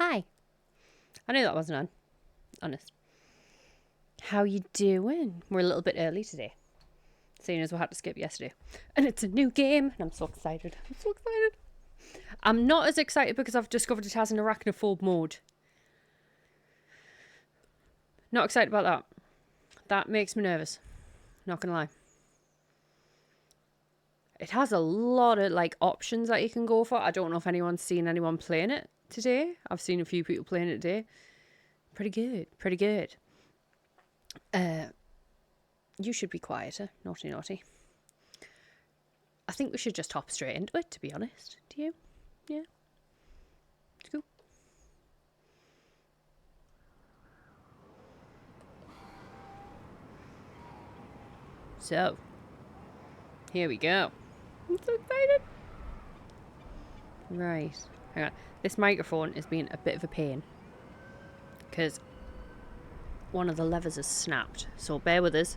Hi. I knew that wasn't on. Honest. How you doing? We're a little bit early today, seeing as we had to skip yesterday. And it's a new game, and I'm so excited. I'm not as excited because I've discovered it has an arachnophobe mode. Not excited about that. That makes me nervous. Not gonna lie. It has a lot of options that you can go for. I don't know if anyone's seen anyone playing it today. I've seen a few people playing it today. Pretty good. You should be quieter. Naughty. I think we should just hop straight into it, to be honest. Do you? Yeah. It's cool. So, here we go. I'm so excited. Right. Hang on. This microphone is being a bit of a pain because one of the levers has snapped. So bear with us.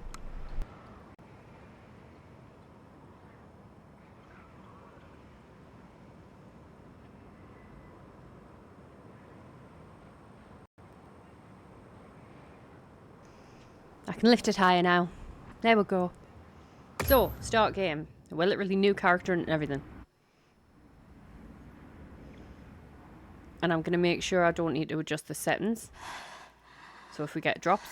I can lift it higher now. There we go. So, start game. We're literally new character and everything. And I'm going to make sure I don't need to adjust the settings. So if we get drops.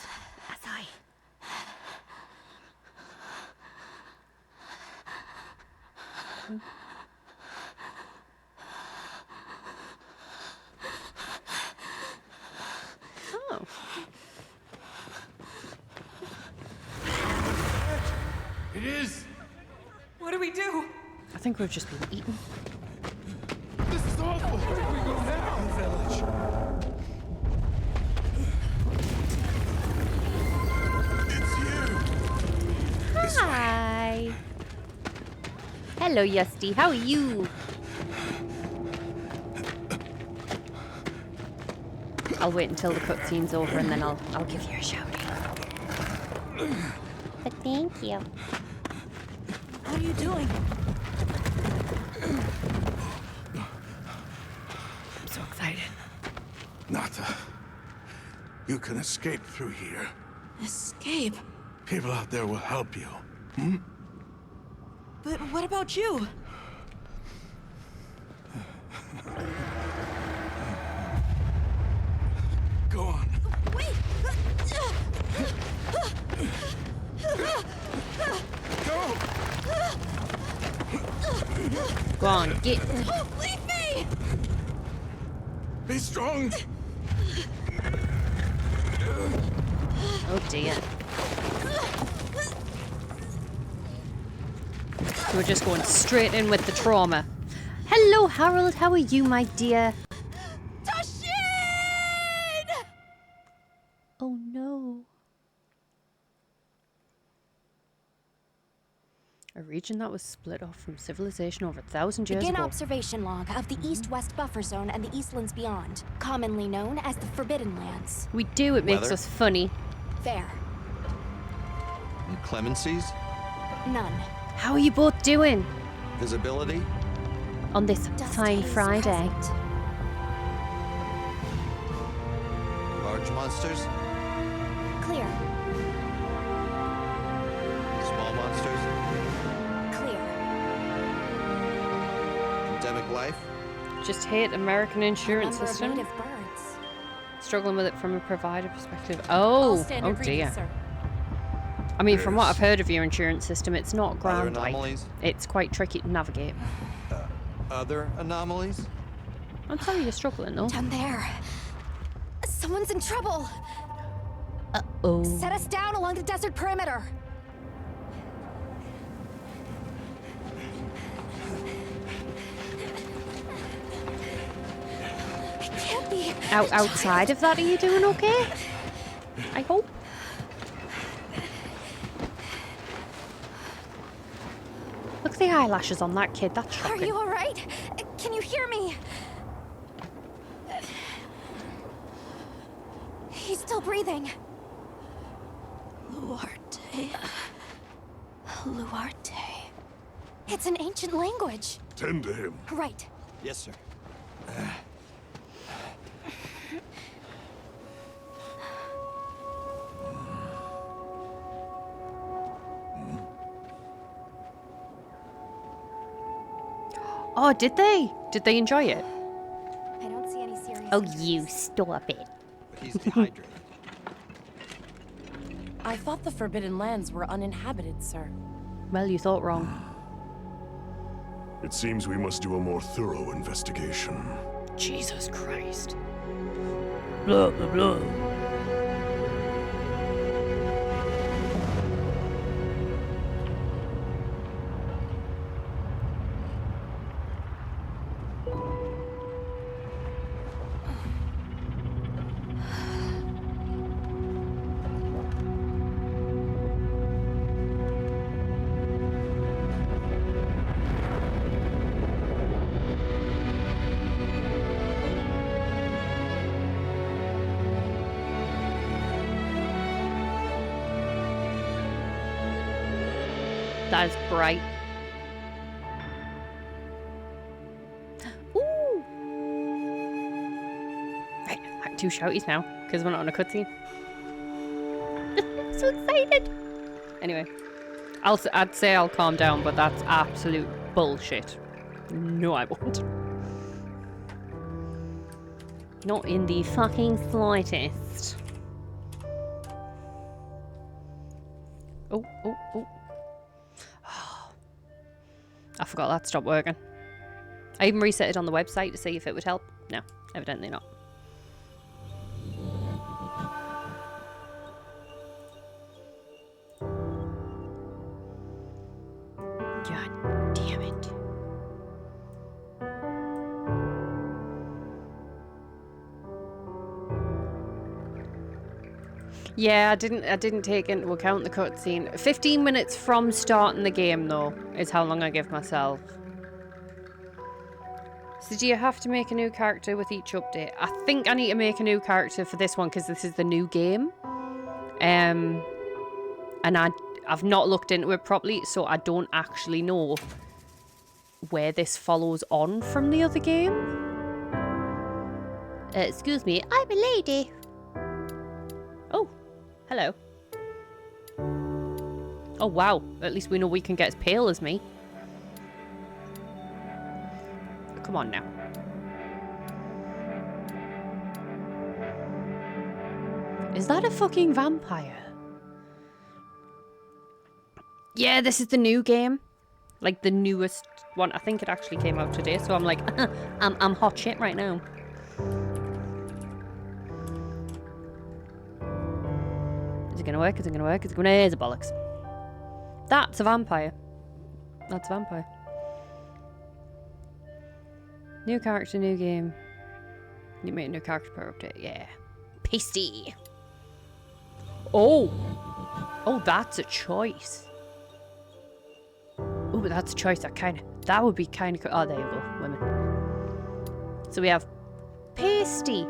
Oh. It is! What do we do? I think we've just been eaten. This is awful! Where do we go now? The village. It's you! Hi. Hello, Yusty. How are you? I'll wait until the cutscene's over and then I'll give you a shout. But thank you. What are you doing? I'm so excited. Nata, you can escape through here. Escape? People out there will help you. But what about you? Go on. Wait! Go! Go on, get. Leave me! Be strong! Oh dear. So we're just going straight in with the trauma. Hello, Harold. How are you, my dear? Tashin! Oh no. A region that was split off from civilization over 1,000 years Begin ago. observation log of the East-West Buffer Zone and the Eastlands beyond, commonly known as the Forbidden Lands. We do, it makes Weather? us funny. Fair. Clemencies? None. How are you both doing Visibility? on this Dust fine haze Friday? present. Large monsters? Clear. Small monsters? Clear. Endemic life? Just hate American insurance Number of system. native birds. Struggling with it from a provider perspective. All Oh, standard oh dear. readings, sir. I mean, from what Yes. I've heard of your insurance system, it's not Other ground-like. anomalies? It's quite tricky to navigate. Other anomalies? I'm sorry you're struggling, though. Down there. Someone's in trouble. Oh. Set us down along the desert perimeter. It can't be. Outside of that, are you doing okay? I hope. Look at the eyelashes on that kid. That's Are shocking. you all right? Can you hear me? He's still breathing. Luarte. Luarte. It's an ancient language. Tend to him. Right. Yes, sir. Oh, did they? Did they enjoy it? I don't see any serious. Oh, injuries. you stop it. But he's dehydrated. I thought the Forbidden Lands were uninhabited, sir. Well, you thought wrong. It seems we must do a more thorough investigation. Jesus Christ. Blah, blah, blah. That is bright. Ooh! Right, two shouties now, because we're not on a cutscene. I'm so excited! Anyway, I'd say I'll calm down, but that's absolute bullshit. No, I won't. Not in the fucking slightest. Oh, oh, oh. I forgot that stopped working. I even reset it on the website to see if it would help. No, evidently not. God damn it. Yeah, I didn't take into account the cutscene. 15 minutes from starting the game, though, is how long I give myself. So do you have to make a new character with each update? I think I need to make a new character for this one because this is the new game. And I've not looked into it properly, so I don't actually know where this follows on from the other game. Excuse me, I'm a lady. Oh. Hello. Oh, wow. At least we know we can get as pale as me. Come on now. Is that a fucking vampire? Yeah, this is the new game. Like, the newest one. I think it actually came out today, so I'm like, I'm hot shit right now. Is it gonna work? Is it gonna work? Is it gonna... It's a bollocks. That's a vampire. That's a vampire. New character, new game. You made a new character per update. Yeah. Pasty. Oh! Oh, that's a choice. Oh, but that's a choice that would be kind of... Oh, there you go. Women. So we have Pasty.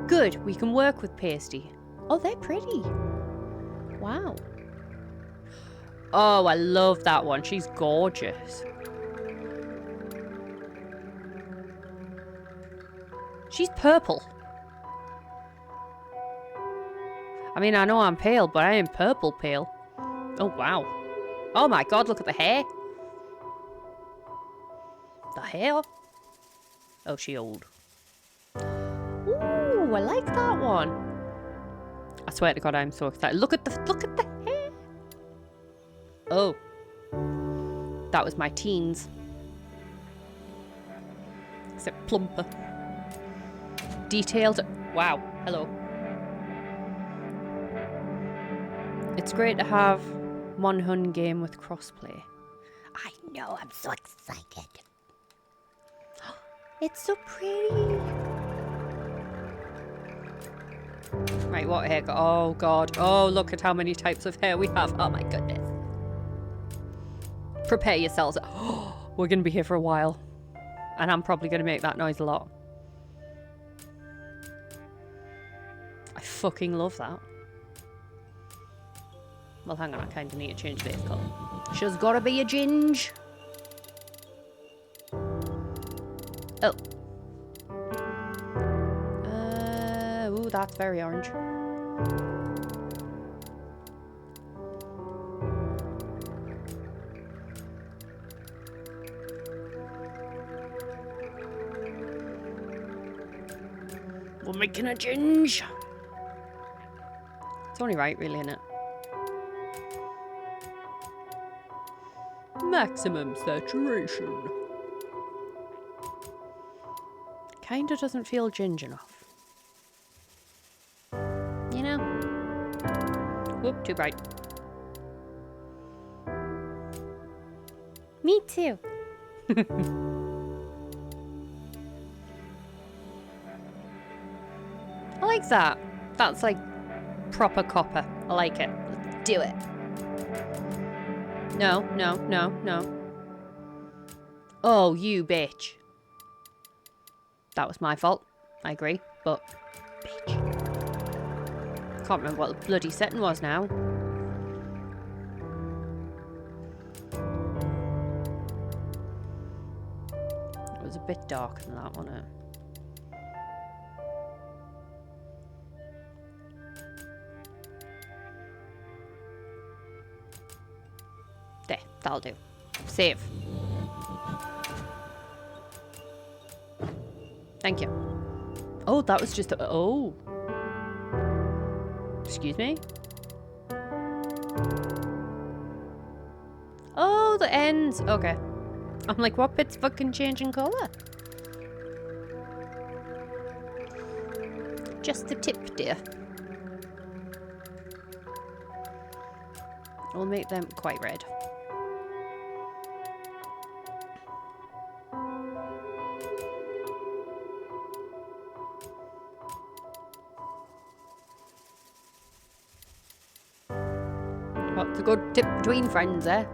Good. We can work with Pasty. Oh, they're pretty. Wow. Oh, I love that one. She's gorgeous. She's purple. I mean, I know I'm pale, but I am purple pale. Oh, wow. Oh my god, look at the hair. The hair. Oh, she old. Ooh, I like that one. I swear to God, I'm so excited. Look at the hair. Oh. That was my teens. Except plumper. Detailed. Wow. Hello. It's great to have one Hun game with crossplay. I know, I'm so excited. It's so pretty. Right, what hair? Oh god. Oh, look at how many types of hair we have. Oh my goodness. Prepare yourselves. Oh, we're going to be here for a while. And I'm probably going to make that noise a lot. I fucking love that. Well, hang on. I kind of need to change this colour. She's got to be a ginge. Oh. Ooh, that's very orange. We're making a ginge. It's only right, really, isn't it? Maximum saturation. Kinda doesn't feel ginge enough. You know? Whoop, too bright. Me too. I like that. That's like proper copper. I like it. Let's do it. No, no, no, no. Oh, you bitch. That was my fault. I agree, but bitch. Can't remember what the bloody setting was now. It was a bit darker than that, wasn't it? There, that'll do. Save. Thank you. Oh, that was just a... Oh. Excuse me? Oh, the ends. Okay. I'm like, what bit's fucking changing colour? Just the tip, dear. I'll make them quite red. What's a good tip between friends, eh?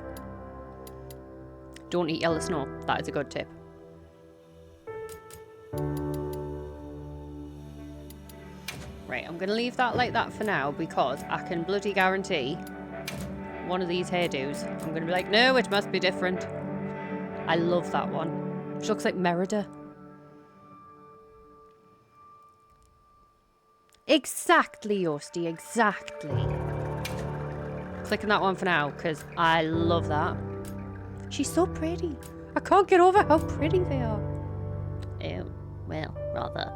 Don't eat yellow snow. That is a good tip. Right, I'm going to leave that like that for now because I can bloody guarantee one of these hairdos, I'm going to be like, no, it must be different. I love that one. She looks like Merida. Exactly, Yosti, exactly. Clicking that one for now because I love that. She's so pretty. I can't get over how pretty they are. Oh, well, rather.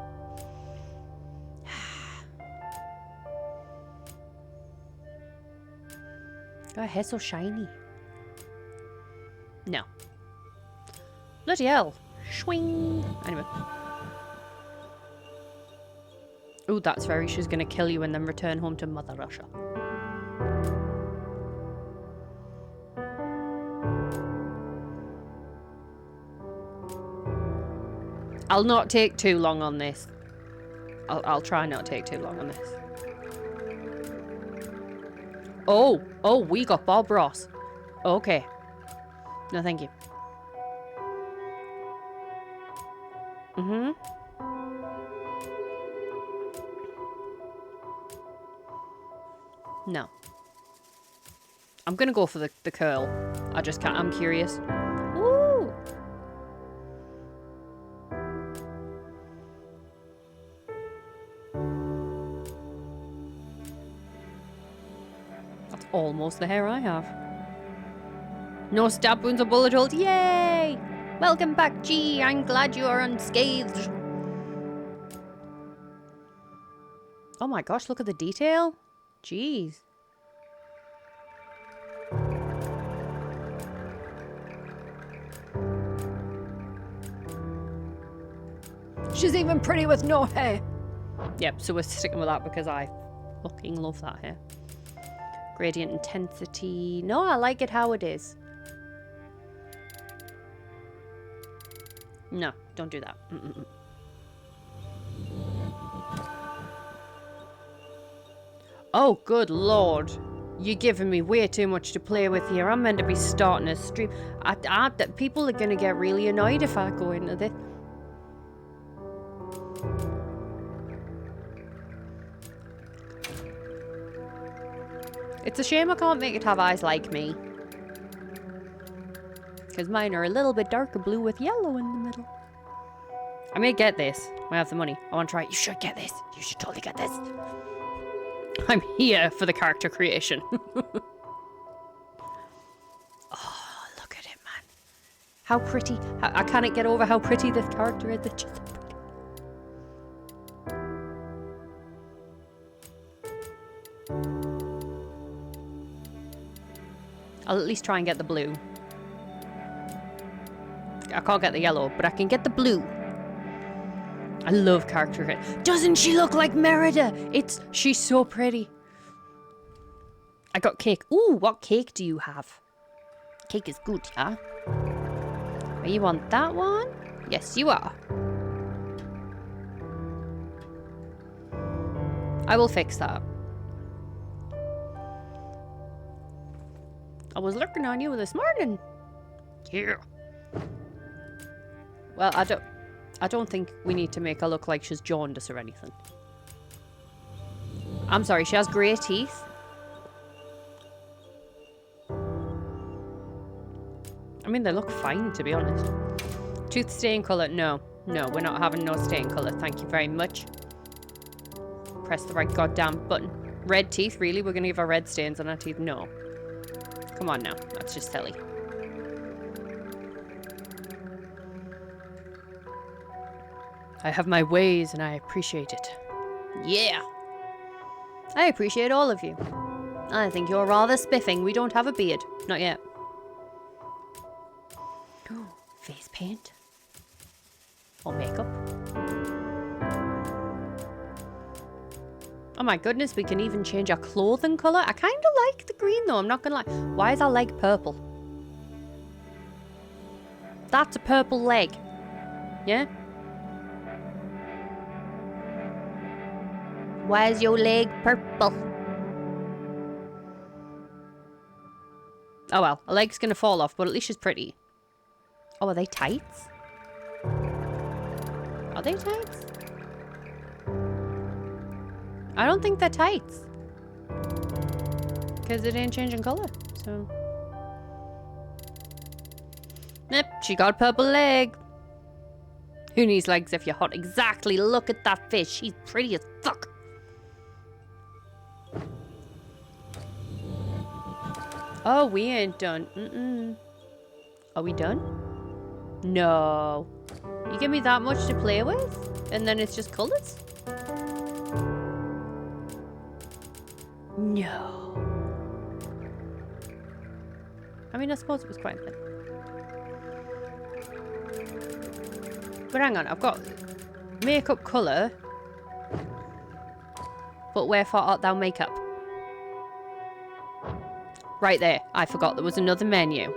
Her hair's so shiny. No. Bloody hell. Swing. Anyway. Oh, that's very. She's going to kill you and then return home to Mother Russia. I'll not take too long on this. I'll try not to take too long on this. Oh, we got Bob Ross. Okay. No, thank you. No. I'm gonna go for the curl. I just can't. I'm curious. Ooh. That's almost the hair I have. No stab wounds or bullet holes. Yay! Welcome back, G. I'm glad you are unscathed. Oh my gosh, look at the detail. Jeez. She's even pretty with no hair. Yep, so we're sticking with that because I fucking love that hair. Gradient intensity. No, I like it how it is. No, don't do that. Oh, good lord. You're giving me way too much to play with here. I'm meant to be starting a stream. People are going to get really annoyed if I go into this. It's a shame I can't make it have eyes like me. Because mine are a little bit darker blue with yellow in the middle. I may get this when I have the money. I want to try it. You should get this. You should totally get this. I'm here for the character creation. Oh, look at it, man. How pretty. I cannot get over how pretty this character is. It's just so pretty. I'll at least try and get the blue. I can't get the yellow, but I can get the blue. I love character creation. Doesn't she look like Merida? She's so pretty. I got cake. Ooh, what cake do you have? Cake is good, yeah? Are you on that one? Yes, you are. I will fix that. I was looking on you this morning. Yeah. Well, I don't think we need to make her look like she's jaundiced or anything. I'm sorry, she has grey teeth. I mean, they look fine, to be honest. Tooth stain colour? No. No, we're not having no stain colour. Thank you very much. Press the right goddamn button. Red teeth? Really? We're going to give her red stains on our teeth? No. Come on now. That's just silly. I have my ways and I appreciate it. Yeah. I appreciate all of you. I think you're rather spiffing. We don't have a beard. Not yet. Face paint. Or makeup. Oh my goodness, we can even change our clothing colour. I kind of like the green though, I'm not going to lie. Why is our leg purple? That's a purple leg. Yeah? Why is your leg purple? Oh well, a leg's going to fall off, but at least she's pretty. Oh, are they tights? Are they tights? I don't think they're tights. Because it ain't changing colour, so... Yep, she got a purple leg. Who needs legs if you're hot? Exactly, look at that fish. She's pretty as fuck. Oh, we ain't done. Mm-mm. Are we done? No. You give me that much to play with? And then it's just colours? No. I mean, I suppose it was quite thin. But hang on, I've got makeup colour. But wherefore art thou makeup? Right there. I forgot there was another menu.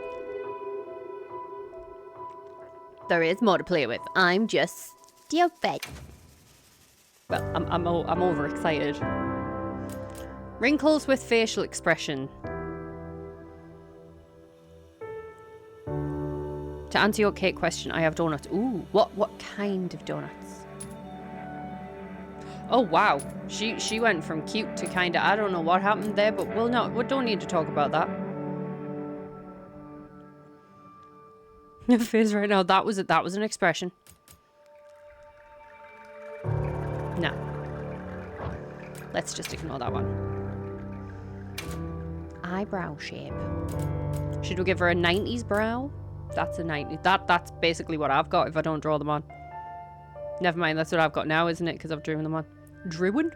There is more to play with. I'm just stupid. Well, I'm overexcited. Wrinkles with facial expression. To answer your cake question, I have donuts. Ooh, what kind of donuts? Oh wow, she went from cute to kind of, I don't know what happened there, but we don't need to talk about that. Your face right now, that was an expression. No. Let's just ignore that one. Eyebrow shape. Should we give her a 90s brow? That's a 90s. That's basically what I've got if I don't draw them on. Never mind, that's what I've got now, isn't it? Because I've drawn them on. Druin?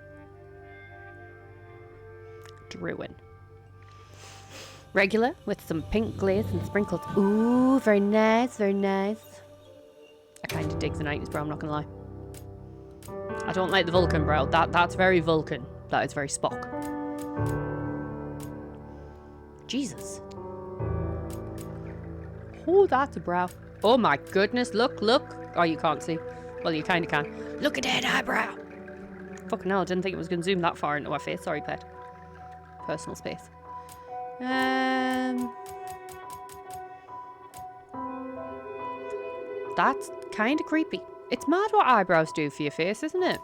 Druin. Regular with some pink glaze and sprinkles. Ooh, very nice, very nice. I kind of dig the 90s brow, I'm not going to lie. I don't like the Vulcan brow. That's very Vulcan. That is very Spock. Jesus. Oh, that's a brow. Oh my goodness, look. Oh, you can't see. Well, you kind of can. Look at that eyebrow. Fucking hell, I didn't think it was going to zoom that far into our face. Sorry, pet. Personal space. That's kind of creepy. It's mad what eyebrows do for your face, isn't it?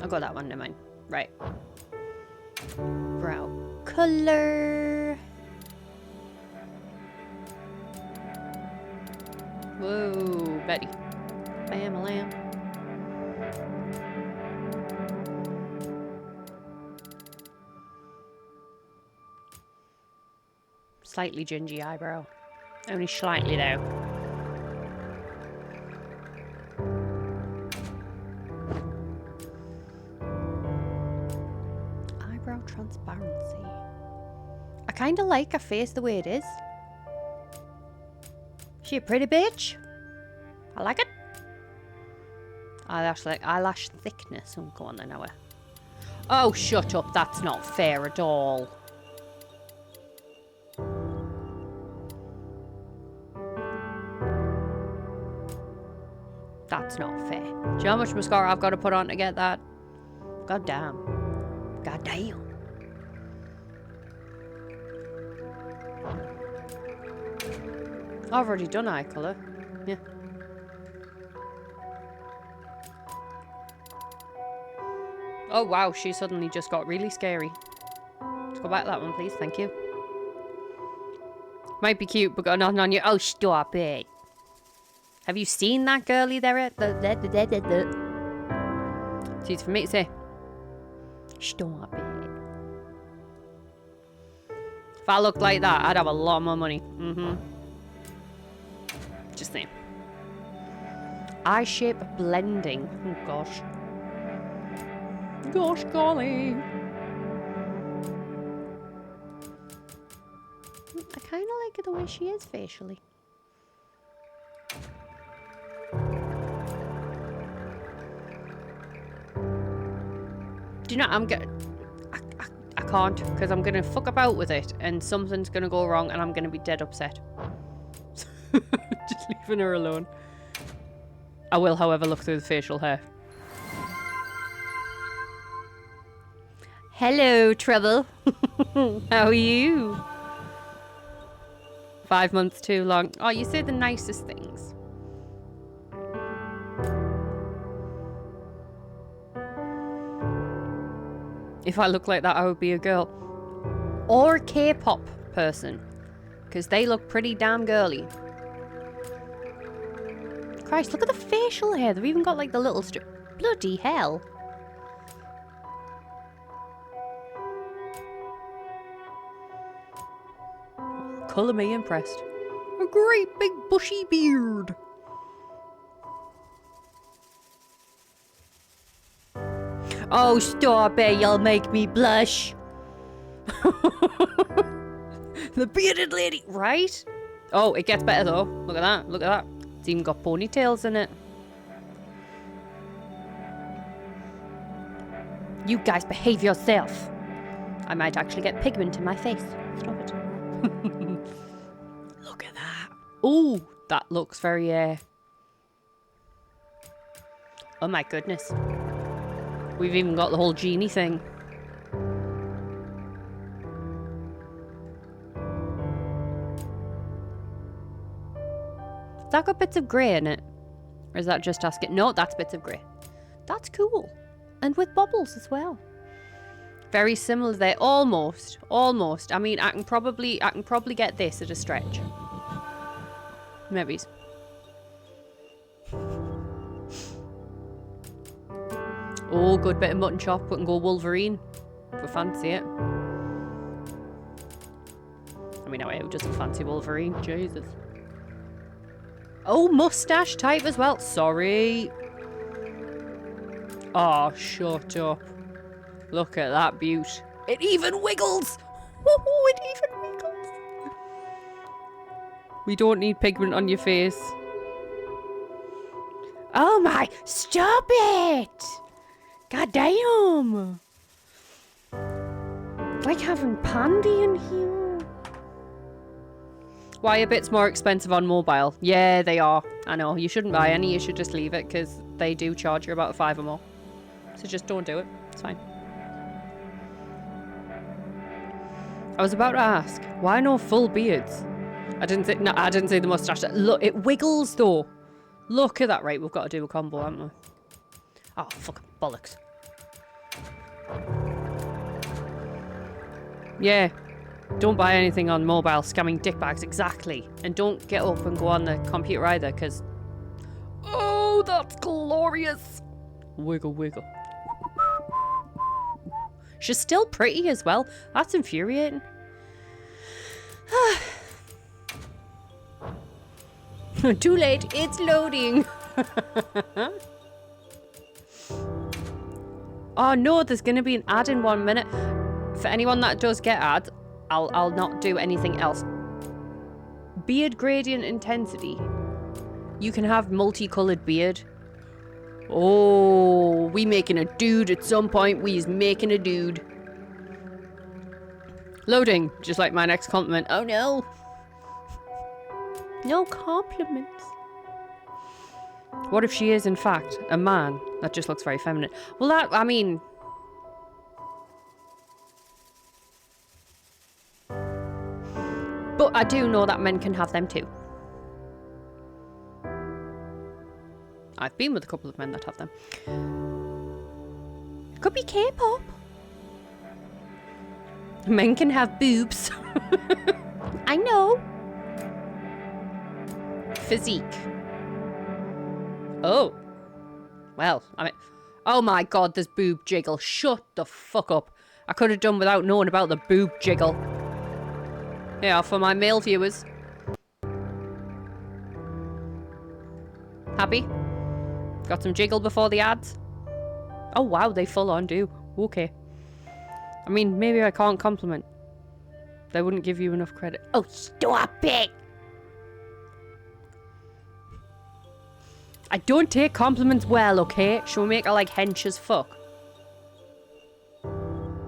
I got that one, never mind. Right. Brow color. Whoa, Betty. Bam, a lamb. Slightly gingy eyebrow. Only slightly though. transparency. I kind of like her face the way it is. She a pretty bitch. I like it. Eyelash thickness. Oh, go on then, now. Oh, shut up. That's not fair at all. That's not fair. Do you know how much mascara I've got to put on to get that? God damn. God damn. I've already done eye colour. Yeah. Oh wow, she suddenly just got really scary. Let's go back to that one, please. Thank you. Might be cute, but got nothing on you. Oh, stop it. Have you seen that girlie there? See, it's for me to say. Stop it. If I looked like that, I'd have a lot more money. Just saying. Eye shape blending. Oh, gosh. Gosh golly. I kind of like the way she is facially. Do you know, I can't, because I'm going to fuck about with it and something's going to go wrong and I'm going to be dead upset. Just leaving her alone. I will, however, look through the facial hair. Hello, Trouble. How are you? 5 months too long. Oh, you say the nicest things. If I look like that, I would be a girl. Or a K-pop person. Because they look pretty damn girly. Christ, look at the facial hair. They've even got like the little strip. Bloody hell. Colour me impressed. A great big bushy beard. Oh, stop it, you'll make me blush. The bearded lady, right? Oh, it gets better though. Look at that, look at that. It's even got ponytails in it. You guys behave yourself. I might actually get pigment in my face. Stop it. Look at that. Oh, that looks very, oh my goodness. We've even got the whole genie thing. Has that got bits of grey in it? Or is that just asking? No, that's bits of grey. That's cool. And with bubbles as well. Very similar there. Almost. Almost. I mean, I can probably get this at a stretch. Maybe. Oh, good bit of mutton chop. We can go Wolverine if we fancy it. I mean, who doesn't fancy Wolverine? Jesus. Oh, mustache type as well. Sorry. Oh, shut up. Look at that beaut. It even wiggles. Oh, it even wiggles. We don't need pigment on your face. Oh my, stop it. God damn! It's like having Pandy in here. Why are bits more expensive on mobile? Yeah, they are. I know. You shouldn't buy any. You should just leave it because they do charge you about 5 or more. So just don't do it. It's fine. I was about to ask, why no full beards? I didn't say the mustache. Look, it wiggles though. Look at that. Right, we've got to do a combo, haven't we? Oh, fucking bollocks. Yeah. Don't buy anything on mobile, scamming dickbags, exactly. And don't get up and go on the computer either, because... Oh, that's glorious! Wiggle, wiggle. She's still pretty as well. That's infuriating. Too late, it's loading. Oh no, there's going to be an ad in 1 minute. For anyone that does get ads, I'll not do anything else. Beard gradient intensity. You can have multicolored beard. Oh, we making a dude at some point. We's making a dude. Loading, just like my next compliment. Oh no. No compliments. What if she is, in fact, a man that just looks very feminine? Well, that, I mean... But I do know that men can have them too. I've been with a couple of men that have them. Could be K-pop. Men can have boobs. I know. Physique. Oh. Well, I mean... Oh my god, there's boob jiggle. Shut the fuck up. I could have done without knowing about the boob jiggle. Yeah, for my male viewers. Happy? Got some jiggle before the ads? Oh wow, they full on do. Okay. I mean, maybe I can't compliment. They wouldn't give you enough credit. Oh, stop it! I don't take compliments well, okay? Shall we make her like hench as fuck?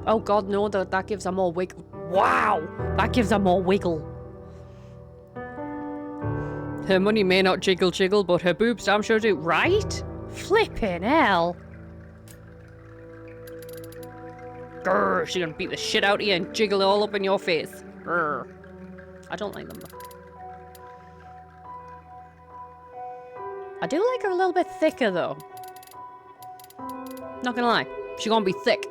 Oh god, no, that gives her more wiggle. Wow! That gives her more wiggle. Her money may not jiggle, but her boobs damn sure do. Right? Flippin' hell. Grr, she's gonna beat the shit out of you and jiggle it all up in your face. Grr. I don't like them though. I do like her a little bit thicker though. Not gonna lie. She's gonna be thick.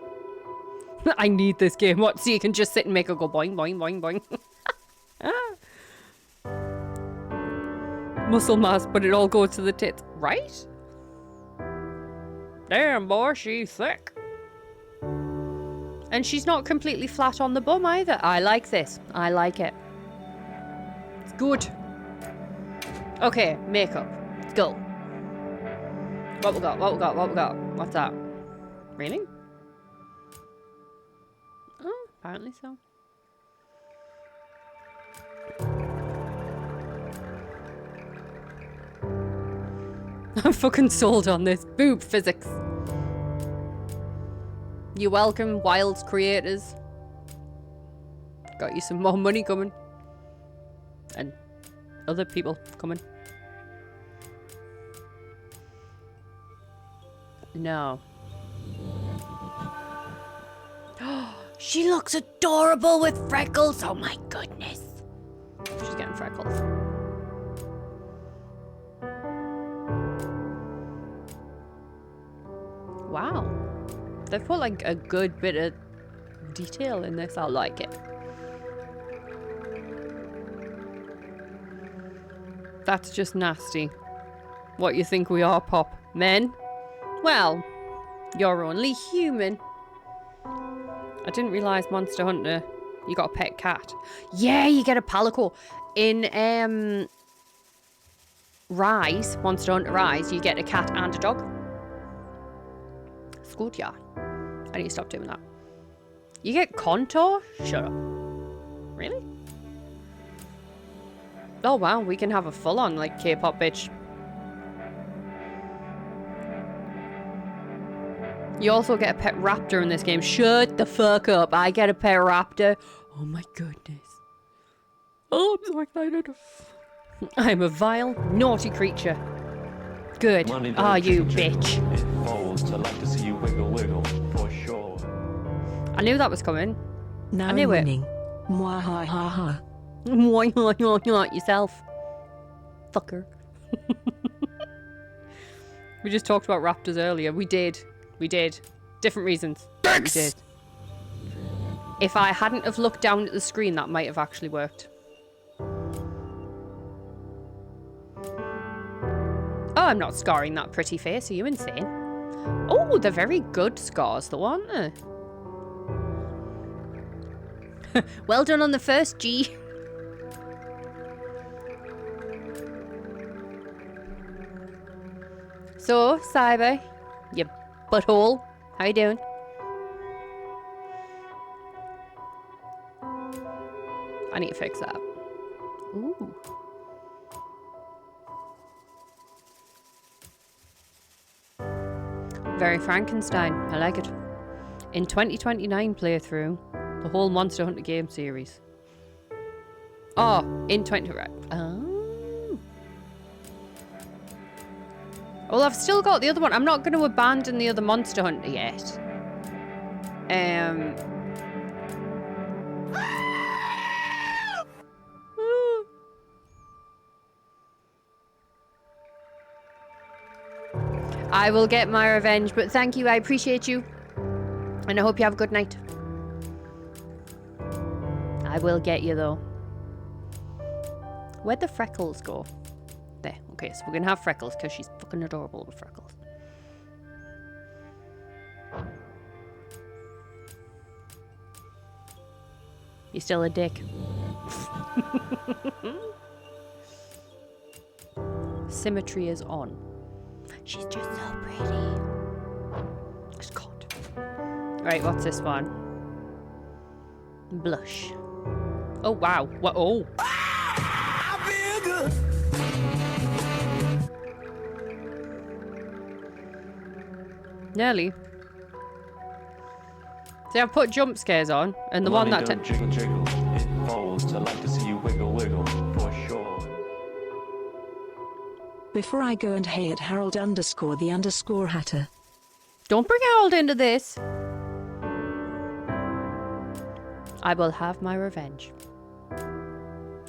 I need this game. What? So you can just sit and make her go boing, boing, boing, boing. Muscle mass, but it all goes to the tits. Right? Damn, boy, she's thick. And she's not completely flat on the bum either. I like this. I like it. It's good. Okay, makeup. Let's go. What we got? What we got? What we got? What's that? Really? Oh, apparently so. I'm fucking sold on this. Boob physics. You're welcome, Wilds creators. Got you some more money coming. And other people coming. No. She looks adorable with freckles. Oh my goodness. She's getting freckles. Wow. They've put like a good bit of detail in this. I like it. That's just nasty. What you think we are, Pop? Men? Well, you're only human. I didn't realise Monster Hunter, you got a pet cat. Yeah, you get a Palico. In Rise, Monster Hunter Rise, you get a cat and a dog. It's good, yeah. I need to stop doing that. You get Contour? Shut up. Really? Oh wow, we can have a full-on like K-pop bitch. You also get a pet raptor in this game. Shut the fuck up. I get a pet raptor. Oh my goodness. Oh, I'm so excited. I'm a vile, naughty creature. Good. Are you, bitch? To see you wiggle, wiggle, for sure. I knew that was coming. Now I knew it. Mwah ha ha ha. Yourself. Fucker. We just talked about raptors earlier. We did. We did. Different reasons. We did. If I hadn't have looked down at the screen, that might have actually worked. Oh, I'm not scarring that pretty face. Are you insane? Oh, they're very good scars, though, aren't they? Well done on the first, G. So, Cyber, you butthole, how you doing? I need to fix that. Ooh. Very Frankenstein. I like it. In 2029 playthrough, the whole Monster Hunter game series. Oh, in 20... Right. Oh. Well, I've still got the other one. I'm not going to abandon the other Monster Hunter yet. I will get my revenge, but thank you. I appreciate you. And I hope you have a good night. I will get you, though. Where'd the freckles go? There. Okay, so we're going to have freckles because she's fucking adorable with freckles. You're still a dick. Symmetry is on. She's just so pretty. Scott. Right, what's this one? Blush. Oh, wow. What? Oh. Nearly. See, I've put jump scares on, and the one that... Jiggle, jiggle. It folds. I like to see you wiggle, wiggle, for sure. Before I go and hey at Harold_the_Hatter. Don't bring Harold into this. I will have my revenge.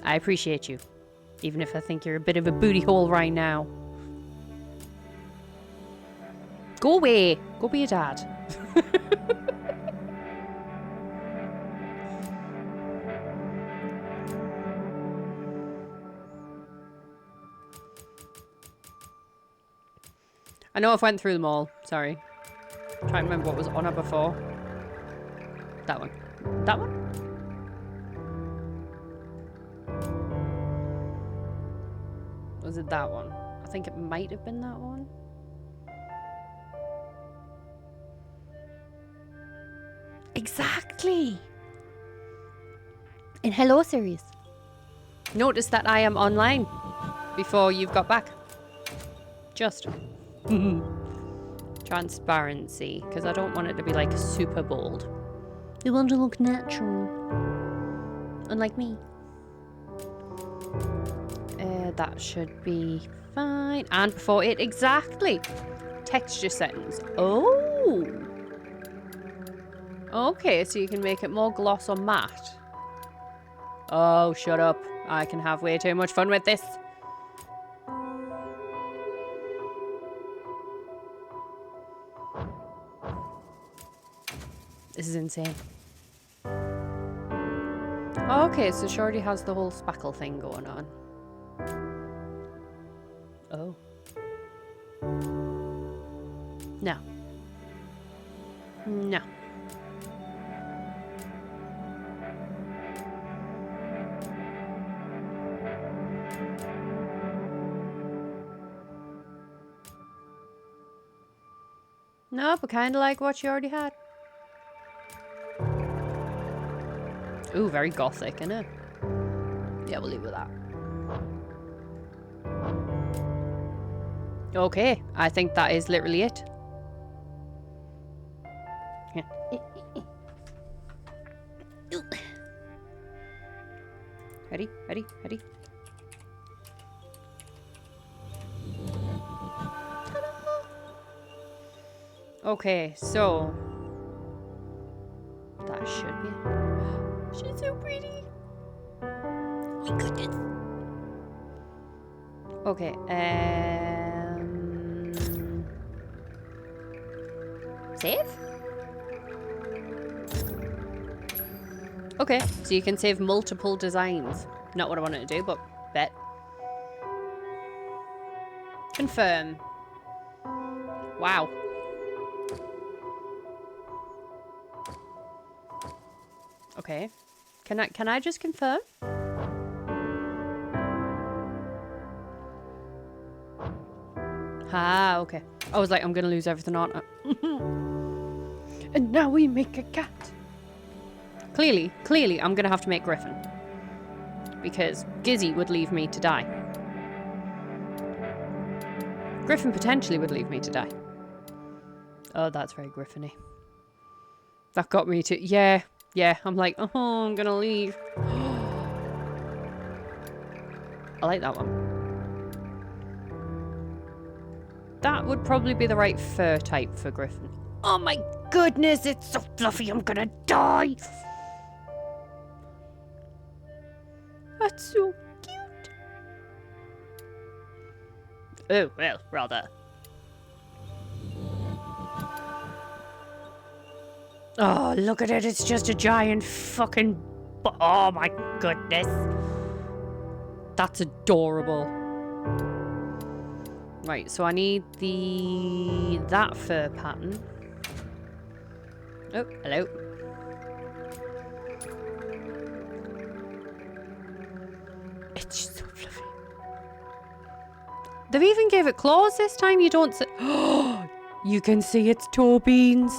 I appreciate you. Even if I think you're a bit of a booty hole right now. Go away. Go be a dad. I know I've went through them all. Sorry. Trying to remember what was on her before. That one. That one? Was it that one? I think it might have been that one. Exactly. In Hello series. Notice that I am online before you've got back. Just. Transparency, because I don't want it to be like super bold. You want to look natural. Unlike me. That should be fine. And before it, exactly. Texture settings. Oh. Okay, so you can make it more gloss or matte. Oh, shut up. I can have way too much fun with this. This is insane. Okay, so she already has the whole spackle thing going on. Oh. No. No. Nope, I kind of like what she already had. Ooh, very gothic, isn't it? Yeah, we'll leave it with that. Okay, I think that is literally it. Yeah. Ready, ready, ready. Okay, so that should be it. She's so pretty. Oh my goodness. Okay, save? Okay, so you can save multiple designs. Not what I wanted to do, but bet. Confirm. Wow. Okay. Can I just confirm? Ah, okay. I was like, I'm gonna lose everything, aren't I? And now we make a cat. Clearly, I'm gonna have to make Griffin. because Gizzy would leave me to die. Griffin potentially would leave me to die. Oh, that's very Griffin-y. That got me to... Yeah, I'm like, oh, I'm gonna leave. I like that one. That would probably be the right fur type for Griffin. Oh my goodness, it's so fluffy, I'm gonna die! That's so cute. Oh, well, rather. Oh, look at it, it's just a giant fucking... Oh my goodness. That's adorable. Right, so I need that fur pattern. Oh, hello. It's just so fluffy. They've even gave it claws this time. You don't see... Oh, you can see its toe beans.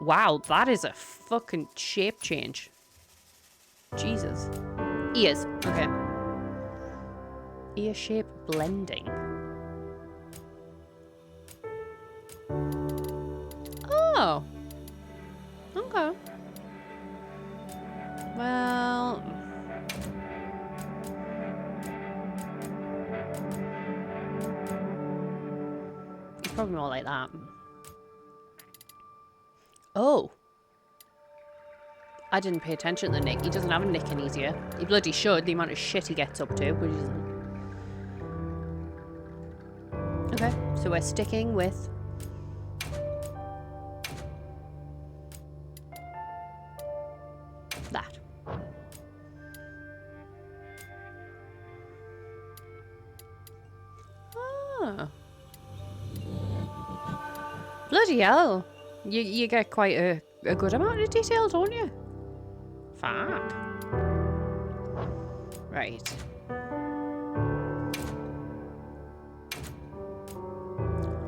Wow, that is a fucking shape change. Jesus. Ears. Okay. Ear shape blending. Oh. Okay. Well... It's probably more like that. Oh. I didn't pay attention to the nick. He doesn't have a nick in his ear. He bloody should, the amount of shit he gets up to, but he doesn't. Okay, so we're sticking with... that. Ah. Bloody hell. You get quite a good amount of detail, don't you? Fuck. Right.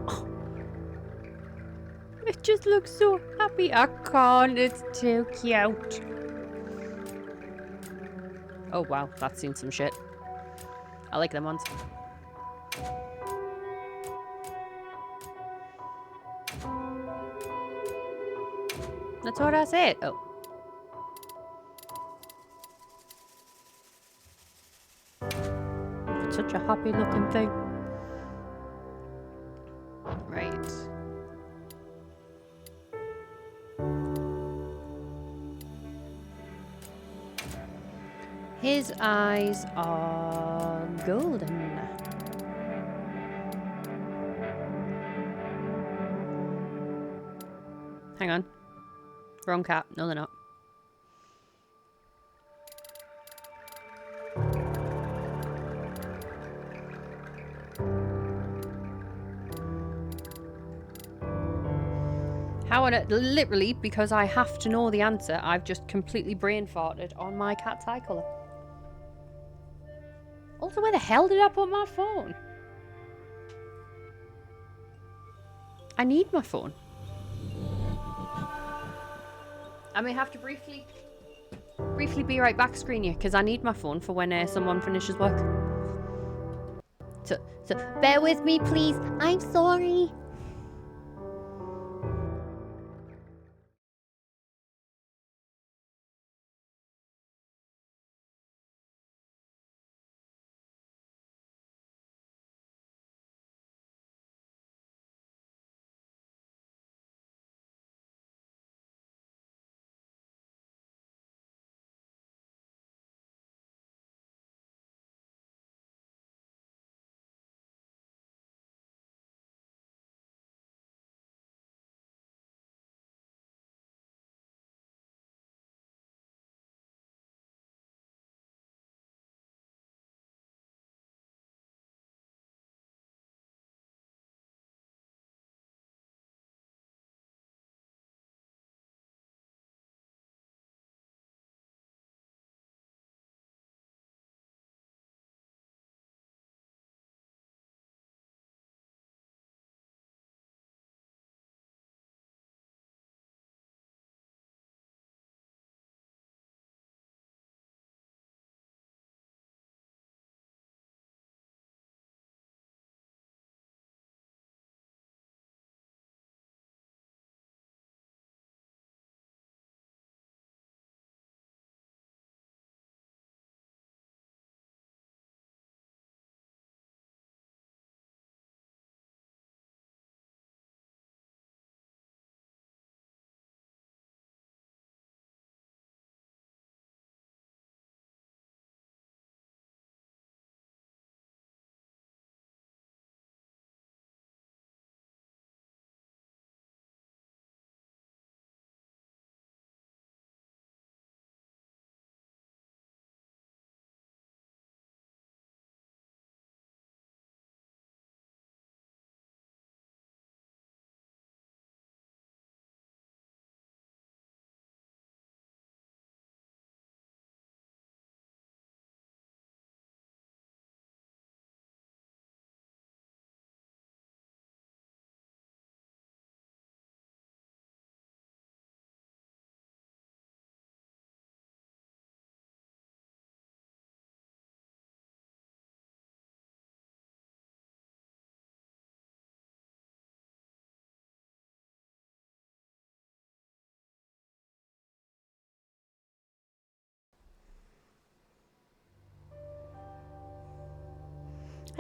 Oh. It just looks so happy. I can't. It's too cute. Oh, wow. That's seen some shit. I like them ones. That's what I said. Oh. It's such a happy looking thing. Right. His eyes are golden. Hang on. Wrong cat. No, they're not. How on earth? Literally, because I have to know the answer, I've just completely brain farted on my cat's eye colour. Also, where the hell did I put my phone? I need my phone. I may have to briefly be right back, screen you, because I need my phone for when someone finishes work. So bear with me, please. I'm sorry.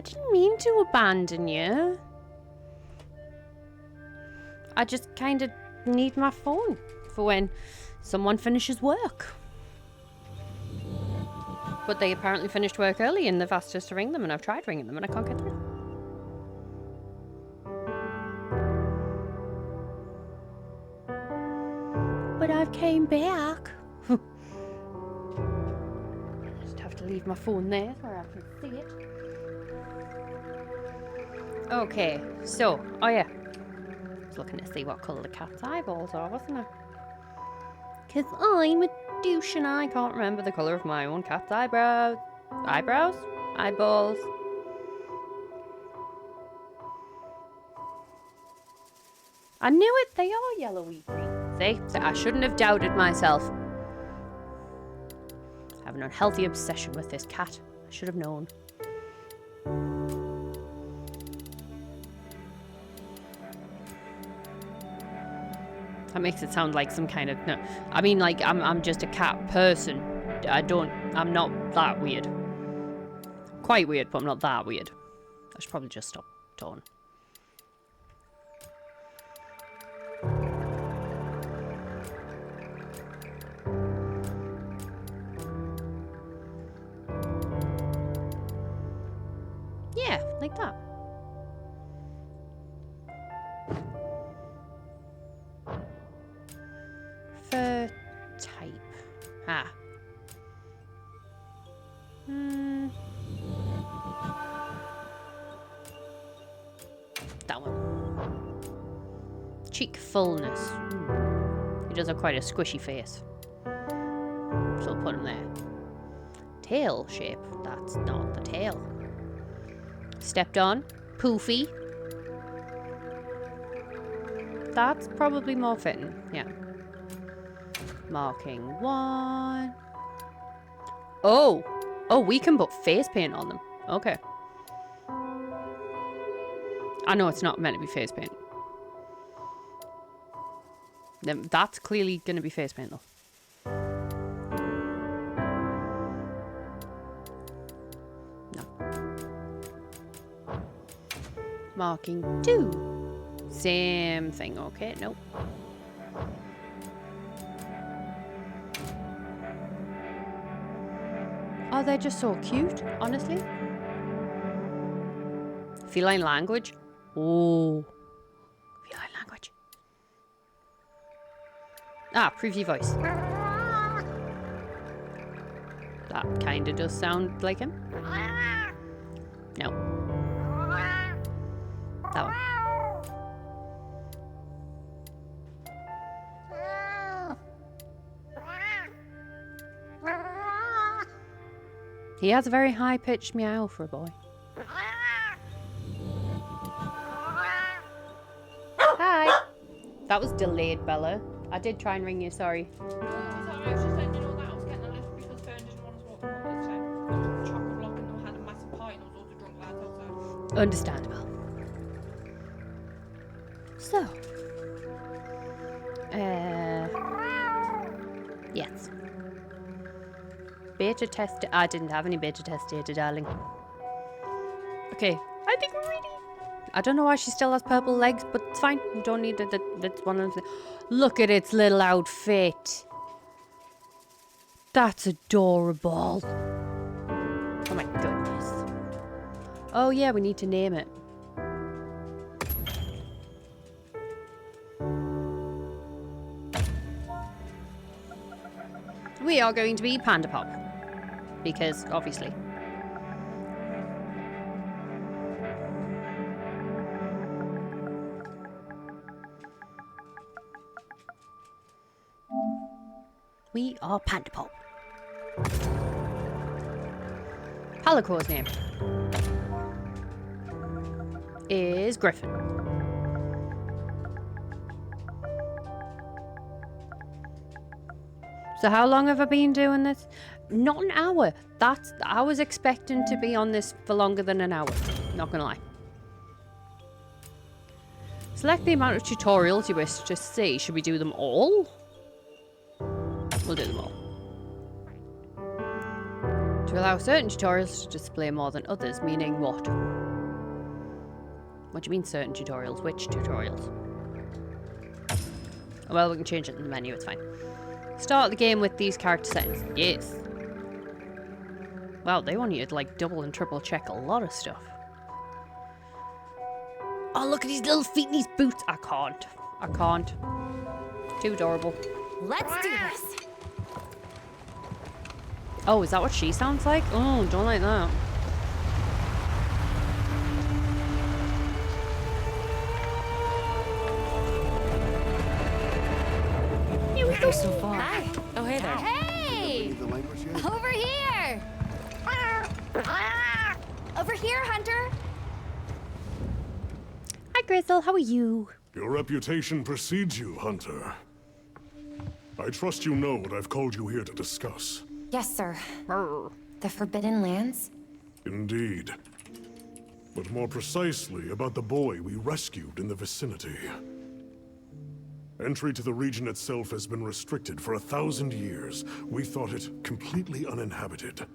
didn't mean to abandon you. I just kind of need my phone for when someone finishes work. But they apparently finished work early and they've asked us to ring them, and I've tried ringing them and I can't get through. But I've came back. Just have to leave my phone there where I can see it. Okay, so, oh yeah. I was looking to see what colour the cat's eyeballs are, wasn't I? Because I'm a douche and I can't remember the colour of my own cat's eyebrows. Eyebrows? Eyeballs. I knew it, they are yellowy green. See? So I shouldn't have doubted myself. I have an unhealthy obsession with this cat. I should have known. That makes it sound like some kind of... No, I mean, like, I'm just a cat person. I'm not that weird. Quite weird, but I'm not that weird. I should probably just stop talking. Yeah, like that. Fur type. Ah. That one. Cheek fullness. He does have quite a squishy face. So we'll put him there. Tail shape. That's not the tail. Stepped on. Poofy. That's probably more fitting. Yeah. Marking 1. Oh! Oh, we can put face paint on them. Okay. I know it's not meant to be face paint. Then that's clearly going to be face paint, though. No. Marking 2. Same thing. Okay, nope. Oh, they're just so cute, honestly. Feline language. Oh. Feline language. Ah, preview voice. That kind of does sound like him. No. That one. He has a very high-pitched meow for a boy. Hi. That was delayed, Bella. I did try and ring you, sorry. I was just sending all that. I was getting a lift because Fern didn't want us walking home this time. There was a chocolate block and they had a massive party and there was loads of drunk lads outside. Understandable. So. Yes. Beta test. I didn't have any beta test data, darling. Okay, I think we're ready. I don't know why she still has purple legs, but it's fine. You don't need it. That's one of the... Look at its little outfit. That's adorable. Oh my goodness. Oh yeah, we need to name it. We are going to be Panda Pop. Because, obviously. We are Panda Pop. Halicor's name is Griffin. So how long have I been doing this? Not an hour. I was expecting to be on this for longer than an hour. Not gonna lie. Select the amount of tutorials you wish to see. Should we do them all? We'll do them all. To allow certain tutorials to display more than others, meaning what? What do you mean certain tutorials? Which tutorials? Well, we can change it in the menu, it's fine. Start the game with these character settings. Yes. Wow, they want you to like double and triple check a lot of stuff. Oh, look at these little feet in these boots. I can't. I can't. Too adorable. Let's do this. Oh, is that what she sounds like? Oh, don't like that. Here we go so far. Hi. Oh, hey there. Hey! Over here! Over here, Hunter. Hi, Grizzle. How are you? Your reputation precedes you, Hunter. I trust you know what I've called you here to discuss. Yes, sir. Brr. The Forbidden Lands? Indeed. But more precisely about the boy we rescued in the vicinity. Entry to the region itself has been restricted for 1,000 years. We thought it completely uninhabited.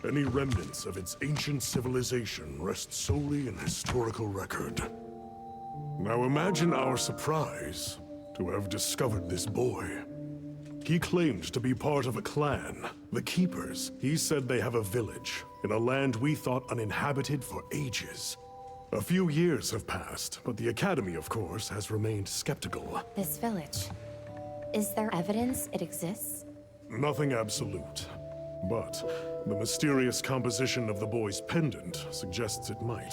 Any remnants of its ancient civilization rest solely in historical record. Now imagine our surprise to have discovered this boy. He claimed to be part of a clan, the Keepers. He said they have a village in a land we thought uninhabited for ages. A few years have passed, but the Academy, of course, has remained skeptical. This village. Is there evidence it exists? Nothing absolute, but the mysterious composition of the boy's pendant suggests it might.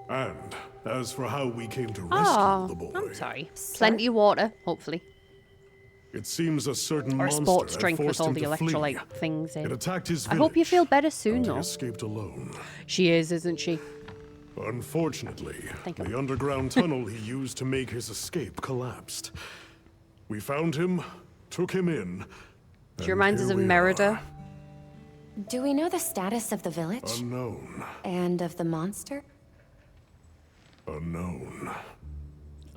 And as for how we came to rescue Oh, the boy, I'm sorry. Plenty of water, hopefully. it seems a certain Or a monster sports had drink with forced all him the to flee. electrolyte things It in. attacked his I village. hope you feel better soon, and he though. escaped alone. She is, isn't she? Unfortunately, Thank you. the underground tunnel he used to make his escape collapsed. We found him, took him in. She reminds us of and here we Merida. are. Do we know the status of the village? Unknown. And of the monster? Unknown.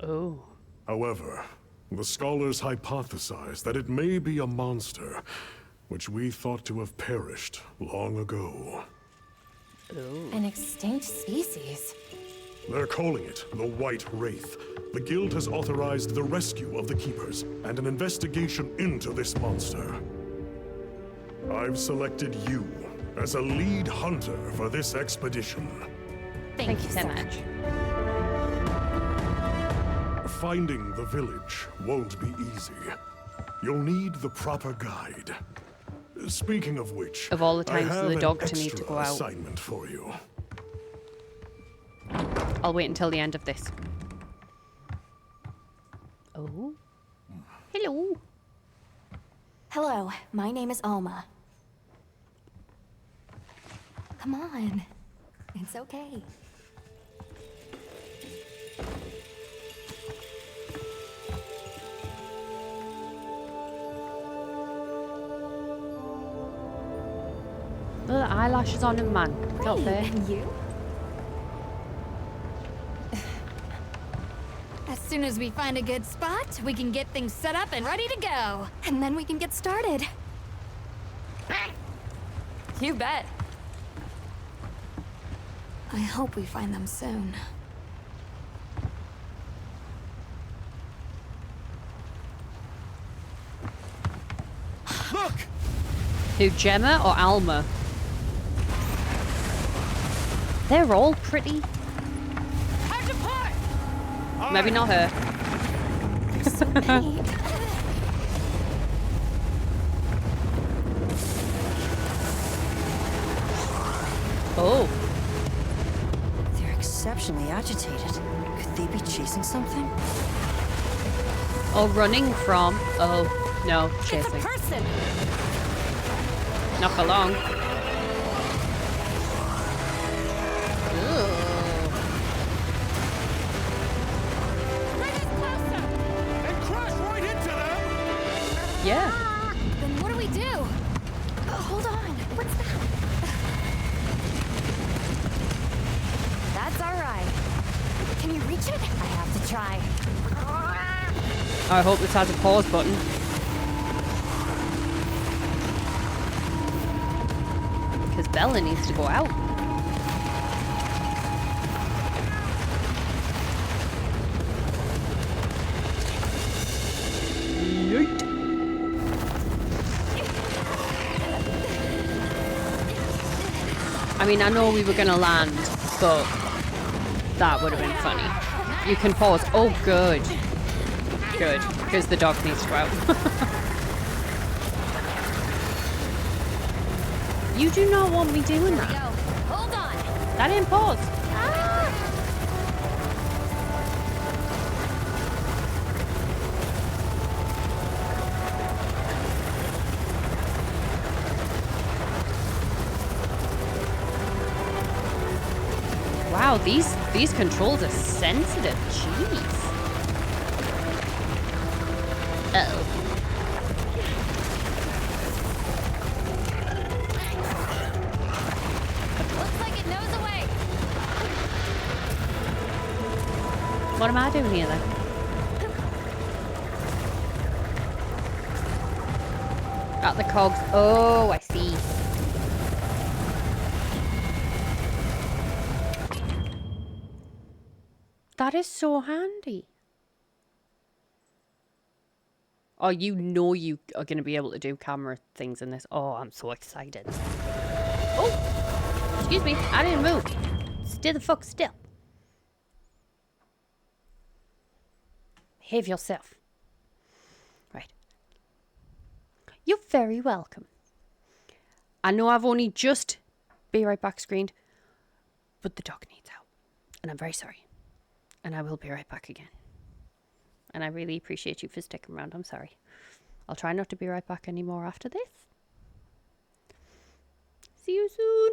Oh. However, the scholars hypothesize that it may be a monster, which we thought to have perished long ago. An extinct species? They're calling it the White Wraith. The Guild has authorized the rescue of the Keepers and an investigation into this monster. I've selected you as a lead hunter for this expedition. Thank you so much. Finding the village won't be easy. You'll need the proper guide. Speaking of which, Of all the I times for have the an dog to need to extra go out. assignment for you. I'll wait until the end of this. Oh. Hello. Hello, my name is Alma. Come on. It's okay. Look at the eyelashes on him, man. It's not fair. And you? As soon as we find a good spot, we can get things set up and ready to go. And then we can get started. You bet. I hope we find them soon. Look! Who, Gemma or Alma? They're all pretty. Maybe not her. Hey, Oh. They're exceptionally agitated. Could they be chasing something? Or running from. Oh, no, chasing. Person! Not for long. And crash right into them! Yeah. Then what do we do? hold on. What's that? That's all right. Can you reach it? I have to try. I hope this has a pause button. Bella needs to go out. Yeet. I mean, I know we were gonna land, but that would have been funny. You can pause. Oh, good. Good, because the dog needs to go out. You do not want me doing that. Hold on. That didn't pause. Wow, these controls are sensitive. Jeez. Uh-oh. Looks like it knows a way. What am I doing here then? At the cogs. Oh, I see. That is so handy. Oh, you know you are going to be able to do camera things in this. Oh, I'm so excited. Oh, excuse me. I didn't move. Stay the fuck still. Behave yourself. Right. You're very welcome. I know I've only just be right back screened, but the dog needs out. And I'm very sorry. And I will be right back again. And I really appreciate you for sticking around. I'm sorry. I'll try not to be right back anymore after this. See you soon.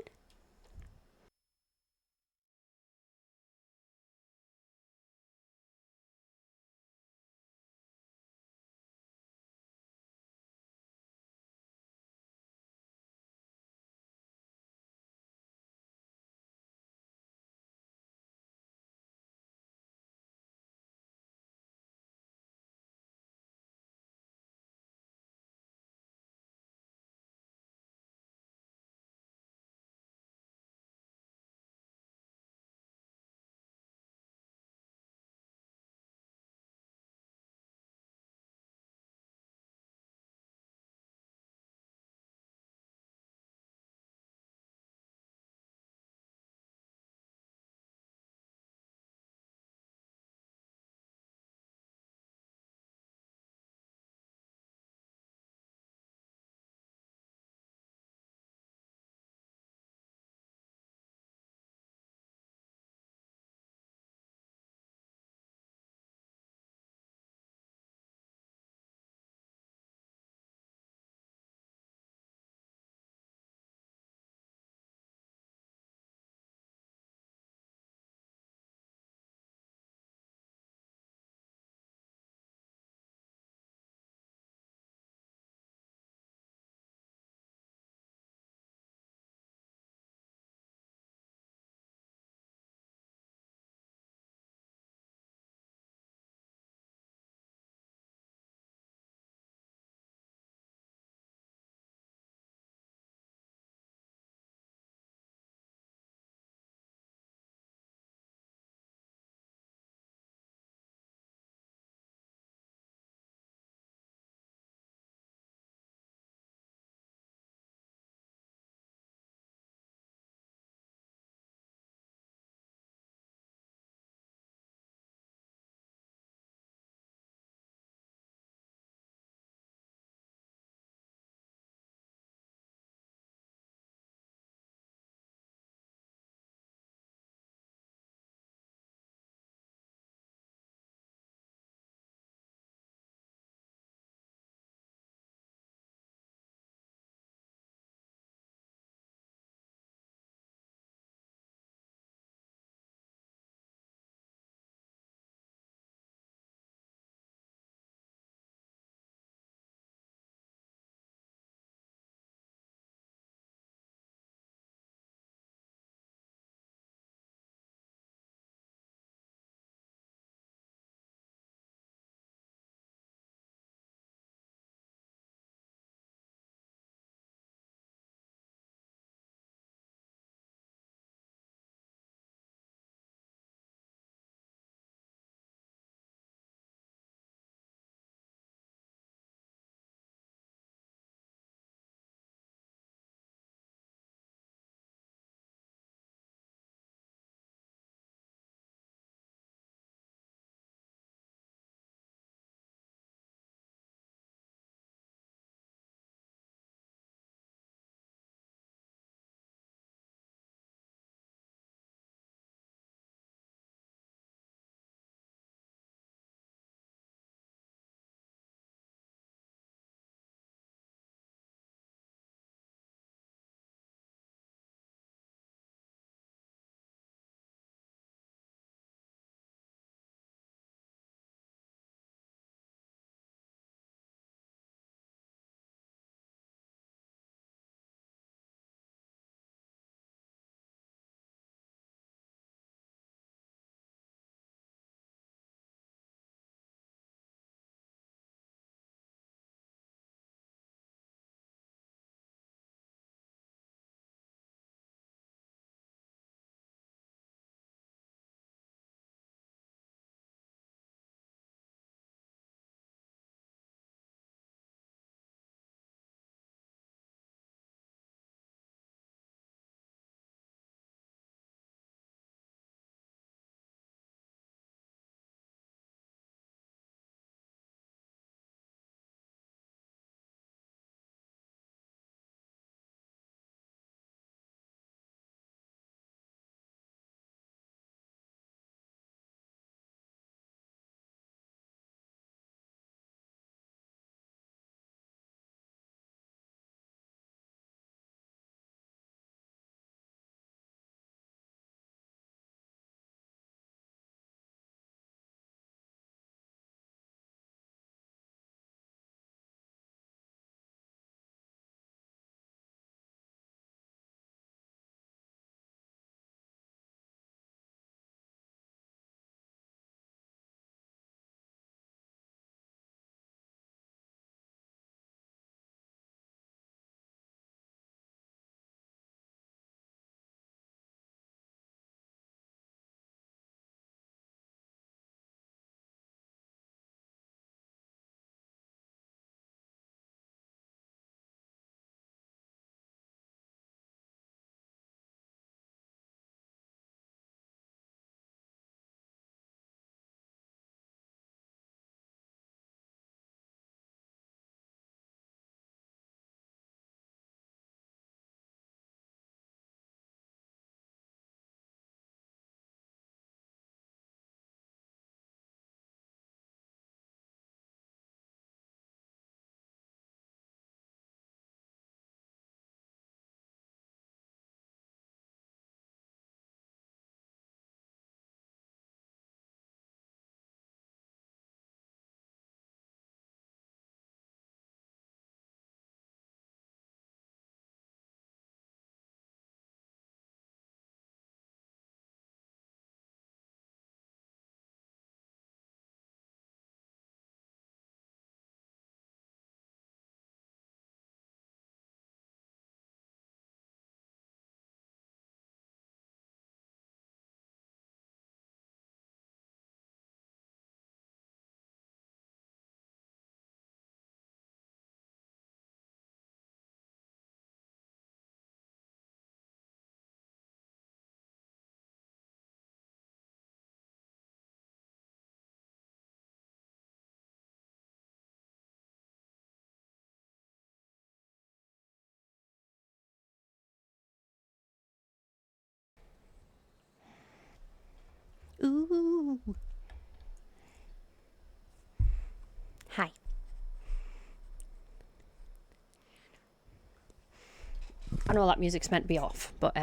know that music's meant to be off, but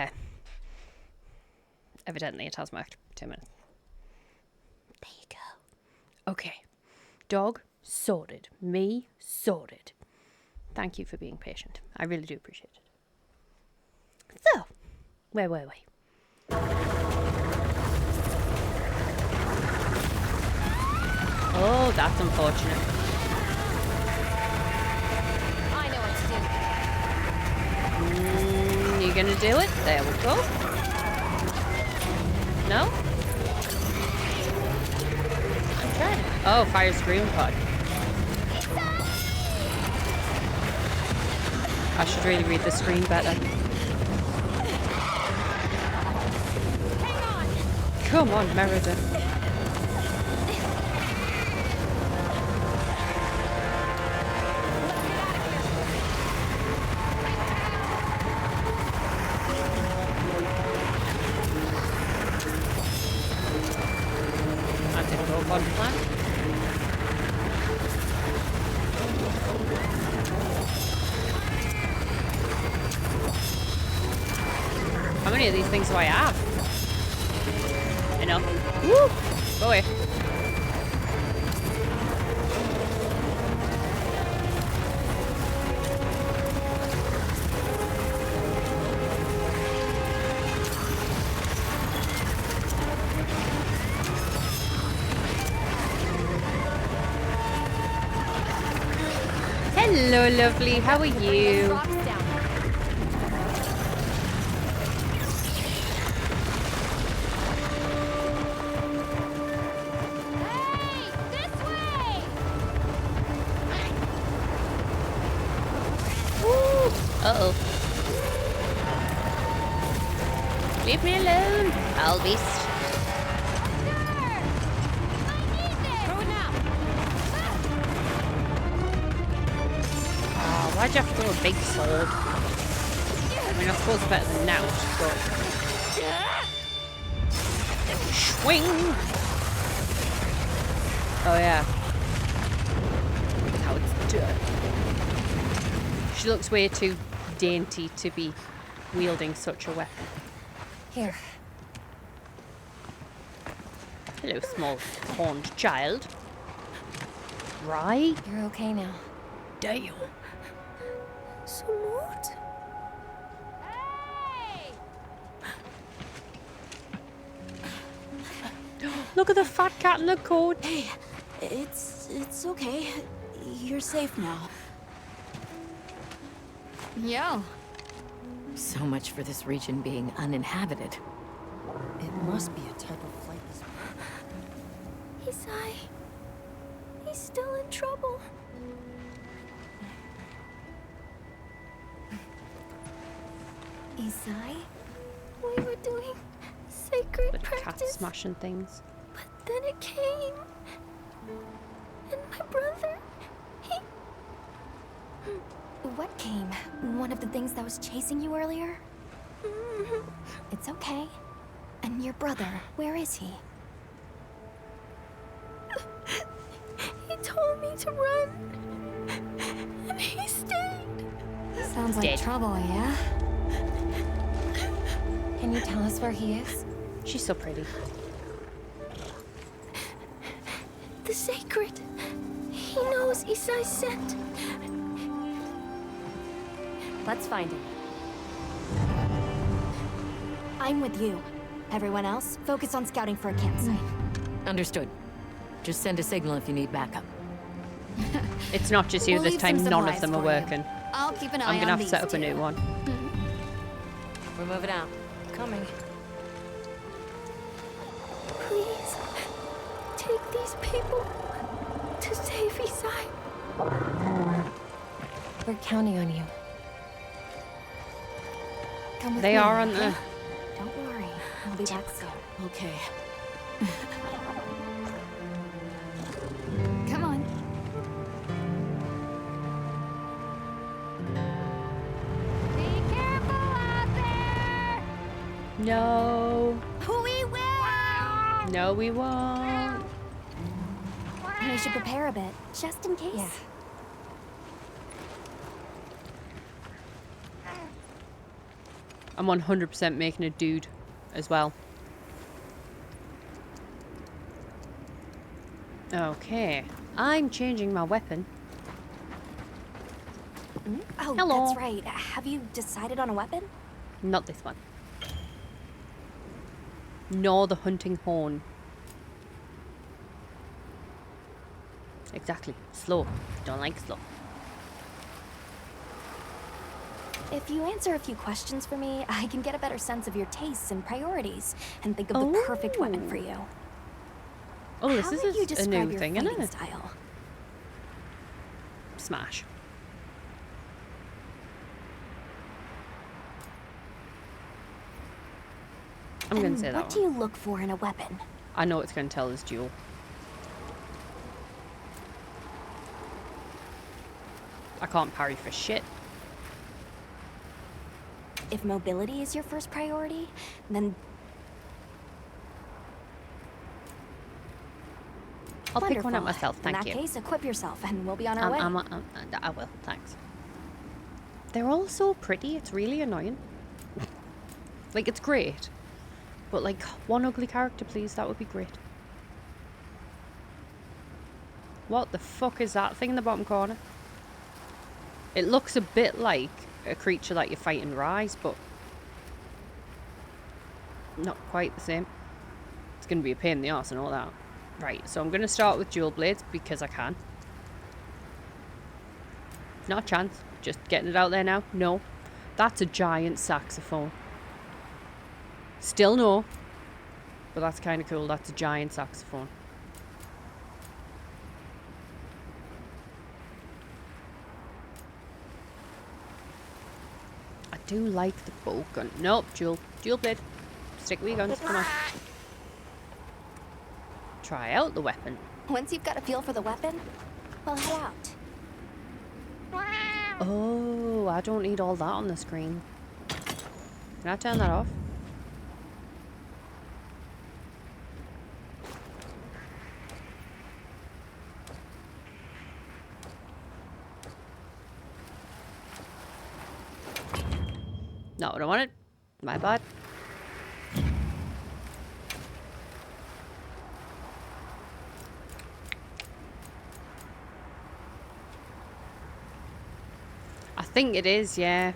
evidently it has marked 2 minutes. There you go. Okay. Dog, sorted. Me, sorted. Thank you for being patient. I really do appreciate it. So, where were we? Oh, that's unfortunate. I know what to do. You gonna do it? There we go. No? I'm trying. Oh, fire scream pod. I should really read the screen better. Come on, Merida. I didn't go upon plan. How many of these things do I have? Enough. Woo! Go away. Hello, lovely. How are you? Rocks down. Hey, this way! Uh-oh. Leave me alone. I'll be... Throw it now. Oh, why'd you have to go with a big sword? I mean, I suppose it's better than now, but... Swing! Oh, yeah. How it's done. She looks way too dainty to be wielding such a weapon. Here. Hello, small horned child. Right? You're okay now. Damn. Smooth. Hey! Look at the fat cat in the coat. Hey, it's okay. You're safe now. Yo. So much for this region being uninhabited. It must be a type of flight this He's still in trouble. Isai, we were doing sacred The cat practice, smashing things. but then it came, and my brother, he... What came? One of the things that was chasing you earlier? It's okay. And your brother, where is he? He told me to run, and he stayed. Sounds like Dead. trouble, yeah? Can you tell us where he is? She's so pretty. The sacred. He knows Isai's scent. Let's find him. I'm with you. Everyone else, focus on scouting for a campsite. Understood. Just send a signal if you need backup. It's not just you We'll this leave time, some none of supplies them are for you. working. I'll keep an eye I'm gonna on have to set these up a new two. one. We're moving out. Coming. Please, take these people to save Isai. We're counting on you. Come with They me, are on okay? the... Don't worry, I'll be back soon. Okay. Come on. Be careful out there! No. We will! No, we won't. We should prepare a bit, just in case. Yeah. I'm 100% making a dude as well. Okay. I'm changing my weapon. Oh, Hello. that's right. Have you decided on a weapon? Not this one. Nor the hunting horn. Exactly. Slow. Don't like slow. If you answer a few questions for me, I can get a better sense of your tastes and priorities and think of the perfect weapon for you. Oh, this How would you is a describe new your thing, fighting isn't it? style? Smash. I'm going to say that What do you look for in a weapon? I know it's going to tell us duel. I can't parry for shit. If mobility is your first priority, then I'll pick one wonderful. up myself, thank In you. that case, equip yourself and we'll be on our way. I will, thanks. They're all so pretty, it's really annoying. Like, it's great. But, like, one ugly character, please, that would be great. What the fuck is that thing in the bottom corner? It looks a bit like a creature that you fight in Rise, but not quite the same. It's going to be a pain in the arse and all that. Right, so I'm going to start with dual blades because I can. Not a chance. Just getting it out there now. No. That's a giant saxophone. Still no. But that's kind of cool. That's a giant saxophone. I do like the bow gun. Nope, dual blade. Stick with your guns. Come on. Try out the weapon. Once you've got a feel for the weapon, we'll head out. Oh, I don't need all that on the screen. Can I turn that off? Not what I wanted. My bad. I think it is, yeah.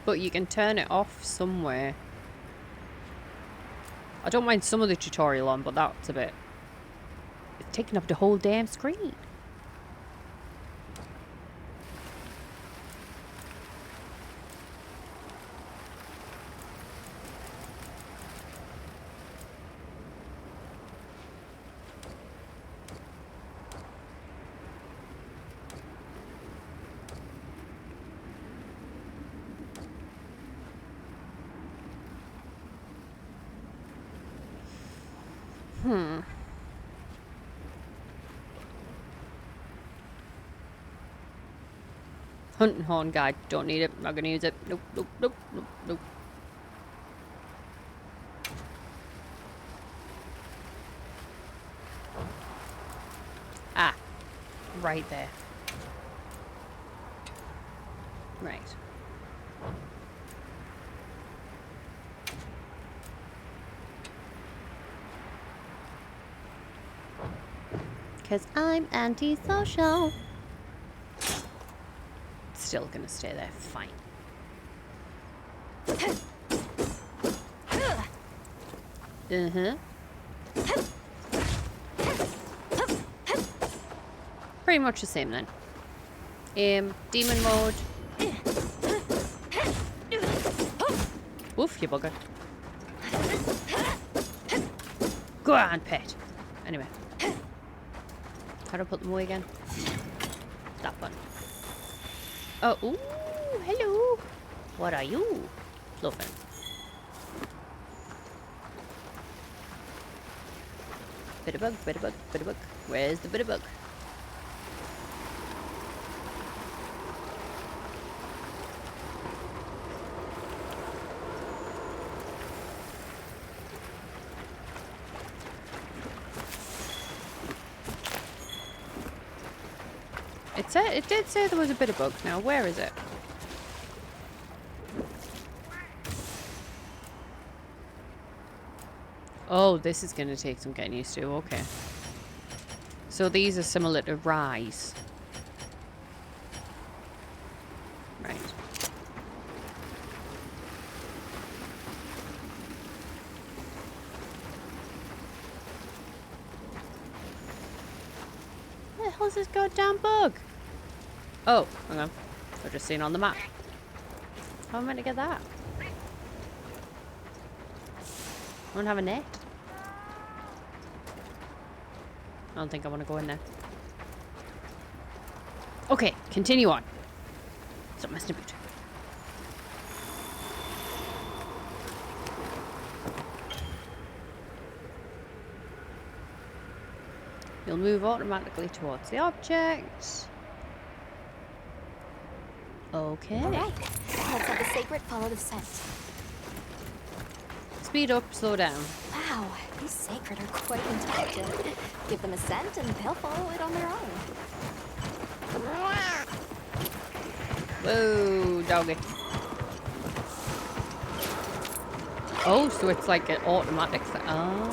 But you can turn it off somewhere. I don't mind some of the tutorial on, but that's a bit... It's taking up the whole damn screen. Hunting horn guide. Don't need it. Not gonna use it. Nope, nope, nope, nope, nope. Ah. Right there. Right. Because I'm antisocial. Still gonna stay there. Fine. Pretty much the same then. Demon mode. Woof, you bugger. Go on, pet. Anyway. How do I put them away again? That one. Oh, ooh, hello. What are you? Fluffin. Bitterbug, bitterbug, bitterbug. Where's the bitterbug? It did say there was a bitterbug. Now, where is it? Oh, this is going to take some getting used to. Okay. So these are similar to Rise. Right. Where the hell's this goddamn bug? Oh, hang on. I've just seen on the map. How am I meant to get that? I don't have a net. I don't think I want to go in there. Okay, continue on. Stop messing about. You'll move automatically towards the object. Okay. All right, let's have the sacred follow the scent. Speed up, slow down. Wow, these sacred are quite intelligent. Give them a scent and they'll follow it on their own. Whoa, doggy. Oh, so it's like an automatic thing. Oh.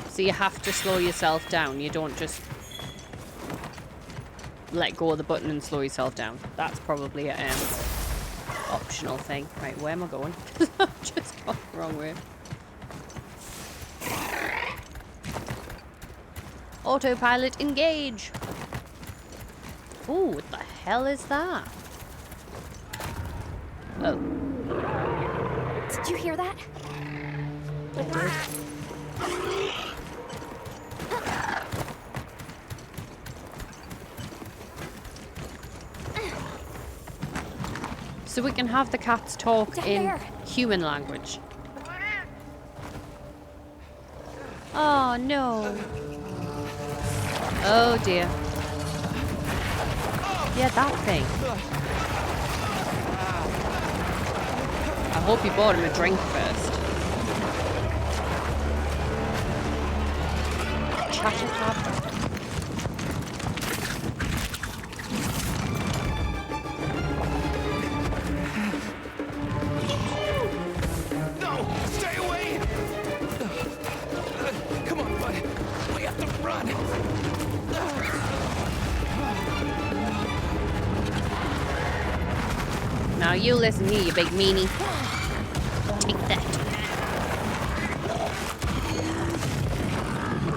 So you have to slow yourself down. You don't just let go of the button and slow yourself down. That's probably an optional thing. Right, where am I going? I've just gone the wrong way. Autopilot engage. Ooh, what the hell is that? Oh. Did you hear that? I did. So we can have the cats talk Down in there. human language. Oh no. Oh dear. Yeah, that thing. I hope you bought him a drink first. Chatter tab. No! Stay away! Come on, bud. We have to run. Now you listen here, you big meanie. Take that.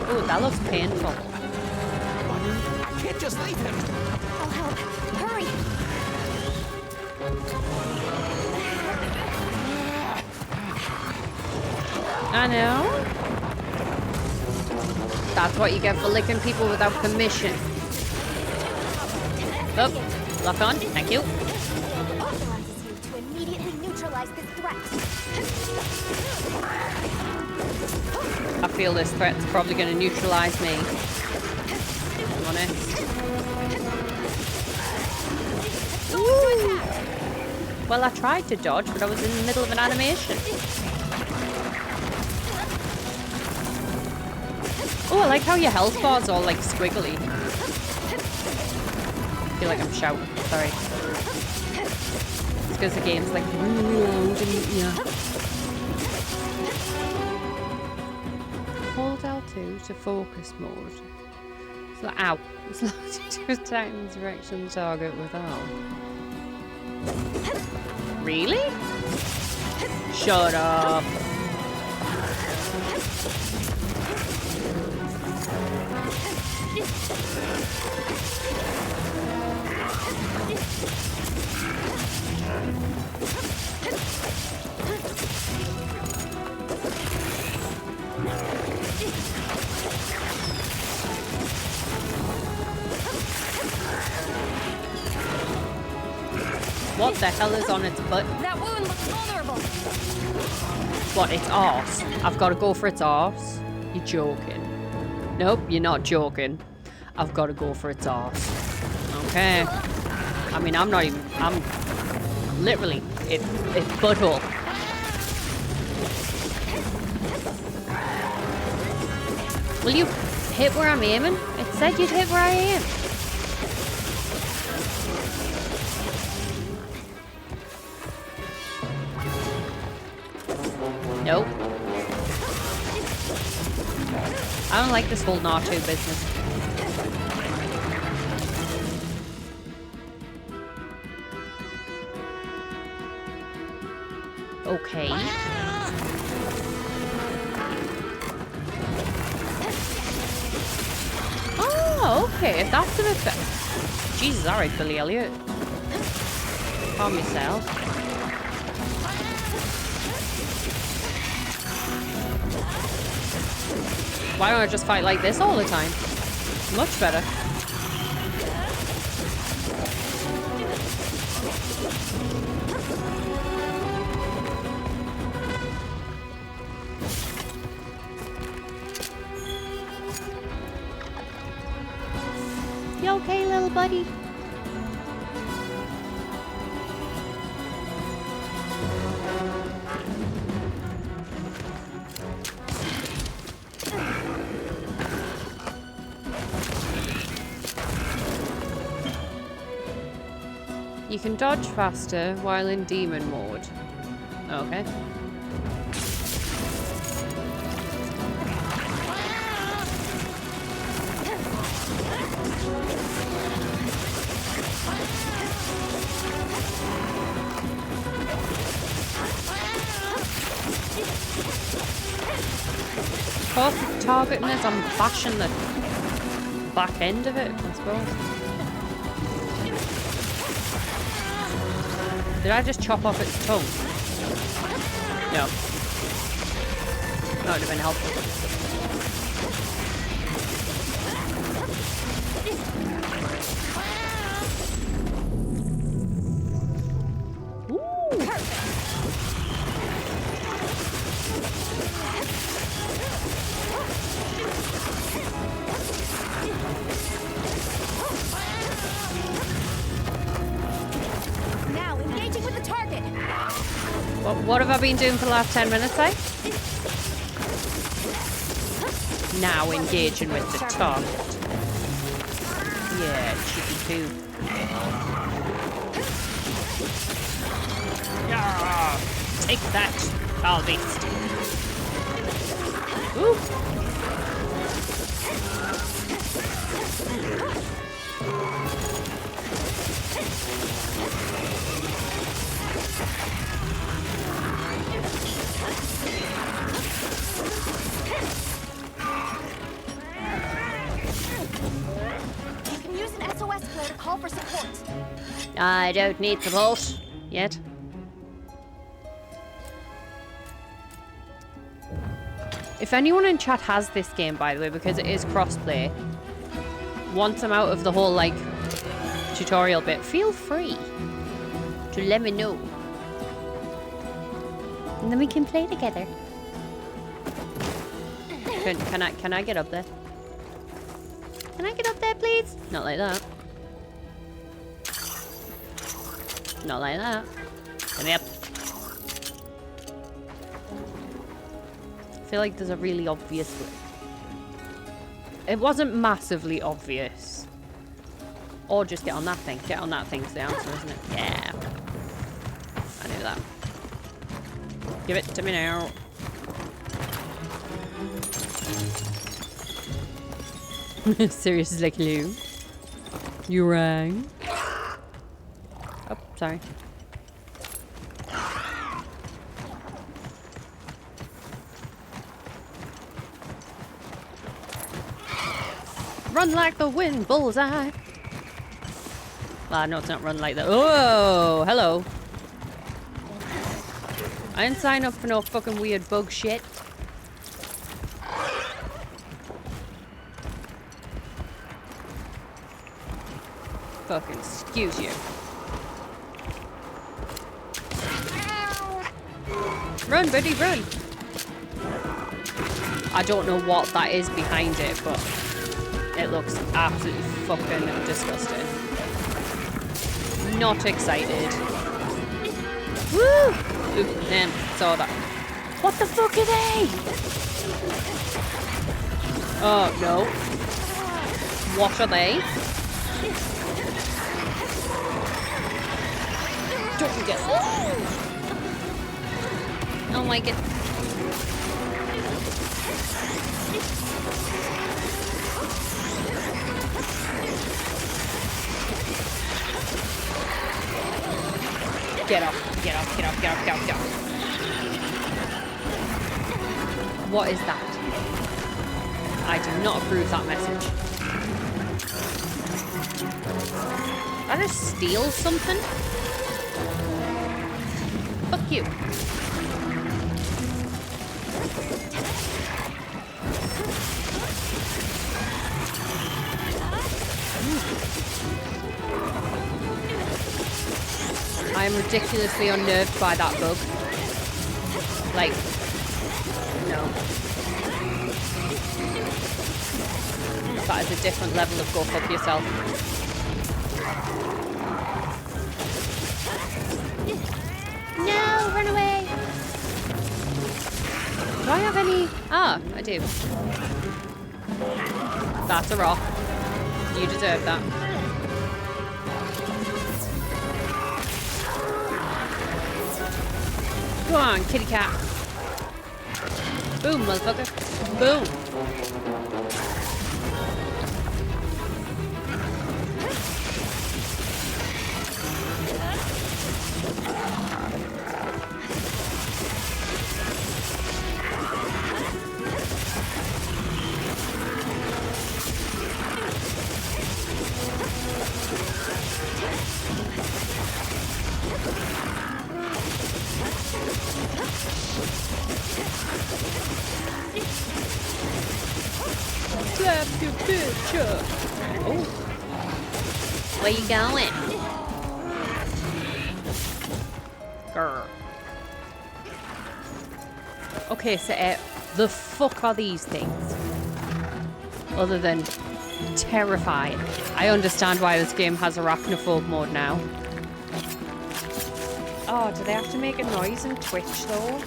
Oh, that looks painful. I can't just leave him. I'll help. Hurry! I know. That's what you get for licking people without permission. Oh, lock on. Thank you. Authorizes you to immediately neutralize this threat. I feel this threat's probably going to neutralize me. I'm honest. Ooh. Well, I tried to dodge, but I was in the middle of an animation. Oh, I like how your health bar's all like squiggly. I feel like I'm shouting. Sorry. It's because the game's like really loud and yeah. Hold L2 to focus mode. So, ow. It's like to attack in the direction of the target without. Really? Shut up. What the hell is on its butt? That wound looks vulnerable. What, its arse? I've got to go for its arse? You're joking. Nope, you're not joking. I've got to go for its arse. Okay. I mean, I'm not even... I'm literally... It's butthole. Will you hit where I'm aiming? It said you'd hit where I aim. Nope. I don't like this whole Naruto business. Okay. Oh, okay. That's an effect. Jesus, alright, Billy Elliot. Calm yourself. Why don't I just fight like this all the time? Much better. You okay, little buddy? You can dodge faster while in demon mode. Okay. Perfect targeting is I'm bashing the back end of it, I suppose. Did I just chop off its tongue? No. That would have been helpful. What have I been doing for the last 10 minutes, eh? Now engaging with the target. Yeah, chicky poo. Yeah, take that, foul beast. Ooh. Call for support. I don't need support yet. If anyone in chat has this game, by the way, because it is crossplay, once I'm out of the whole like tutorial bit, feel free to let me know, and then we can play together. Can I get up there? Can I get up there, please? Not like that. Not like that. Come here. I feel like there's a really obvious way. It wasn't massively obvious. Or just get on that thing. Get on that thing's the answer, isn't it? Yeah. I knew that. Give it to me now. Sirius is like, hello. You rang? Oh, sorry. Run like the wind, bullseye. No, it's not run like that. Oh, hello. I didn't sign up for no fucking weird bug shit. Fucking excuse you. Run, buddy, run! I don't know what that is behind it, but it looks absolutely fucking disgusting. Not excited. Woo! Oop, saw that. What the fuck are they? Oh, no. What are they? Don't get... Oh my god. Get off, get off, get off, get off, get off, get off. What is that? I do not approve that message. Did I just steal something? Fuck you. I am ridiculously unnerved by that bug. Like, no. That is a different level of go fuck yourself. No, run away! Do I have any? Ah, I do. That's a rock. You deserve that. Go on, kitty cat. Boom, motherfucker. Boom. Slap your bitch up. Oh. Where you going? Grr. Okay, so the fuck are these things? Other than terrifying. I understand why this game has arachnophobe mode now. Oh, do they have to make a noise in Twitch though?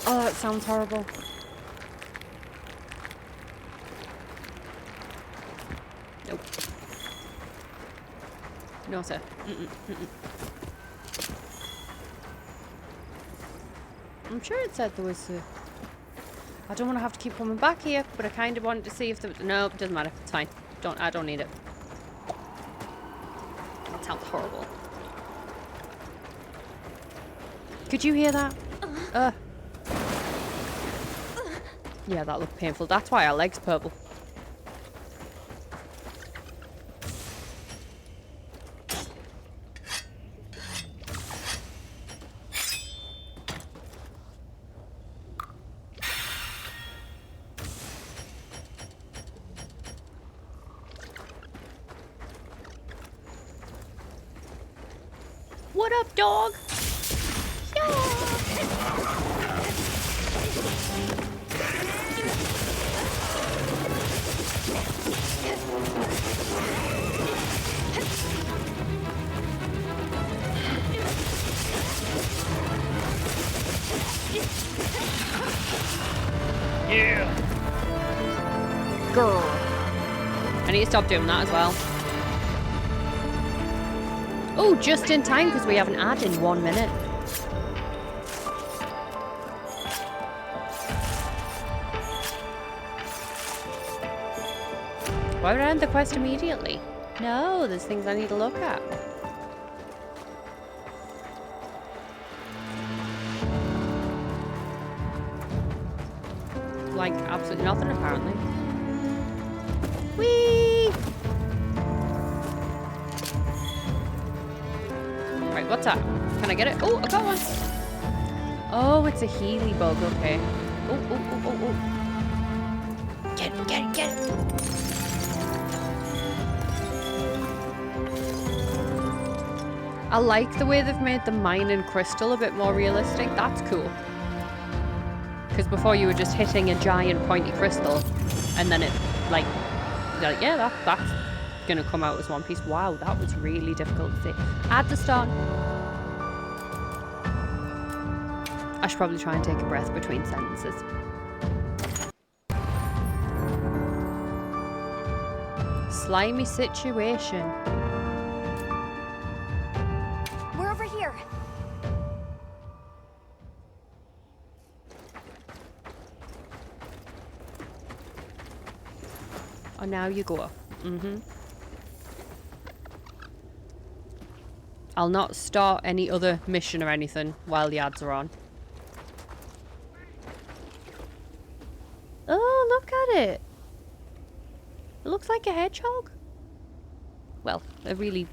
Oh, that sounds horrible. Nope. No, sir. I'm sure it said there was a... I don't want to have to keep coming back here, but I kind of wanted to see if there was... No, it doesn't matter. It's fine. I don't need it. That sounds horrible. Could you hear that? Yeah, that looked painful. That's why our leg's purple. What up, dog? Yeah. Grr. I need to stop doing that as well. Oh, just in time because we have an ad in 1 minute. Why would I end the quest immediately? No, there's things I need to look at. Like, absolutely nothing, apparently. Whee! Right, what's that? Can I get it? Oh, I got one! Oh, it's a Healy bug, okay. Oh. Get it, get it, get it! I like the way they've made the mine and crystal a bit more realistic. That's cool. Because before you were just hitting a giant pointy crystal and then it, like, you're like, yeah, that's going to come out as one piece. Wow, that was really difficult to see. Add the stone. I should probably try and take a breath between sentences. Slimy situation. We're over here. And now you go. I'll not start any other mission or anything while the ads are on. Oh, look at it. It looks like a hedgehog. Well, a really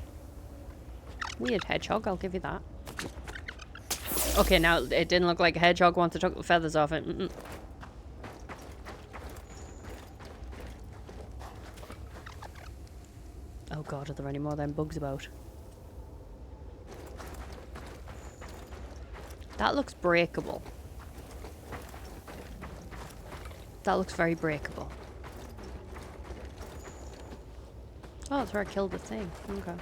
weird hedgehog, I'll give you that. Okay, now it didn't look like a hedgehog once I took the feathers off it. Oh god, are there any more of them bugs about? That looks breakable. That looks very breakable. Oh, that's where I killed the thing. Okay.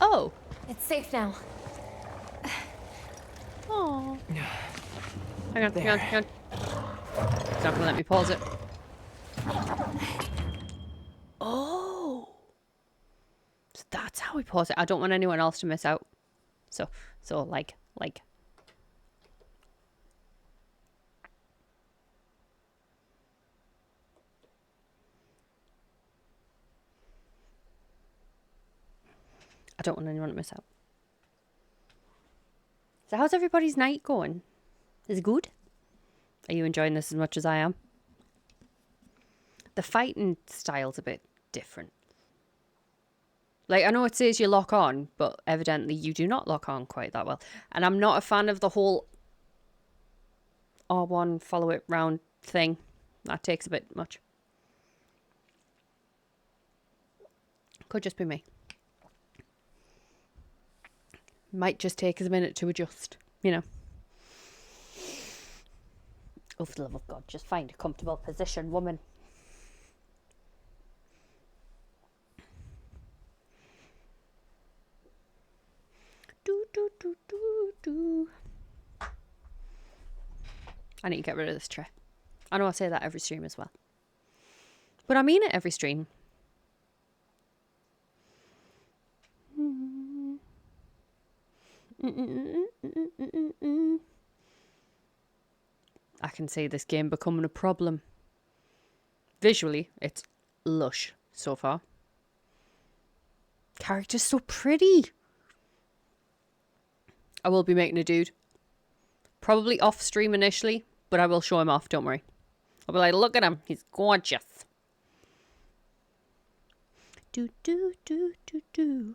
Oh! It's safe now. Oh. Hang on, hang on, hang on. It's not gonna let me pause it. Oh! So that's how we pause it. I don't want anyone else to miss out. So like. I don't want anyone to miss out. So how's everybody's night going? Is it good? Are you enjoying this as much as I am? The fighting style's a bit different. Like, I know it says you lock on, but evidently you do not lock on quite that well. And I'm not a fan of the whole R1 follow it round thing. That takes a bit much. Could just be me. Might just take us a minute to adjust, you know. Oh, for the love of God, just find a comfortable position, woman. I need to get rid of this tray. I know I say that every stream as well. But I mean it every stream. I can see this game becoming a problem. Visually, it's lush so far. Character's so pretty. I will be making a dude. Probably off stream initially, but I will show him off, don't worry. I'll be like, look at him, he's gorgeous. Do do do do do.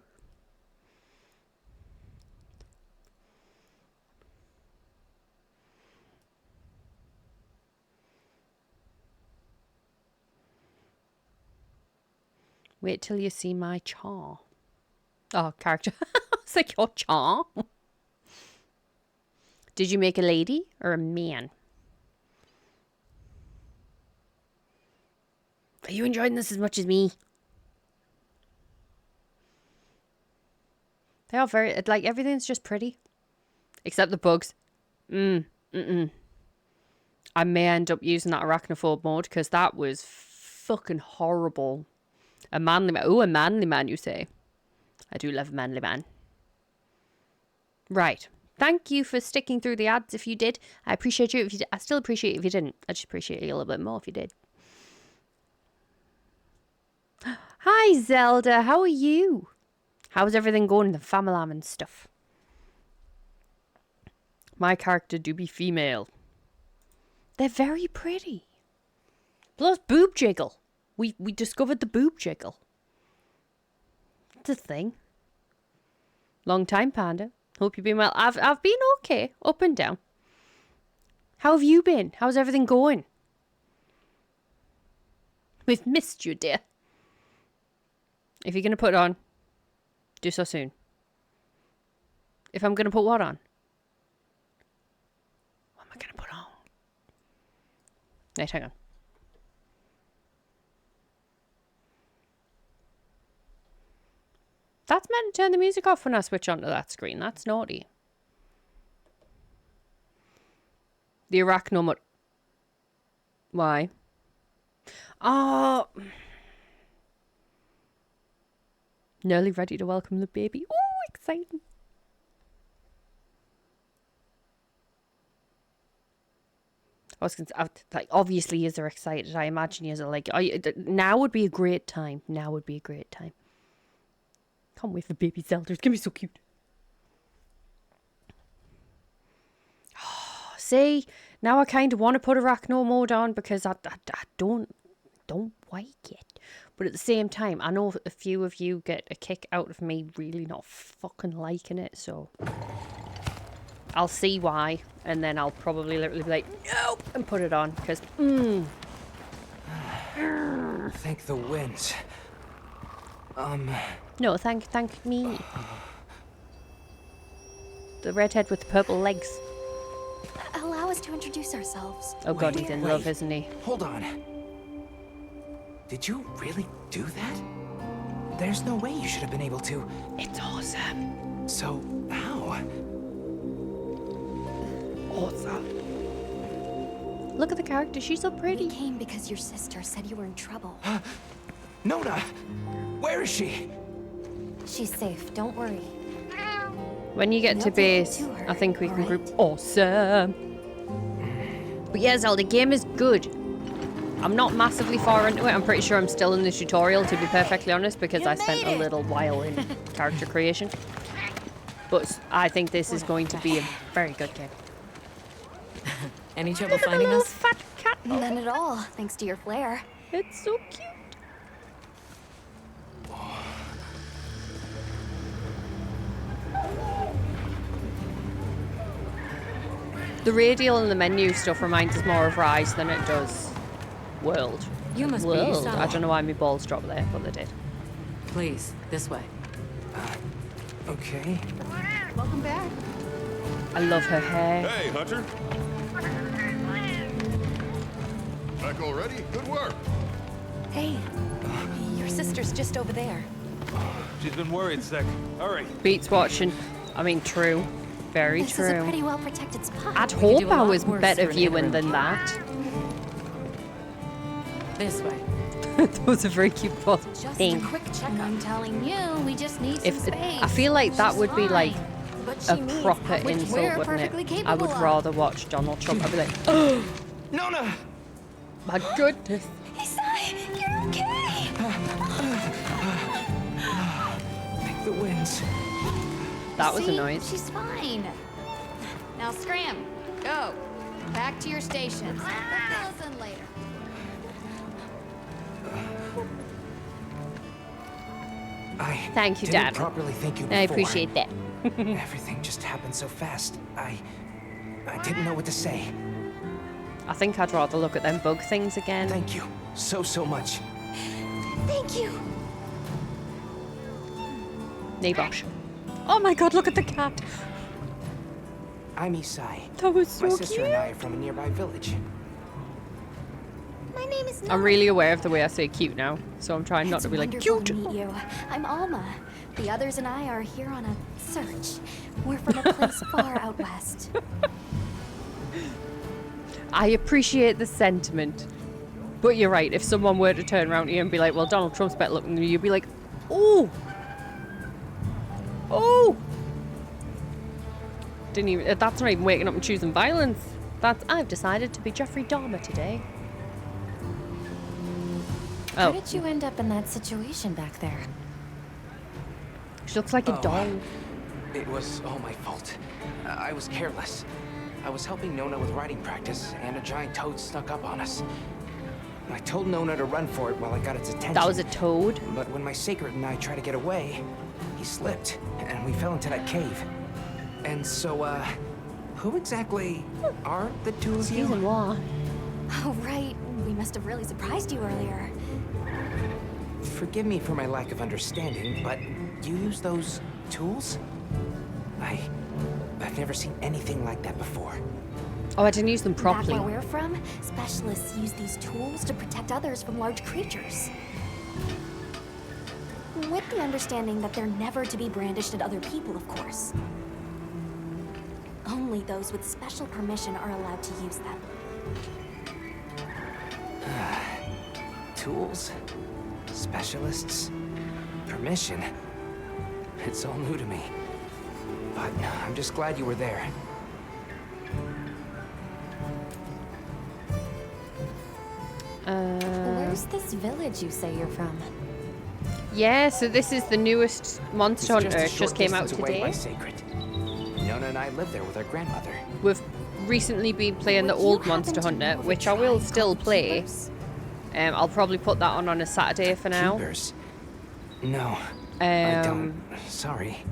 Wait till you see my char. Oh, character. It's like your char. Did you make a lady or a man? Are you enjoying this as much as me? They are very, like, everything's just pretty. Except the bugs. I may end up using that arachnophobe mode because that was fucking horrible. A manly man. Oh, a manly man, you say? I do love a manly man. Right. Thank you for sticking through the ads if you did. I appreciate you if you did. I still appreciate it if you didn't. I just appreciate you a little bit more if you did. Hi, Zelda. How are you? How's everything going in the family and stuff? My character do be female. They're very pretty. Plus boob jiggle. We discovered the boob jiggle. It's a thing. Long time, Panda. Hope you've been well. I've been okay, up and down. How have you been? How's everything going? We've missed you, dear. If you're going to put it on, do so soon. If I'm going to put what on? What am I going to put on? Wait, hang on. That's meant to turn the music off when I switch onto that screen. That's naughty. The arachnomut. Why? Oh. Nearly ready to welcome the baby. Oh, exciting. I was like, obviously, you're excited. I imagine you're like, now would be a great time. Now would be a great time. Can't wait for baby Zelda. It's gonna be so cute. See, now I kind of want to put Arachno mode on because I don't like it. But at the same time, I know a few of you get a kick out of me really not fucking liking it, so I'll see why, and then I'll probably literally be like, no, and put it on, because, Thank the winds. No, thank me. The redhead with the purple legs. Allow us to introduce ourselves. Oh god, he's Wait, in wait. love, isn't he? Hold on. Did you really do that? There's no way you should have been able to. It's awesome. So, how? Awesome. Look at the character, she's so We pretty. came because your sister said you were in trouble. Nona! Where is she? She's safe, don't worry. When you get We'll to take base, you to her, I think we can alright? group awesome. But yeah, Zelda, the game is good. I'm not massively far into it. I'm pretty sure I'm still in the tutorial, to be perfectly honest, because You I spent made a it. little while in character creation. But I think this is going to be a very good game. Any trouble finding us? Fat cat. None at all, thanks to your flair. It's so cute. The radial and the menu stuff reminds us more of Rise than it does World. You must be World. Isao. I don't know why my balls dropped there, but they did. Please, this way. Okay. Welcome back. I love her hair. Hey, Hunter. Back already? Good work. Hey, your sister's just over there. She's been worried, Sec. Hurry. Beats watching. I mean, true. Very This is a true. pretty well protected spot. I'd We could do hope a I lot was worse better for an viewing interim. than that. This way. That was a very cute pause. Just a Thing. quick checkup. I'm telling you, we just need some If space. I feel like that She's would be like fine, but a she needs proper help, which insult, we're wouldn't perfectly it? capable I would of. rather watch Donald Trump. I'd be like, oh Nona! my goodness. Isai, you're okay! Thank the winds. That was a See? noise. She's fine. Now scram. Go. Back to your stations. We'll fill us in later. I Thank you, didn't Dad. properly thank you before. I appreciate that. Everything just happened so fast. I didn't know what to say. I think I'd rather look at them bug things again. Thank you so much. Thank you! Nabosh. Oh my god, look at the cat. I'm Isai. That was so My sister cute. and I are from a nearby village. My name is I'm Nora. really aware of the way I say cute now, so I'm trying not It's to be like wonderful cute. to meet you. I'm Alma. The others and I are here on a search. We're from a place far out west. I appreciate the sentiment. But you're right, if someone were to turn around to you and be like, well, Donald Trump's better looking than you, you'd be like, oh! Oh! Didn't even, that's not even waking up and choosing violence. That's, I've decided to be Jeffrey Dahmer today. How Oh, did you end up in that situation back there? she looks like a Oh. doll. It was all my fault. I was careless. I was helping Nona with riding practice, and a giant toad snuck up on us. I told Nona to run for it while I got its attention. That was a toad. But when my sacred and I tried to get away, he slipped, and we fell into that cave. And so, who exactly are the two of Excuse you? moi. Oh, right. We must have really surprised you earlier. Forgive me for my lack of understanding, but you use those tools? I've never seen anything like that before. Oh, I didn't use them Back properly. where we're from, specialists use these tools to protect others from large creatures. With the understanding that they're never to be brandished at other people, of course. Only those with special permission are allowed to use them. Tools? Specialists? Permission? It's all new to me. But I'm just glad you were there. Where's this village you say you're from? Yeah, so this is the newest Monster It's Hunter. a It short just came out distance away by today. Sacred. Nona and I lived there with our grandmother. We've recently been playing the Would you old happen Monster to Hunter, know of a which I will tribe still called play. Keepers? I'll probably put that on a Saturday for now. Keepers? No, I don't. Sorry.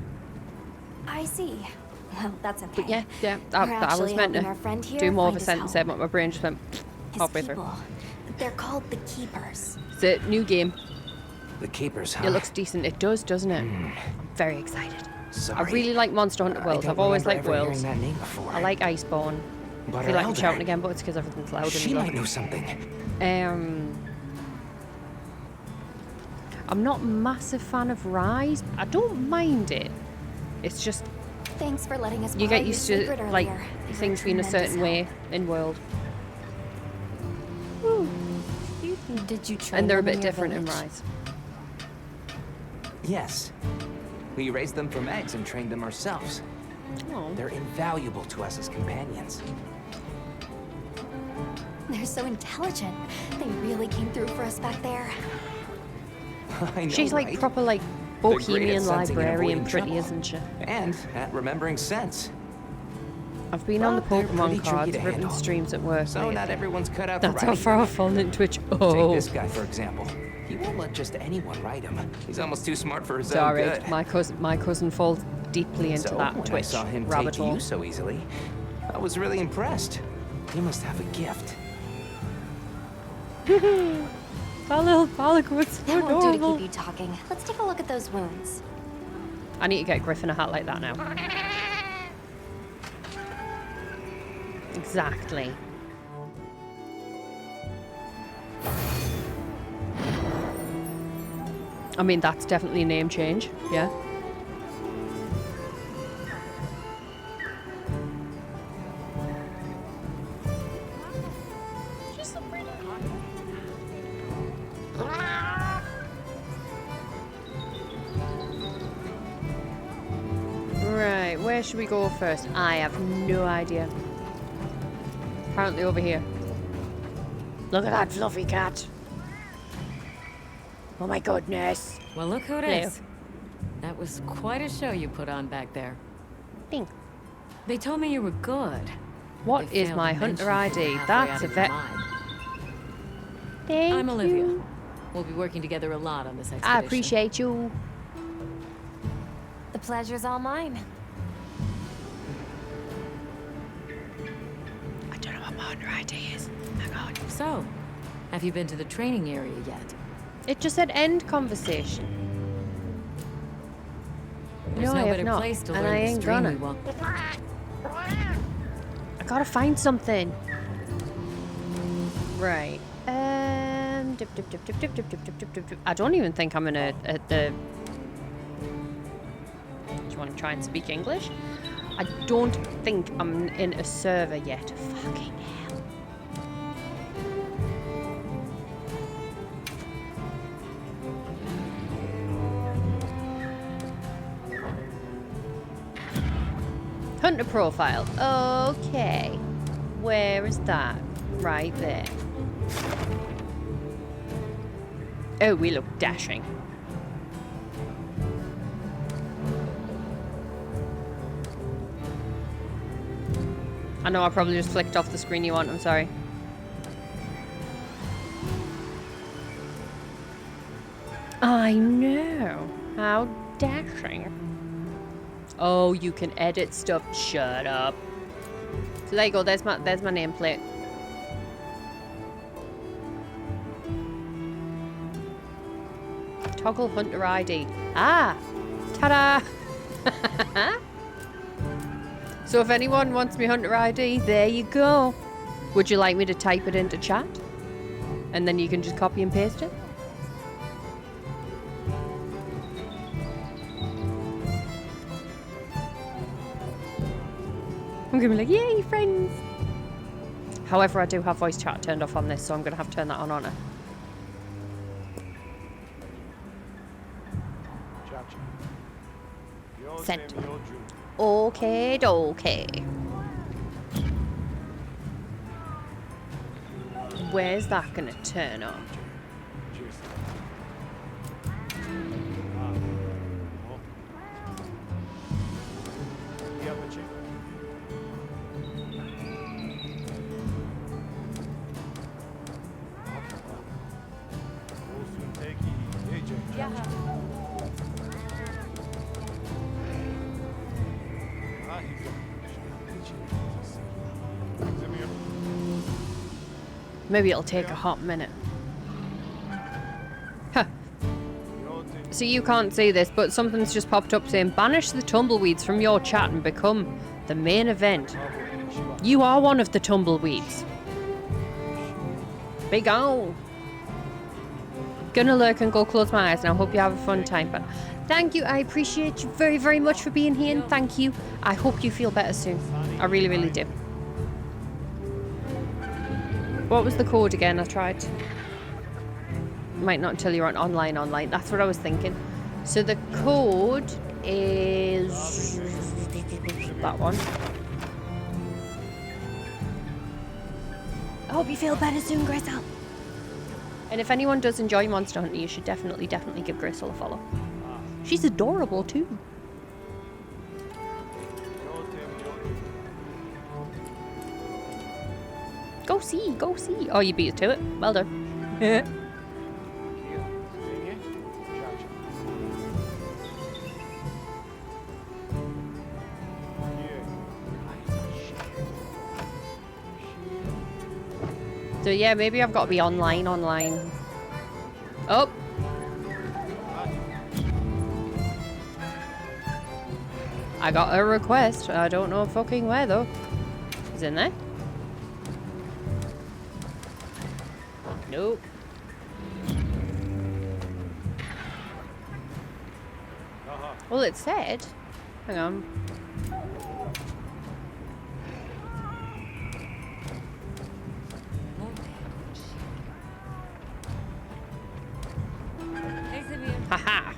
I see. Well, that's okay. But yeah, You're I was actually meant helping our to friend here do more of find a his sentence home. there, but my brain just went His halfway through. people. They're called the Keepers. It's a new game. The Keepers, huh? It looks decent. It does, doesn't it? I'm very excited. Sorry. I really like Monster Hunter Worlds. I don't I've always liked remember ever Worlds. hearing that name before. I like Iceborne. But I our feel like I'm elder, shouting again, but it's because everything's loud. she might know something. I'm not a massive fan of Rise. I don't mind it. It's just Thanks for letting us you borrow get your used to secret like earlier. You're things being a tremendous certain way help. in World, Did you train and they're a them in bit your different in village? Rise. Yes. We raised them from eggs and trained them ourselves. Oh. They're invaluable to us as companions. They're so intelligent. They really came through for us back there. I know, She's like right? proper like They're great at bohemian sensing and librarian, avoiding pretty, trouble. isn't she? And at remembering sense. I've been on the But they're pretty Pokemon tricky cards, to ripping handle. streams at work. So mate. not everyone's cut out That's for how riding far them. I've fallen into it. Take Oh, this guy, for example. He won't let just anyone ride him. He's almost too smart for his it's own alright. good. My cousin falls deeply into So, that when I Twitch saw him rabbit take hole. you so easily, I was really impressed. He must have a gift. That little Pollock was so That won't do to adorable. keep you talking. Let's take a look at those wounds. I need to get Griffin a hat like that now. Exactly. I mean, that's definitely a name change, yeah. Right, where should we go first? I have no idea. Apparently over here. Look at that fluffy cat. Oh my goodness. Well, look who it Hello. is. That was quite a show you put on back there. Bing. They told me you were good. What They is failed my to hunter mention you ID? halfway That's out a of your vet. mind. Thank I'm Olivia. you. We'll be working together a lot on this expedition. I appreciate you. The pleasure's all mine. I don't know what my hunter ID is. Hang on. So, have you been to the training area yet? It just said end conversation. There's No, no I have better not, place to and learn I the ain't stream gonna. we walk. I gotta find something. Right. Dip, dip, dip, dip, dip, dip, dip, dip, dip, dip, dip. I don't even think I'm in at the. Do you want to try and speak English? I don't think I'm in a server yet. Fucking hell. Hunter profile. Okay. Where is that? Right there. Oh, we look dashing. I know I probably just flicked off the screen you want, I'm sorry. I know. How dashing. Oh, you can edit stuff. Shut up. So there you go, there's my nameplate. Toggle hunter ID. Ah! Ta-da! So if anyone wants me hunter ID, there you go. Would you like me to type it into chat? And then you can just copy and paste it? I'm gonna be like, yay, friends! However, I do have voice chat turned off on this, so I'm gonna have to turn that on it. Sent. Okay, okay. where's that gonna turn up? Maybe it'll take a hot minute. Huh. So you can't see this, but something's just popped up saying, banish the tumbleweeds from your chat and become the main event. You are one of the tumbleweeds. Be gone. Gonna lurk and go close my eyes, and I hope you have a fun time. But thank you, I appreciate you very, very much for being here, and thank you. I hope you feel better soon. I really, really do. What was the code again? I tried. Might not until you're on online. That's what I was thinking. So the code is that one. I hope you feel better soon, Grisel. And if anyone does enjoy Monster Hunter, you should definitely give Grisel a follow. She's adorable too. Go see, go see. Oh, you beat it to it. Well done. So yeah, maybe I've got to be online. Oh. I got a request. I don't know fucking where though. Is it in there? Nope. Well, it said. Hang on. Haha.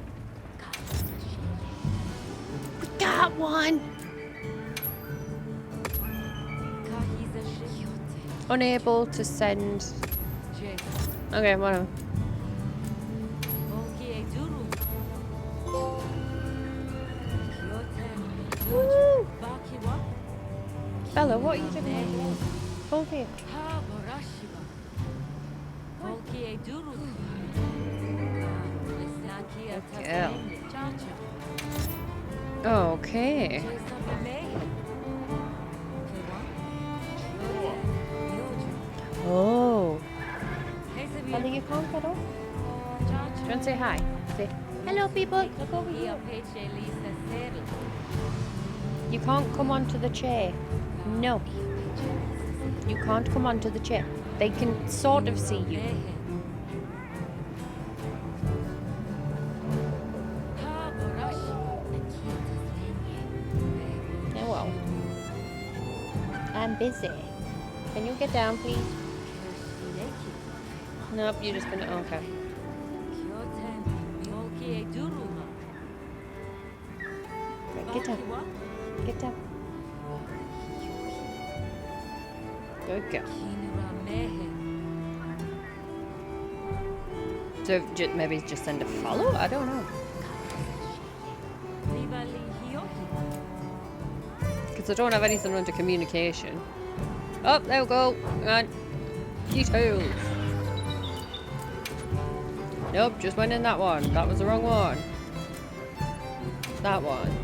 We got one. Unable to send. Okay, whatever. Woo! Bella, what are you doing? Hold here. Okay. Oh. Bella, you can't get off? Do you want to say hi? Say, hello people, look over here. You can't come onto the chair. No. You can't come onto the chair. They can sort of see you. Oh well. I'm busy. Can you get down, please? Nope, you're just gonna. Okay. Right, get down. Get down. Good girl. So maybe just send a follow? I don't know. Because I don't have anything under communication. Oh, there we go. Hang on. Details. Nope, just went in that one. That was the wrong one. That one.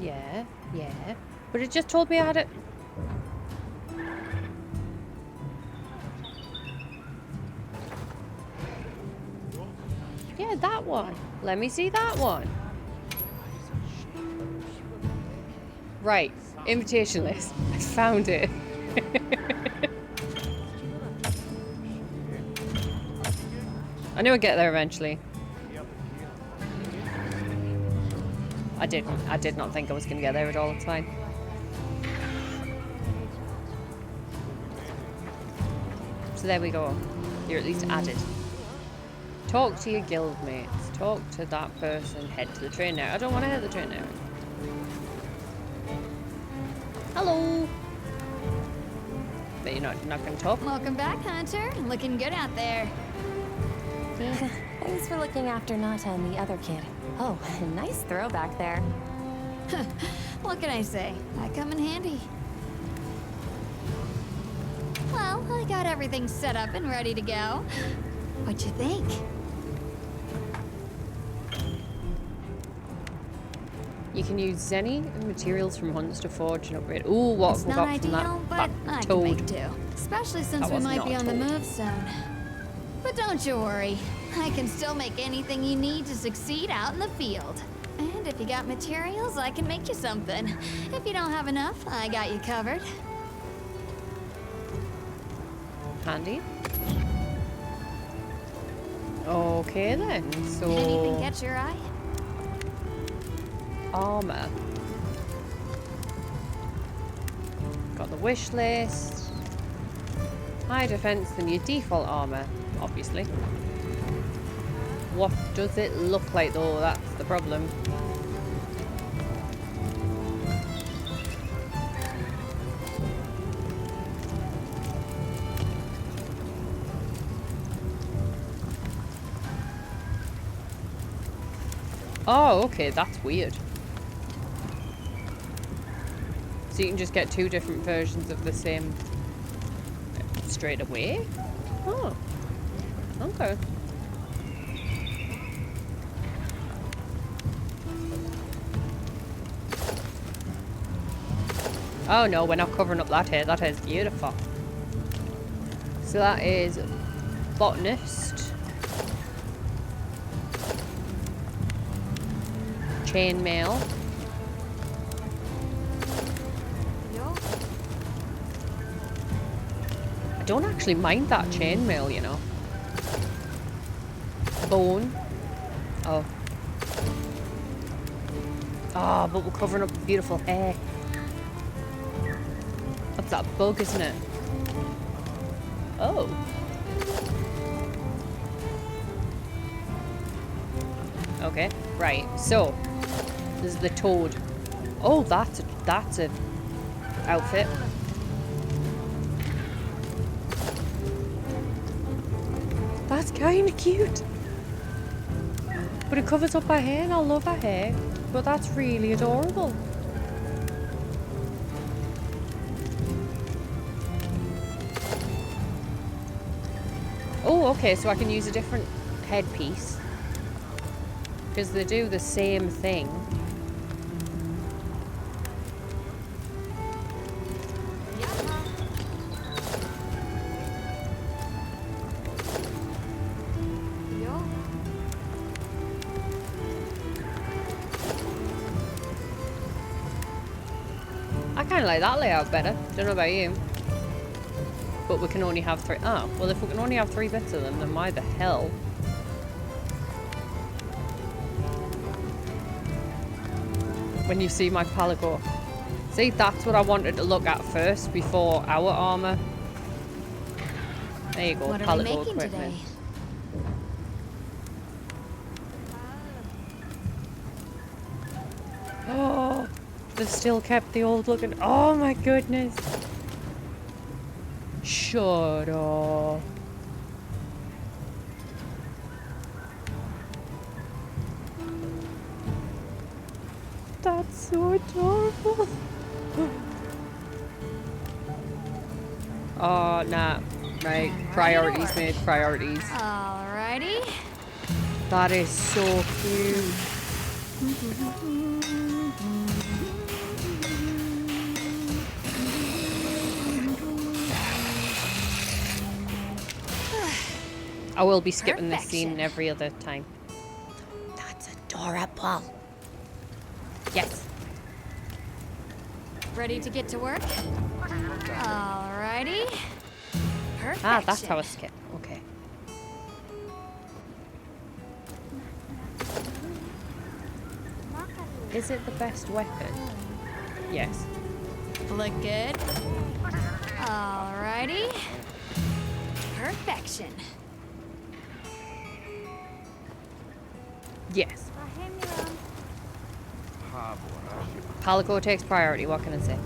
Yeah, yeah. But it just told me I had it. Yeah, that one. Let me see that one. Right, invitation list. I found it. I knew I'd get there eventually. I did not think I was going to get there at all. It's fine. So there we go. You're at least added. Talk to your guild mates. Talk to that person. Head to the train now. I don't want to head to the train now. Hello. But you're not going to talk. Welcome back, Hunter. Looking good out there. Thanks for looking after Nata and the other kid. Oh, nice throwback there. What can I say? I come in handy. Well, I got everything set up and ready to go. What'd you think? You can use any materials from hunts to forge and upgrade. Ooh, what It's have we not got from ideal, that but I can toad? make do. Especially since That we was might not be a on the toad. move soon. But don't you worry. I can still make anything you need to succeed out in the field. And if you got materials, I can make you something. If you don't have enough, I got you covered. Handy. Okay then, so... Anything catch your eye? Armor. Got the wish list. Higher defense than your default armor, obviously. What does it look like though? That's the problem. Oh, okay, that's weird. So you can just get two different versions of the same straight away? Oh. Okay. Oh no, we're not covering up that hair. That hair's beautiful. So that is botanist. Chainmail. I don't actually mind that chainmail, you know. Bone. Oh. Ah, but we're covering up the beautiful hair. That's that bug, isn't it? Oh. Okay, right. So, this is the toad. Oh, that's a outfit. That's kind of cute. But it covers up her hair, and I love her hair. But that's really adorable. Oh, okay, so I can use a different headpiece. Because they do the same thing. I kind of like that layout better. Don't know about you. But we can only have 3. Oh, well, if we can only have 3 bits of them, then why the hell? When you see my palette go. See, that's what I wanted to look at first before our armor. There you go, What are we palette go making equipment. today? Oh, they've still kept the old looking. Oh my goodness. Shut up. That's so adorable. Oh, nah. Right. Priorities made. Priorities. Alrighty. That is so cute. I will be skipping this scene every other time. That's adorable. Yes. Ready to get to work? Alrighty. Perfection. Ah, that's how I skip. Okay. Is it the best weapon? Yes. Look good. Alrighty. Perfection. Yes. Palico takes priority, what can I say?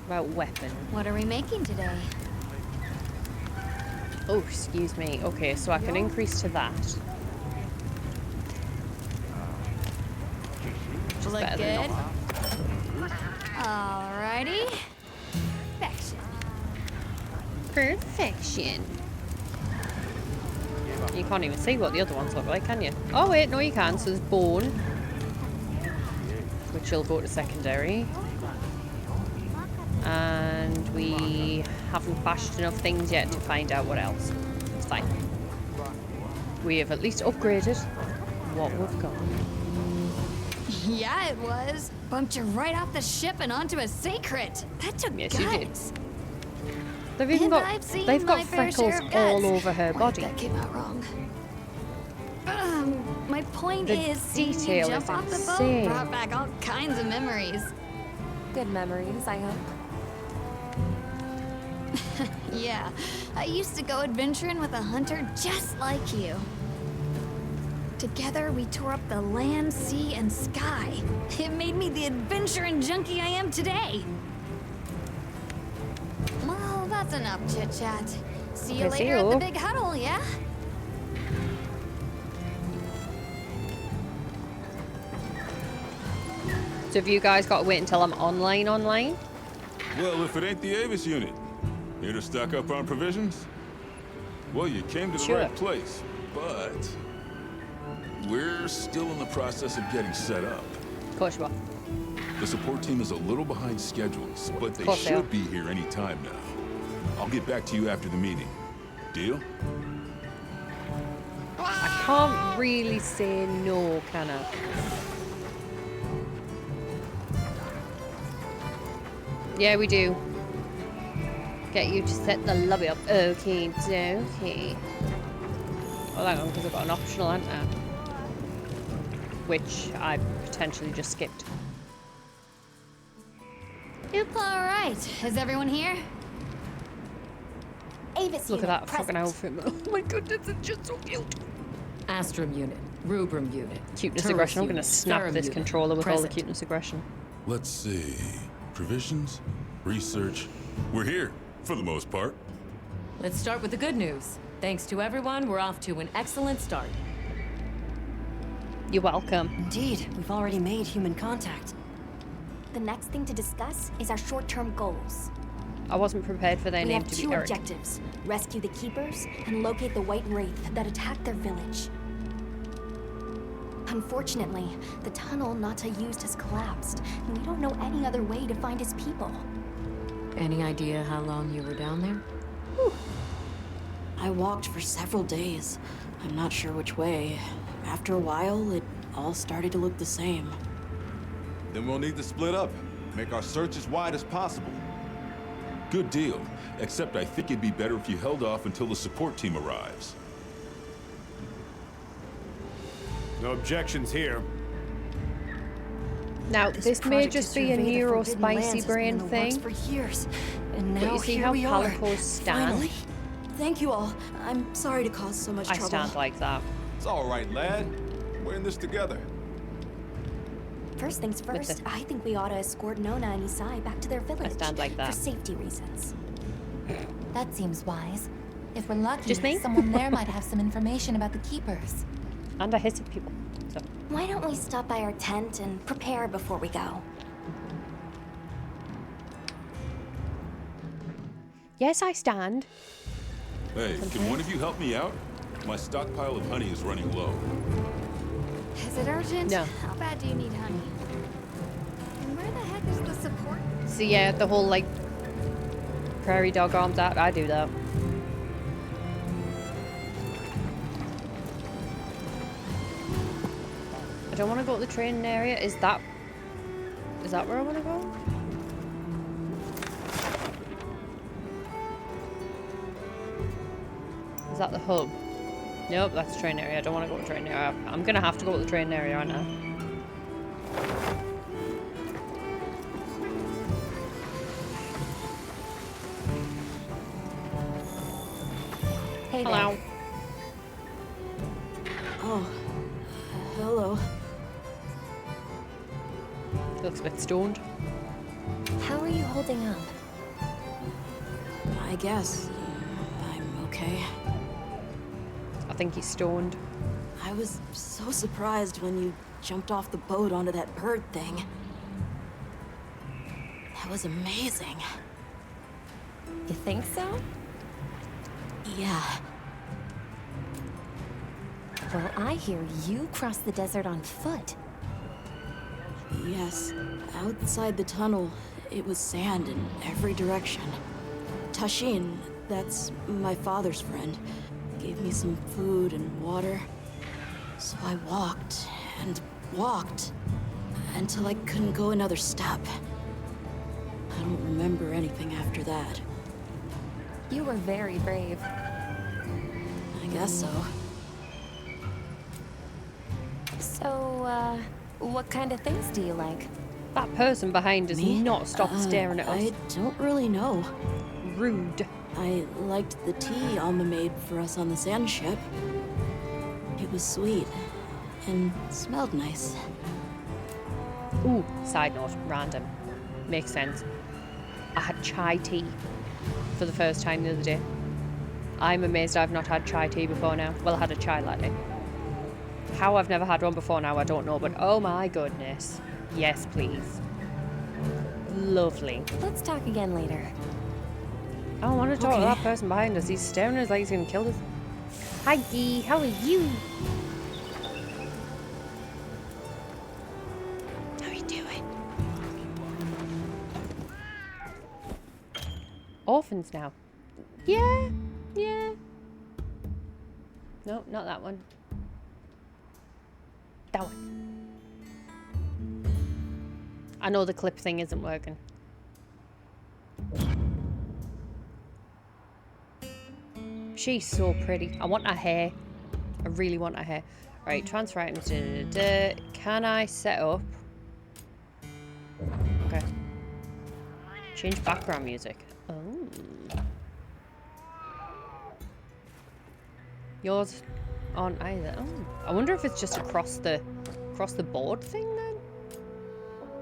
About weapon. What are we making today? Oh, excuse me. Okay, so I can increase to that. Which is Look better than good? not. Alrighty. Perfection. You can't even see what the other ones look like, can you? Oh wait, no you can. So there's bone, which will go to secondary. And we haven't bashed enough things yet to find out what else. It's fine. We have at least upgraded what we've got. Yeah, it was. Bumped you right off the ship and onto a secret. That took Yes, you did. guts. They've even And I've got seen they've got my fair freckles share of all guts. over her Wait, body. that came out wrong. My point The is, seeing you detail jump is off the insane. boat brought back all kinds of memories. Good memories, I hope. Yeah, I used to go adventuring with a hunter just like you. Together, we tore up the land, sea, and sky. It made me the adventuring junkie I am today. Well, that's enough chit-chat. See you Okay, see later at the you. big huddle, yeah? So have you guys got to wait until I'm online? Well, if it ain't the Avis unit, here to stock up on provisions? Well, you came to the Sure. right place, but we're still in the process of getting set up. Of course you are. The support team is a little behind schedules, but they course they are. should be here any time now. I'll get back to you after the meeting. Deal? I can't really say no, can I? Yeah, we do. Get you to set the lobby up. Okay, dokie. Oh, hang on, because I've got an optional enter. Which I potentially just skipped. Oop, all right. Is everyone here? Avis Look at unit that fucking outfit. Oh my goodness, it's just so cute. Astrum unit, Rubrum unit. Cuteness Turris aggression. I'm unit, going to snap Ferrum this unit. controller with all the Present. cuteness aggression. Let's see. Provisions? Research? We're here, for the most part. Let's start with the good news. Thanks to everyone, we're off to an excellent start. You're welcome. Indeed, we've already made human contact. The next thing to discuss is our short-term goals. I wasn't prepared for their We name have to be two Eric. objectives. Rescue the Keepers and locate the White Wraith that attacked their village. Unfortunately, the tunnel Nata used has collapsed, and we don't know any other way to find his people. Any idea how long you were down there? I walked for several days. I'm not sure which way. After a while, it all started to look the same. Then we'll need to split up. Make our search as wide as possible. Good deal. Except I think it'd be better if you held off until the support team arrives. No objections here. Now, this may project just to be a survey the neuro Forbidden spicy Lands has been brain in the works thing. for years, and But now you see here how we are. Palicos stand? Finally. Thank you all. I'm sorry to cause so much I trouble. stand like that. It's all right, lad. We're in this together. First things first, I think we ought to escort Nona and Isai back to their village. stand like that. For safety reasons. That seems wise. If we're lucky, Just me? someone there might have some information about the Keepers. And I hit at people. So. Why don't we stop by our tent and prepare before we go? Yes, I stand. Hey, can one of you help me out? My stockpile of honey is running low. Is it urgent? No. How bad do you need honey? And where the heck is the support? So yeah, the whole like prairie dog arms out, I do that. I don't want to go to the training area. Is that where I want to go? Is that the hub? Nope, that's the train area. I don't want to go to the train area. I'm gonna have to go to the train area right now. Hey Hello. there. Oh, hello. Looks a bit stoned. How are you holding up? I guess I'm okay. I think he's stoned. I was so surprised when you jumped off the boat onto that bird thing. That was amazing. You think so? Yeah. Well, I hear you crossed the desert on foot. Yes. Outside the tunnel, it was sand in every direction. Tashin, that's my father's friend, gave me some food and water. So I walked and walked until I couldn't go another step. I don't remember anything after that. You were very brave. I guess so. So, what kind of things do you like? That person behind does Me? not stop staring at us. I don't really know. Rude. I liked the tea Alma made for us on the sand ship. It was sweet and smelled nice. Ooh, side note, random. Makes sense. I had chai tea for the first time the other day. I'm amazed I've not had chai tea before now. Well, I had a chai latte. How I've never had one before now, I don't know, but oh my goodness. Yes, please. Lovely. Let's talk again later. I don't want to talk to Okay. that person behind us. He's staring at us like he's going to kill us. Hi, Gee. How are you? How are you doing? Orphans now. Yeah. Yeah. No, not that one. That one. I know the clip thing isn't working. She's so pretty. I want her hair. I really want her hair. Right, transfer items. Can I set up? Okay. Change background music. Oh. Yours aren't either. Oh. I wonder if it's just across the board thing then?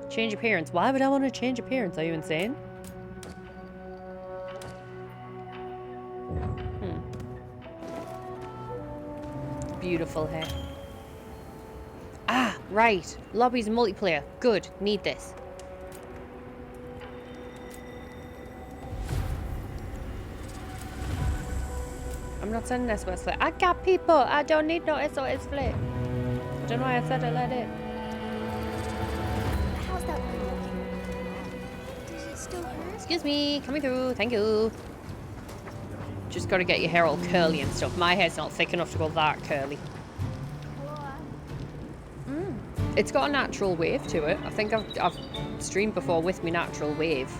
Change appearance. Why would I want to change appearance? Are you insane? Beautiful hair. Ah, right. Lobby's multiplayer. Good. Need this. I'm not sending SOS flare. I got people. I don't need no SOS flare. I don't know why I said it like that. How's that one looking? Does it still hurt? Excuse me. Coming through. Thank you. Just got to get your hair all curly and stuff. My hair's not thick enough to go that curly. It's got a natural wave to it. I think I've streamed before with my natural wave.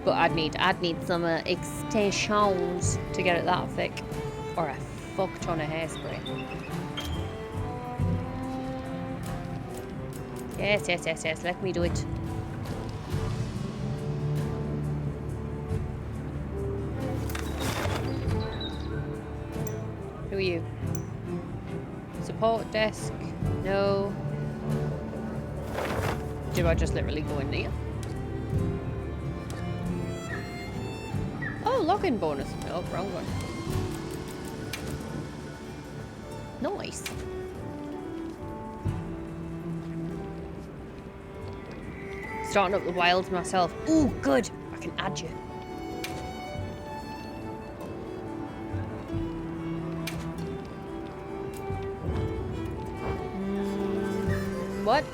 But I'd need some extensions to get it that thick. Or a fuck ton of hairspray. Yes, yes, yes, yes. Let me do it. Who are you? Support desk? No. Do I just literally go in there? Oh, login bonus. Oh, wrong one. Nice. Starting up the wilds myself. Ooh, good. I can add you. What?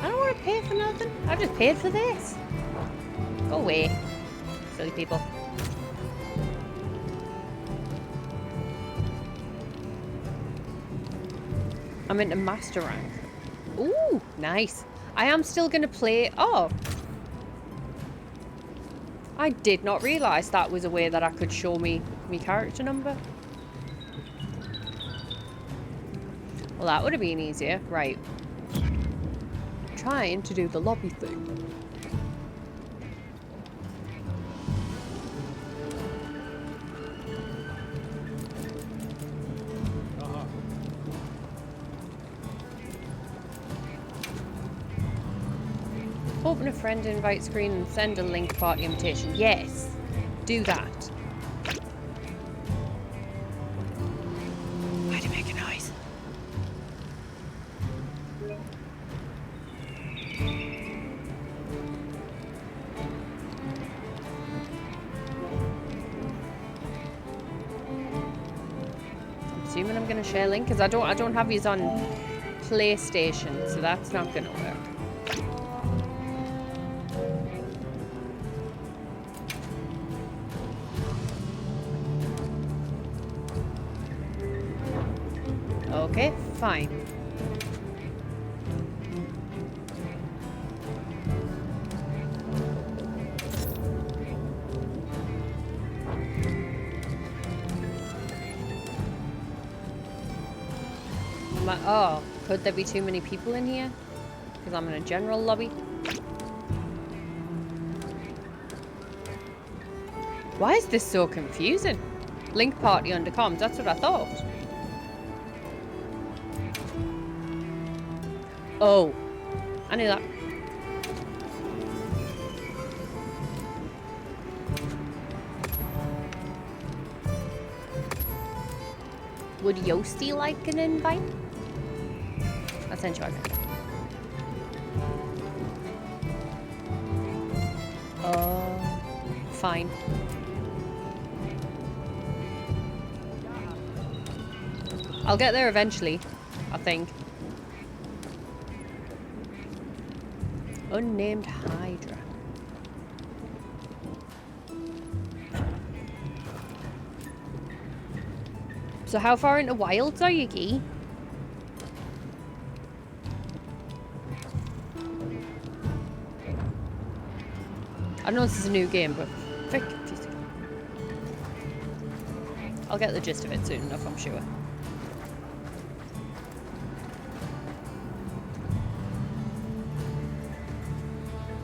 I don't want to pay for nothing. I just paid for this. Go away, silly people. I'm into master rank. Ooh, nice. I am still going to play... Oh. I did not realise that was a way that I could show me character number. Well, that would have been easier. Right. trying to do the lobby thing. Open a friend invite screen and send a link party invitation. Yes, do that. Why'd you make a noise? I'm assuming I'm gonna share link because I don't have these on PlayStation, so that's not gonna work. Okay, fine. Oh, could there be too many people in here? Because I'm in a general lobby. Why is this so confusing? Link party under comms, that's what I thought. Oh, I knew that. Would Yosti like an invite? I'll send you over. Fine. I'll get there eventually, I think. Unnamed Hydra. So how far into Wilds are you, Key? I know this is a new game, but frick confusing. I'll get the gist of it soon enough, I'm sure.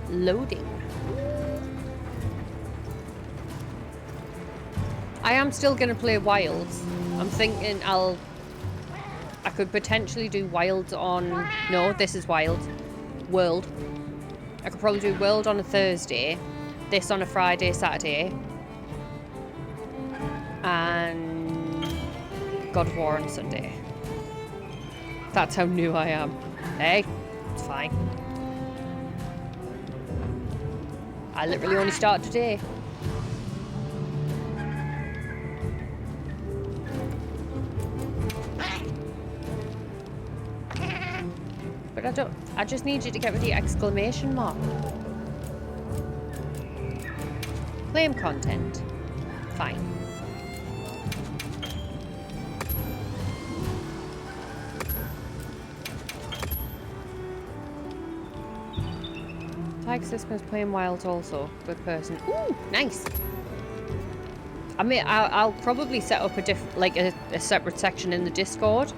Loading. I am still gonna play Wilds. I'm thinking I could potentially do Wilds on... No, this is Wild. World. I could probably do World on a Thursday, this on a Friday, Saturday, and God of War on a Sunday. That's how new I am. Hey, it's fine. I literally only started today. But I just need you to get rid of your exclamation mark. Claim content. Fine. Tiger Systems playing Wilds also. Good person. Ooh, nice. I mean, I'll probably set up a separate section in the Discord,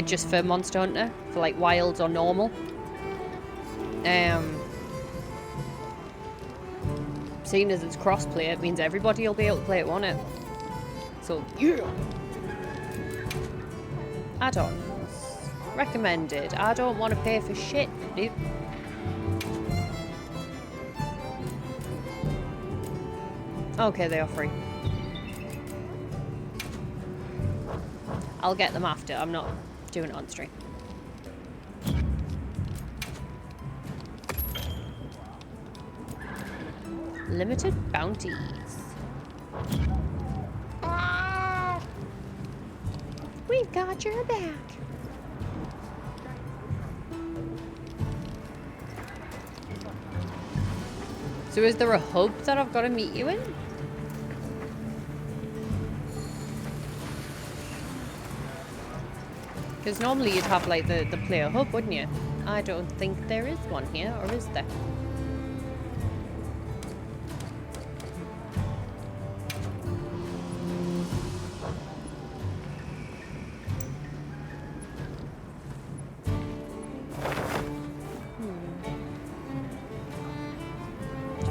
just for Monster Hunter, for like Wilds or normal. Seeing as it's crossplay, it means everybody will be able to play it, won't it? So yeah. Add-ons recommended. I don't want to pay for shit, dude. Okay, they are free. I'll get them after. I'm not doing it on stream. Limited bounties. We've got your back. So is there a hub that I've got to meet you in? Because normally you'd have like the player hub, wouldn't you? I don't think there is one here, or is there?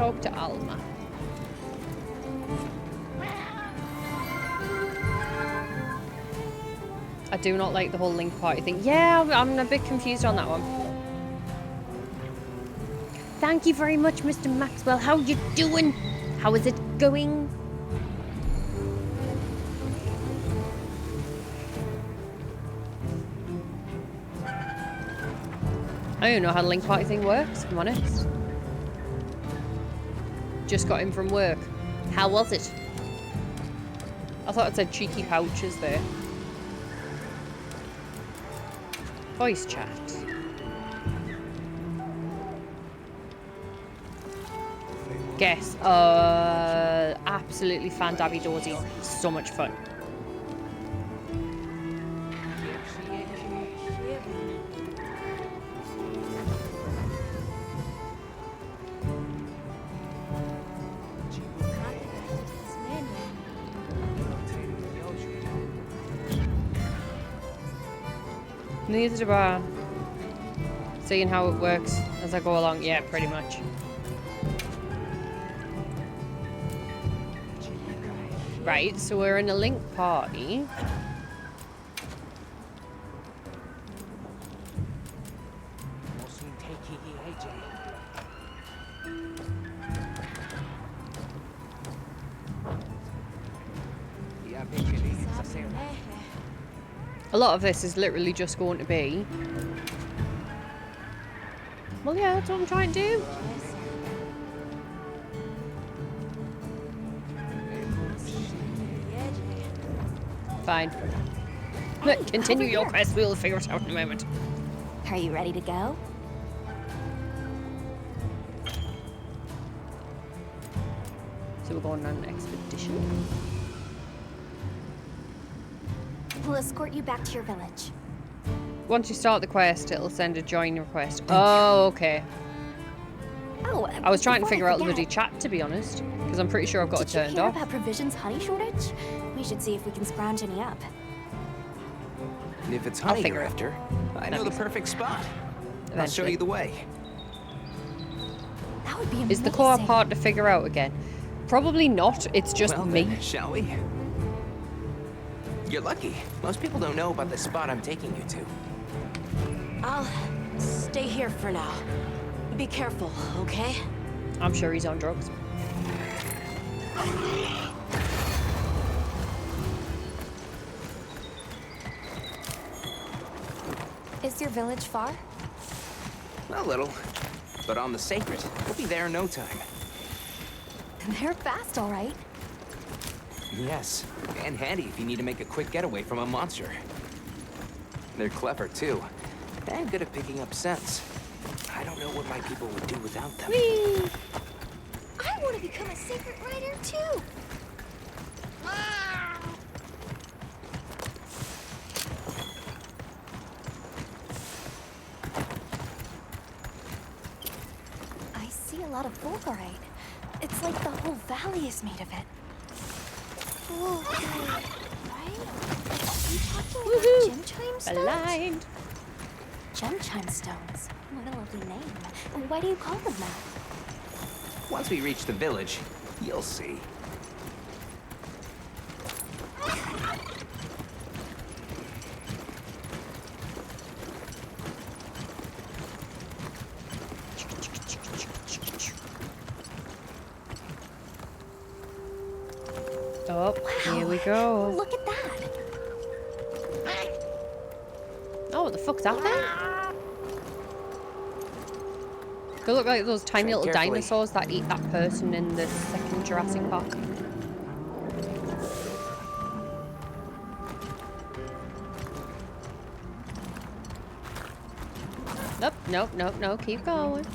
talk to Alma. I do not like the whole Link party thing. Yeah, I'm a bit confused on that one. Thank you very much, Mr. Maxwell. How you doing? How is it going? I don't know how the Link party thing works, if I'm honest. Just got in from work. How was it? I thought it said cheeky pouches there. Voice chat. Guess. Absolutely fan Dabby Dorsey. So much fun. Neither do I. Seeing how it works as I go along. Yeah, pretty much. Right, so we're in a Link party. A lot of this is literally just going to be... Well, yeah, that's what I'm trying to do. Fine. Look, continue your quest. We'll figure it out in a moment. Are you ready to go? So we're going on an expedition. We'll escort you back to your village. Once you start the quest, it'll send a join request. Oh, okay. Oh, I was trying to before I figure out the forget, bloody chat, to be honest, because I'm pretty sure I've got it Did you turned hear off. about Provision's honey shortage? We should see if we can scrounge any up. If it's I'll honey figure you're it. after, I know the perfect spot. I'll show Eventually. you the way. That would be amazing. Is the core hard to figure out again? Probably not. It's just Well, me. then, shall we? You're lucky. Most people don't know about the spot I'm taking you to. I'll stay here for now. Be careful, okay? I'm sure he's on drugs. Is your village far? A little, but on the sacred. We'll be there in no time. They're fast, all right. Yes, and handy if you need to make a quick getaway from a monster. They're clever, too, and good at picking up scents. I don't know what my people would do without them. Whee! I want to become a sacred rider, too. I see a lot of fulgurite. It's like the whole valley is made of it. Fulgurite, right? Are you talking about gem chime stones? Aligned. Gem chime stones. What a lovely name. Why do you call them that? Once we reach the village, you'll see. Oh, here we go. Look at that. Oh, what the fuck's that then? They look like those tiny Tread little carefully. dinosaurs that eat that person in the second Jurassic Park. Nope, nope, nope, no, keep going.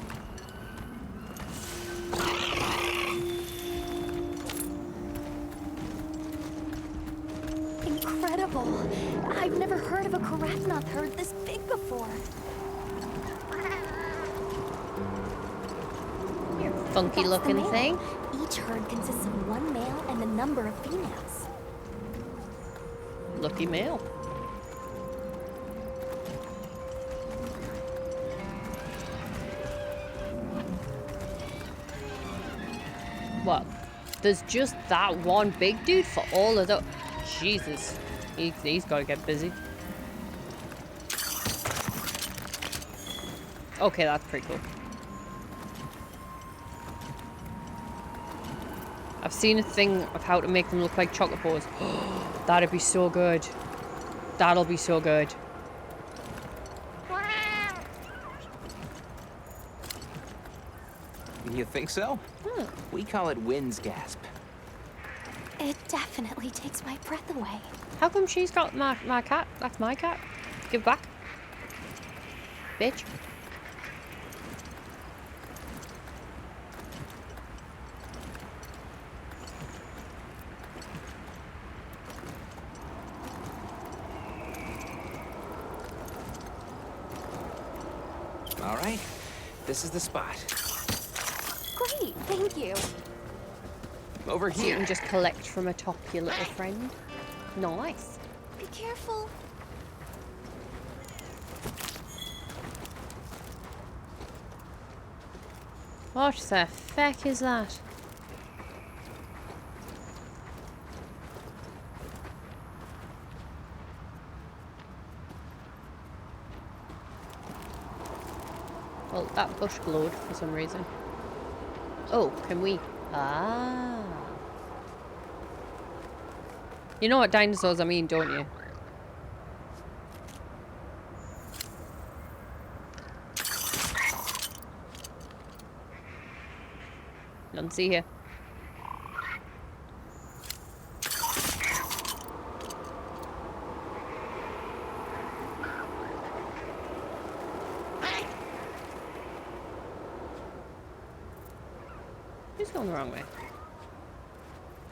Incredible. I've never heard of a Karatnoth herd this big before. Funky That's the looking male. thing. Each herd consists of one male and a number of females. Lucky male. Well, there's just that one big dude for all of the... Jesus. He's got to get busy. Okay, that's pretty cool. I've seen a thing of how to make them look like chocolate balls. That'd be so good. That'll be so good. You think so? We call it wind's gasp. It definitely takes my breath away. How come she's got my cat? That's my cat. Give it back. Bitch. All right, this is the spot. Great, thank you. Over So you here. can just collect from atop your little friend. Nice. Be careful. What the feck is that? Well, that bush glowed for some reason. Oh, can we? Ah. You know what dinosaurs I mean, don't you? None see here. Who's going the wrong way?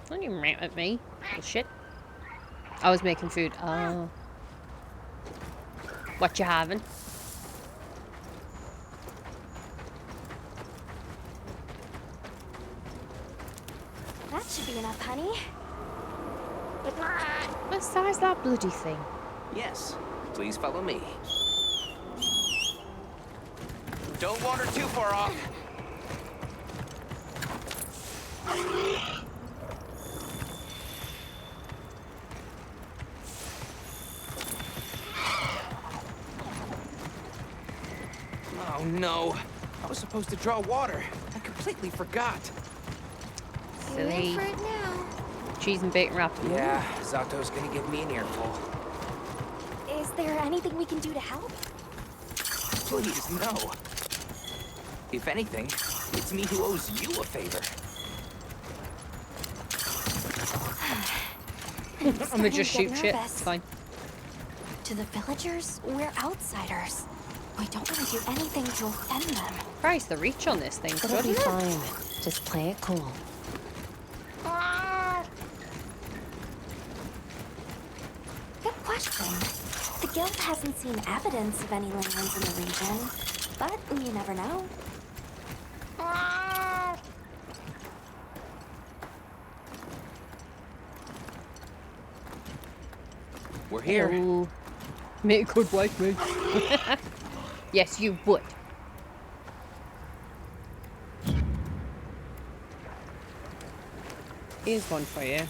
Don't you rant at me, little shit. I was making food. Oh. What you having? That should be enough, honey. What size that bloody thing? Yes, please follow me. Don't wander too far off. Oh no, I was supposed to draw water. I completely forgot. You're in Silly. for it now. Cheese and bacon wrap. Yeah, Zato's gonna give me an earful. Is there anything we can do to help? Please, no. If anything, it's me who owes you a favor. I'm gonna just shoot shit. It's fine. To the villagers, we're outsiders. We don't want to do anything to offend them. Christ, the reach on this thing. It'll be fine. Just play it cool. Good question. The guild hasn't seen evidence of any Linglands in the region, but you never know. We're here. Oh, make a good wife, mate. Yes, you would. Here's one for you.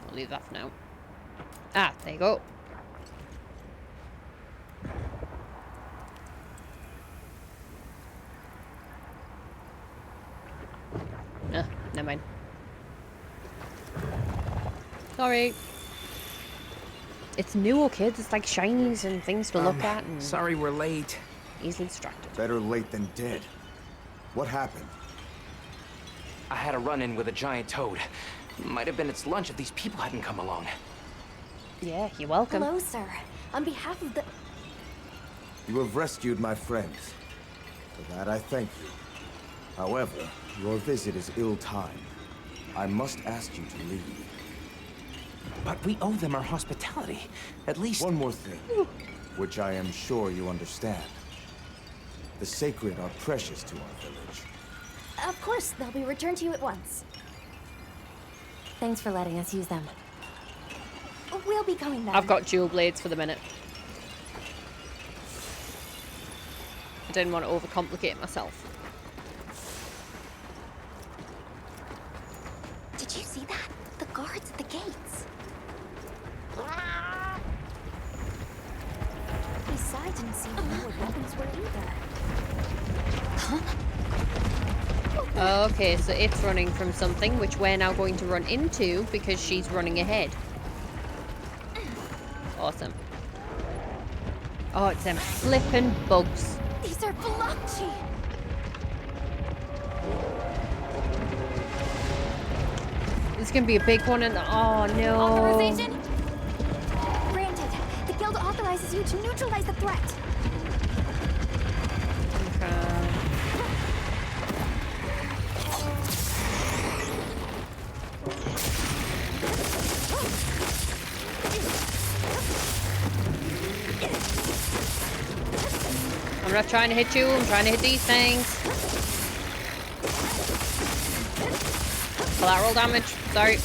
I'll leave that for now. Ah, there you go. Ah, never mind. Sorry. It's new, kids. It's like shinies and things to look at and Sorry we're late. easily distracted. Better late than dead. What happened? I had a run-in with a giant toad. Might have been its lunch if these people hadn't come along. Yeah, you're welcome. Hello, sir. On behalf of the... You have rescued my friends. For that I thank you. However, your visit is ill-timed. I must ask you to leave. But we owe them our hospitality. At least... One more thing, which I am sure you understand. The sacred are precious to our village. Of course, they'll be returned to you at once. Thanks for letting us use them. We'll be going then. I've got dual blades for the minute. I didn't want to overcomplicate myself. Did you see that? The guards at the gates. Besides, I didn't see what weapons were either. Huh? Okay, so it's running from something which we're now going to run into because she's running ahead. Awesome. Oh, it's them flippin' bugs. These are Velocci! This is gonna be a big one and oh no. Authorization? Granted. The guild authorizes you to neutralize the threat. I'm not trying to hit you, I'm trying to hit these things. Collateral damage, sorry.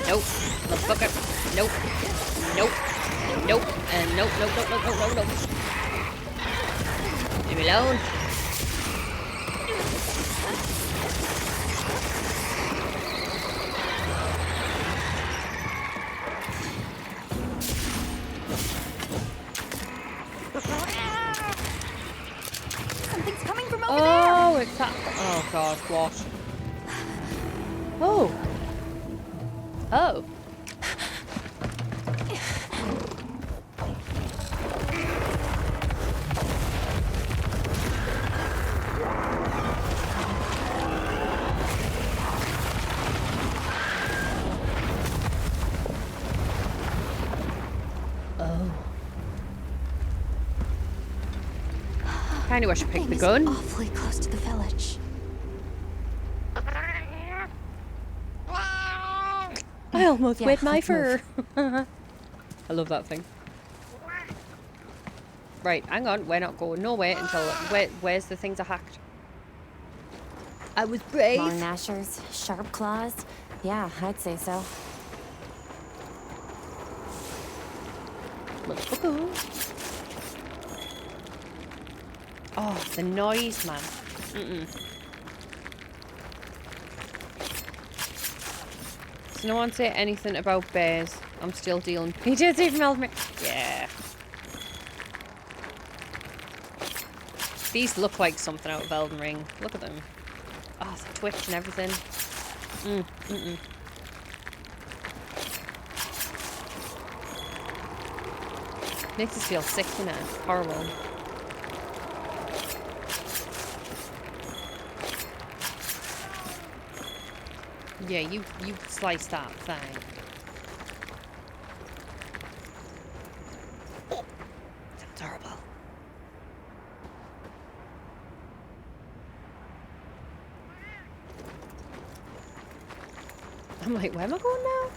Nope, motherfucker. Nope, nope, nope, and nope, nope, nope, nope, nope, nope, nope. Leave me alone. Something's coming from over Oh, it's that. Oh god, what? Oh. Oh. Kinda wish I picked the gun. Awfully close to the village. I almost wet my fur. I love that thing. Right, hang on. We're not going nowhere until... Where's the things I hacked? I was brave. Long gnashers, sharp claws. Yeah, I'd say so. Motherfucker. Oh, the noise, man. So no one say anything about bears. I'm still dealing. He did even help me. Yeah. These look like something out of Elden Ring. Look at them. Oh, the twitch and everything. Makes us feel sick, you know. Horrible. Yeah, you slice that thing. Sounds horrible. I'm like, where am I going now?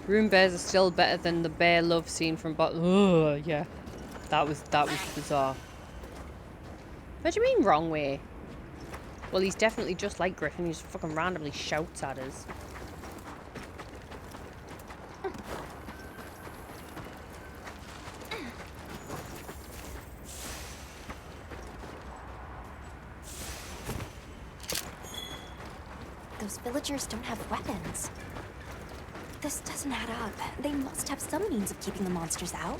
Rune bears are still better than the bear love scene from Ugh, yeah. That was bizarre. What do you mean wrong way? Well, he's definitely just like Griffin. He just fucking randomly shouts at us. Those villagers don't have weapons. This doesn't add up. They must have some means of keeping the monsters out.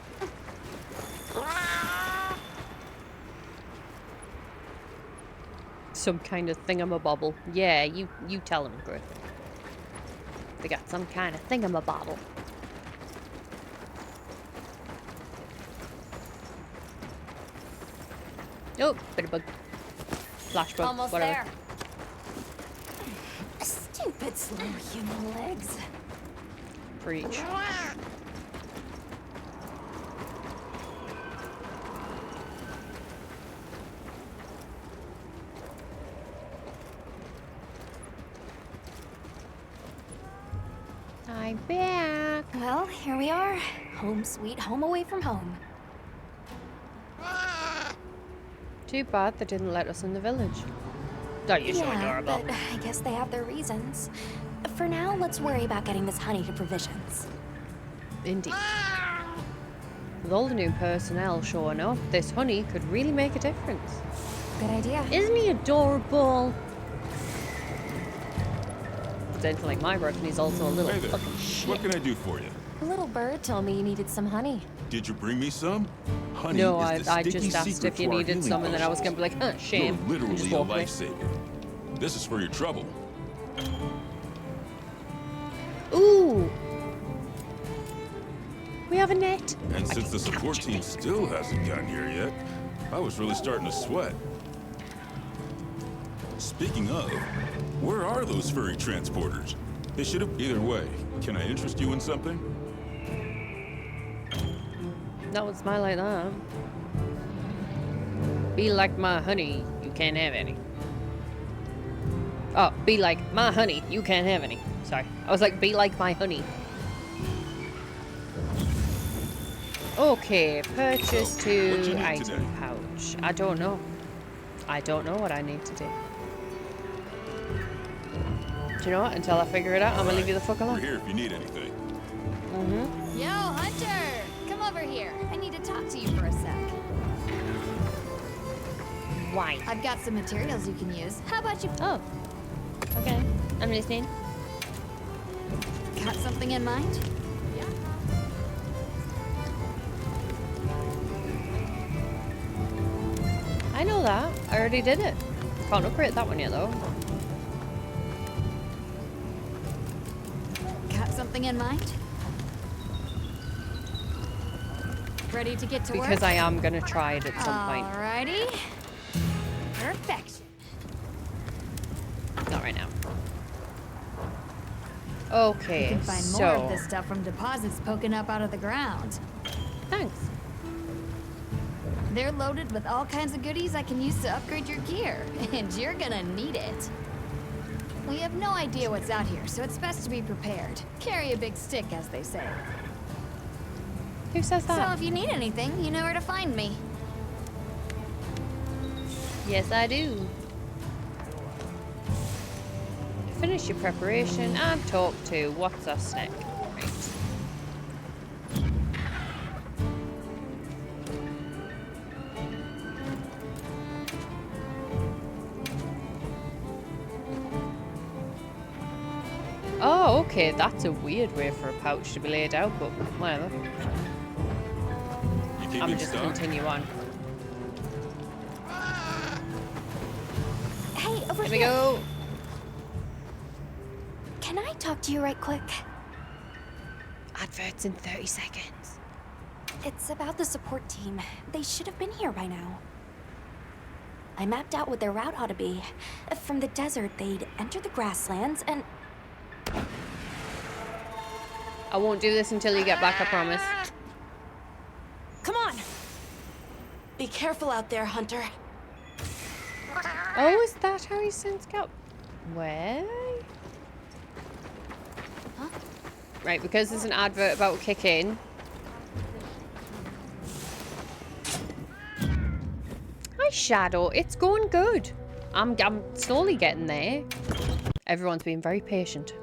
Some kind of thingamabobble. Yeah, you tell them, Griff. They got some kind of thingamabobble. Oh, bit of bug. Flashbug, Almost whatever. there. Stupid slow human legs. Preach. I'm back. Well, here we are. Home sweet home away from home. Too bad they didn't let us in the village. Oh, you're so adorable. But I guess they have their reasons. For now, let's worry about getting this honey to provisions. Indeed. With all the new personnel showing up, this honey could really make a difference. Good idea. Isn't he adorable? Incidentally, like my broken, he's also a little Hey there. fucking shit. What can I do for you? A little bird told me you needed some honey. Did you bring me some? Honey No, is the I sticky just asked secret if you to our needed healing some, and then I was potions. gonna be like, shame. You're and just literally a walk away. lifesaver. This is for your trouble. Ooh! We have a net. And since the support team still hasn't gotten here yet, I was really starting to sweat. Speaking of, where are those furry transporters? They should have... Either way, can I interest you in something? That would smile like that. Be like my honey, you can't have any. Oh, be like my honey, you can't have any. Sorry. I was like, be like my honey. Okay, purchase What you to need item today? pouch. I don't know. I don't know what I need to do. Do you know what? Until I figure it out, I'm gonna leave you the fuck We're alone. here if you need anything. Mm-hmm. Yo, Hunter! Come over here. I need to talk to you for a sec. Why? I've got some materials you can use. How about you... Oh. Okay. I'm listening. Got something in mind? I know that. I already did it. Can't upgrade that one yet, though. Got something in mind? Ready to get to work? Because I am gonna try it at some point. Alrighty. Perfection. Not right now. Okay, You can find so... more of this stuff from deposits poking up out of the ground. Thanks. They're loaded with all kinds of goodies I can use to upgrade your gear, and you're gonna need it. We have no idea what's out here, so it's best to be prepared. Carry a big stick, as they say. Who says So that? if you need anything, you know where to find me. Yes, I do. Finish your preparation and talk to what's our snack. Right. Oh, okay, that's a weird way for a pouch to be laid out, but whatever. You keeping I'm just stock? continue on. Hey, over Here we here. go. Can I talk to you right quick? Adverts in 30 seconds. It's about the support team. They should have been here by now. I mapped out what their route ought to be. From the desert, they'd enter the grasslands and... I won't do this until you get back, I promise. Come on! Be careful out there, Hunter. Oh, is that how he sends Scout? Where? Huh? Right, because there's an advert about kick in. Hi, Shadow. It's going good. I'm slowly getting there. Everyone's been very patient.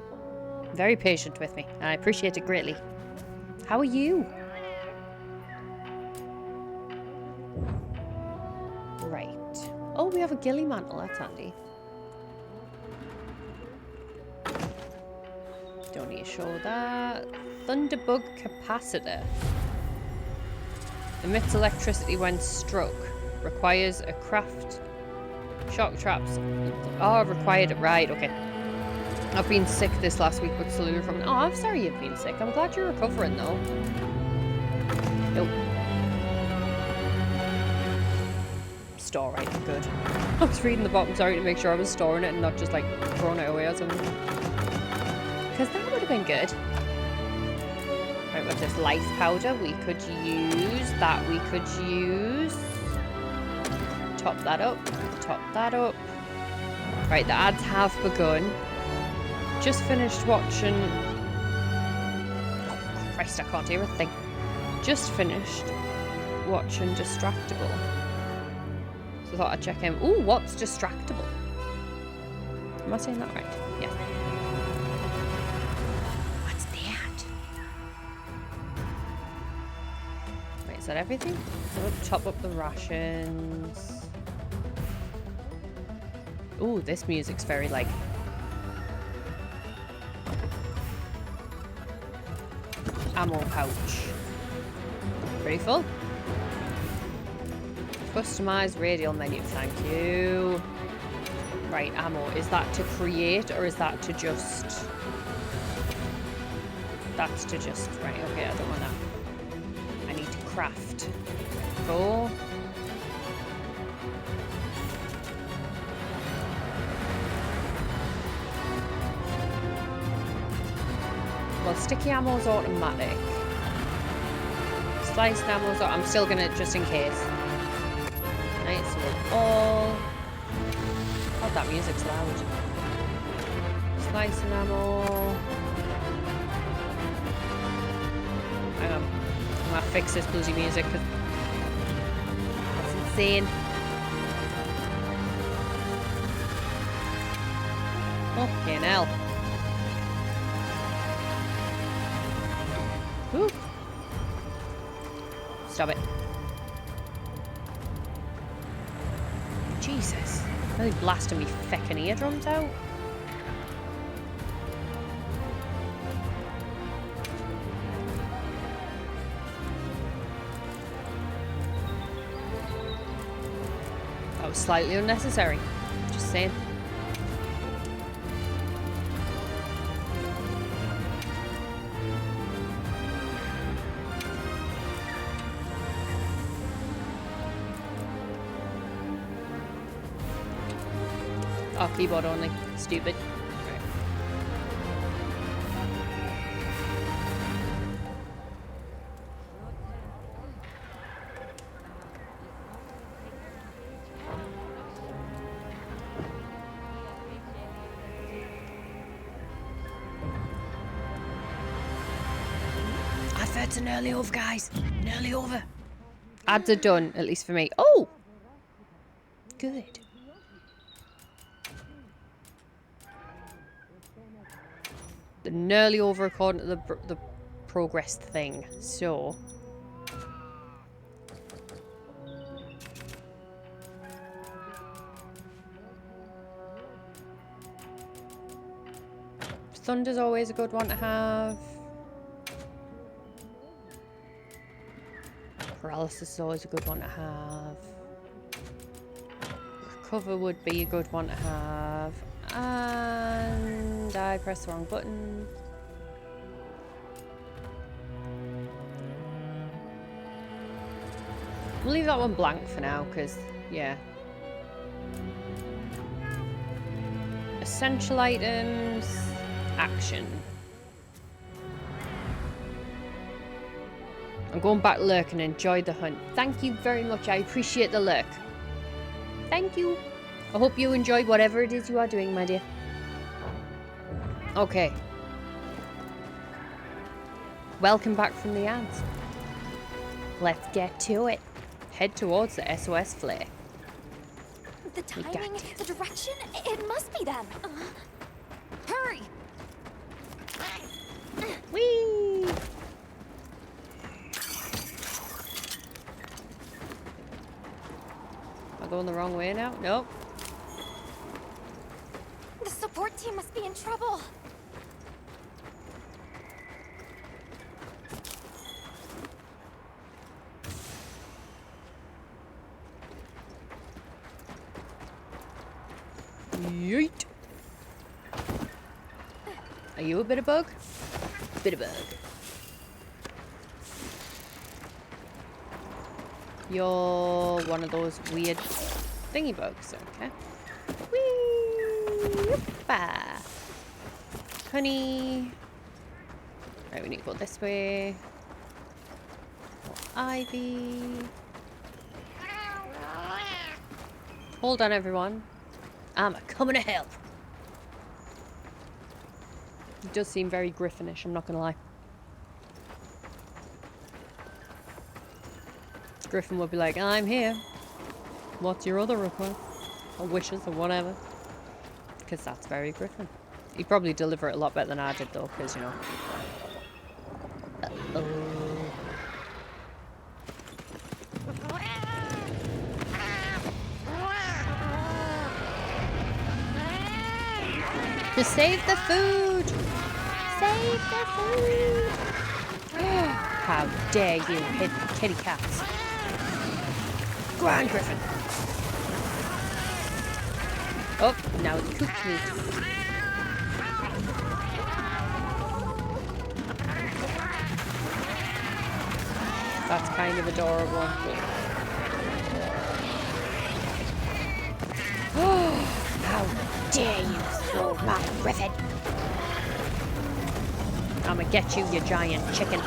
Very patient with me, and I appreciate it greatly. How are you? Right. Oh, we have a ghillie mantle. That's handy. Don't need to show that. Thunderbug capacitor. Emits electricity when struck. Requires a craft Shock traps are required. Right, okay. I've been sick this last week, but slowly recovering. Oh, I'm sorry you've been sick. I'm glad you're recovering, though. Nope. Store right, good. I was reading the bottom, sorry, to make sure I was storing it and not just, like, throwing it away or something. Because that would have been good. Right, what's this? Life powder we could use. That we could use. Top that up. Top that up. Right, the ads have begun. Just finished watching... Oh, Christ, I can't hear a thing. Just finished watching Distractable. So I thought I'd check in. Ooh, what's Distractable? Am I saying that right? Yeah. What's that? Wait, is that everything? Oh, top up the rations. Ooh, this music's very, like... ammo pouch. Pretty full. Customize radial menu, thank you. Right, ammo. Is that to create or is that to just... That's to just... Right, okay, I don't want that. I need to craft. Go. Well, sticky ammo's automatic. Sliced ammo's... I'm still gonna, just in case. Right, so we'll all... God, that music's loud. Slicing ammo. Hang on. I'm gonna fix this bloody music because that's insane. Fucking hell. Woo. Stop it. Jesus. Really blasting me feckin' eardrums out. That was slightly unnecessary. Just saying. Oh, keyboard only. Stupid. Right. I thought it's nearly over, guys. Nearly over. Ads are done, at least for me. Oh! Good. The nearly over according to the progress thing. So Thunder's always a good one to have. Paralysis is always a good one to have. Recover would be a good one to have. And I pressed the wrong button. We'll leave that one blank for now, because, yeah. Essential items. Action. I'm going back lurk and enjoy the hunt. Thank you very much. I appreciate the lurk. Thank you. I hope you enjoyed whatever it is you are doing, my dear. Okay. Welcome back from the ads. Let's get to it. Head towards the SOS flare. The timing, the direction, it must be them. Hurry! Whee! Am I going the wrong way now? Nope. The support team must be in trouble. Yeet. Are you a bit of bug? Bit of bug. You're one of those weird thingy bugs, okay. Whee! Yoppa. Honey. Right, we need to go this way. More ivy. Hold on, everyone. I'm a coming to help. It does seem very Griffinish, I'm not gonna lie. Griffin would be like, I'm here. What's your other request? Or wishes, or whatever. Because that's very Griffin. He'd probably deliver it a lot better than I did, though, because, you know. Uh-oh. To save the food! Save the food! How dare you hit the kitty cats! Go on, Griffin! Oh, now it's cooked meat. That's kind of adorable. How dare you throw my Griffin! I'ma get you, you giant chicken.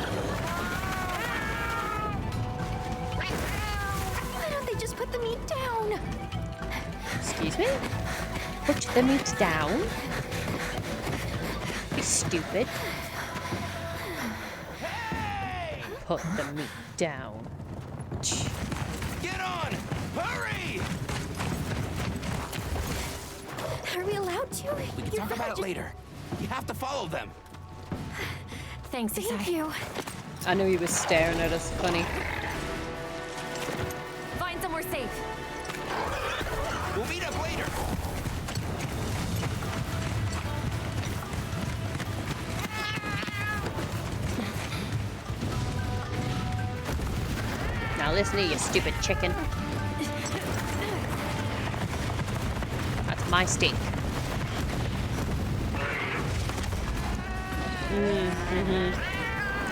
Why don't they just put the meat down? Excuse me? Put the meat down? You stupid. Put the meat down. Get on! Hurry! Are we allowed to? We can talk about it later. You have to follow them. Thanks, Thank you. I knew he was staring at us funny. Find somewhere safe. We'll meet up later. Now listen to you, stupid chicken. That's my steak.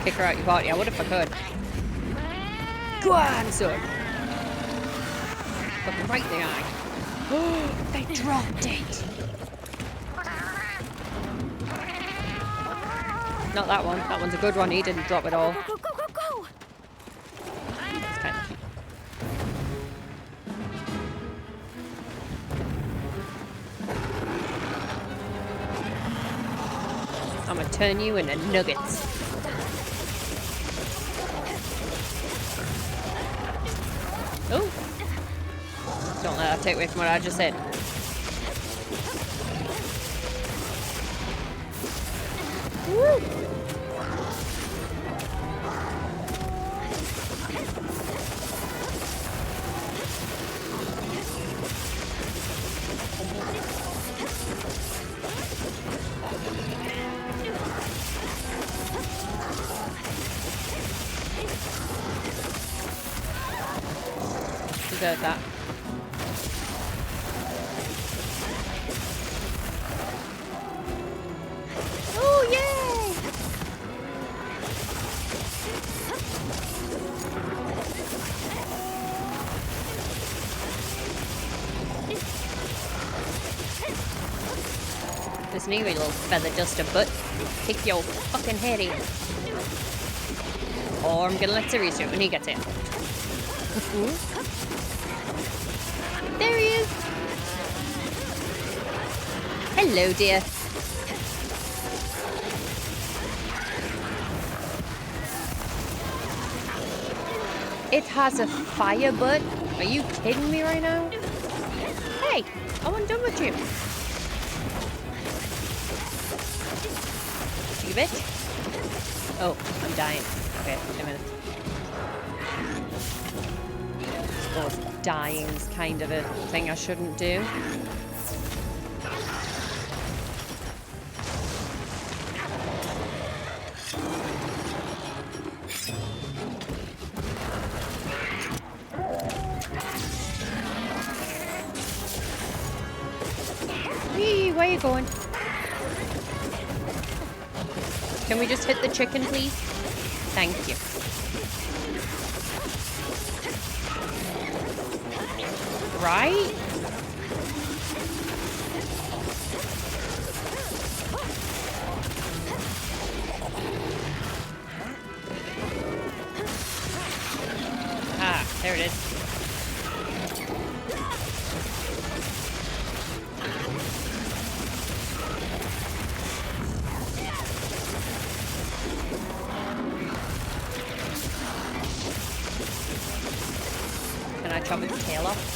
Kick her out your body. I would if I could. Go on, son. Look right in the eye. Oh, they dropped it. Not that one. That one's a good one. He didn't drop it all. Go, go, go, go! It's kind of cute. I'm gonna turn you into nuggets. Oh! Don't let that take away from what I just said. Woo! Deserve that. Oh, yay! Listen here, you little feather duster butt. Kick your fucking head in. Or I'm gonna let Sirius do it when he gets in. There he is! Hello, dear. It has a fire butt? Are you kidding me right now? Hey, I wasn't done with you. You bitch. Oh, I'm dying. Okay, 10 minutes. I suppose dying is kind of a thing I shouldn't do. where you going? Can we just hit the chicken, please? Thank you. Right? Ah, there it is. Can I chop its tail off?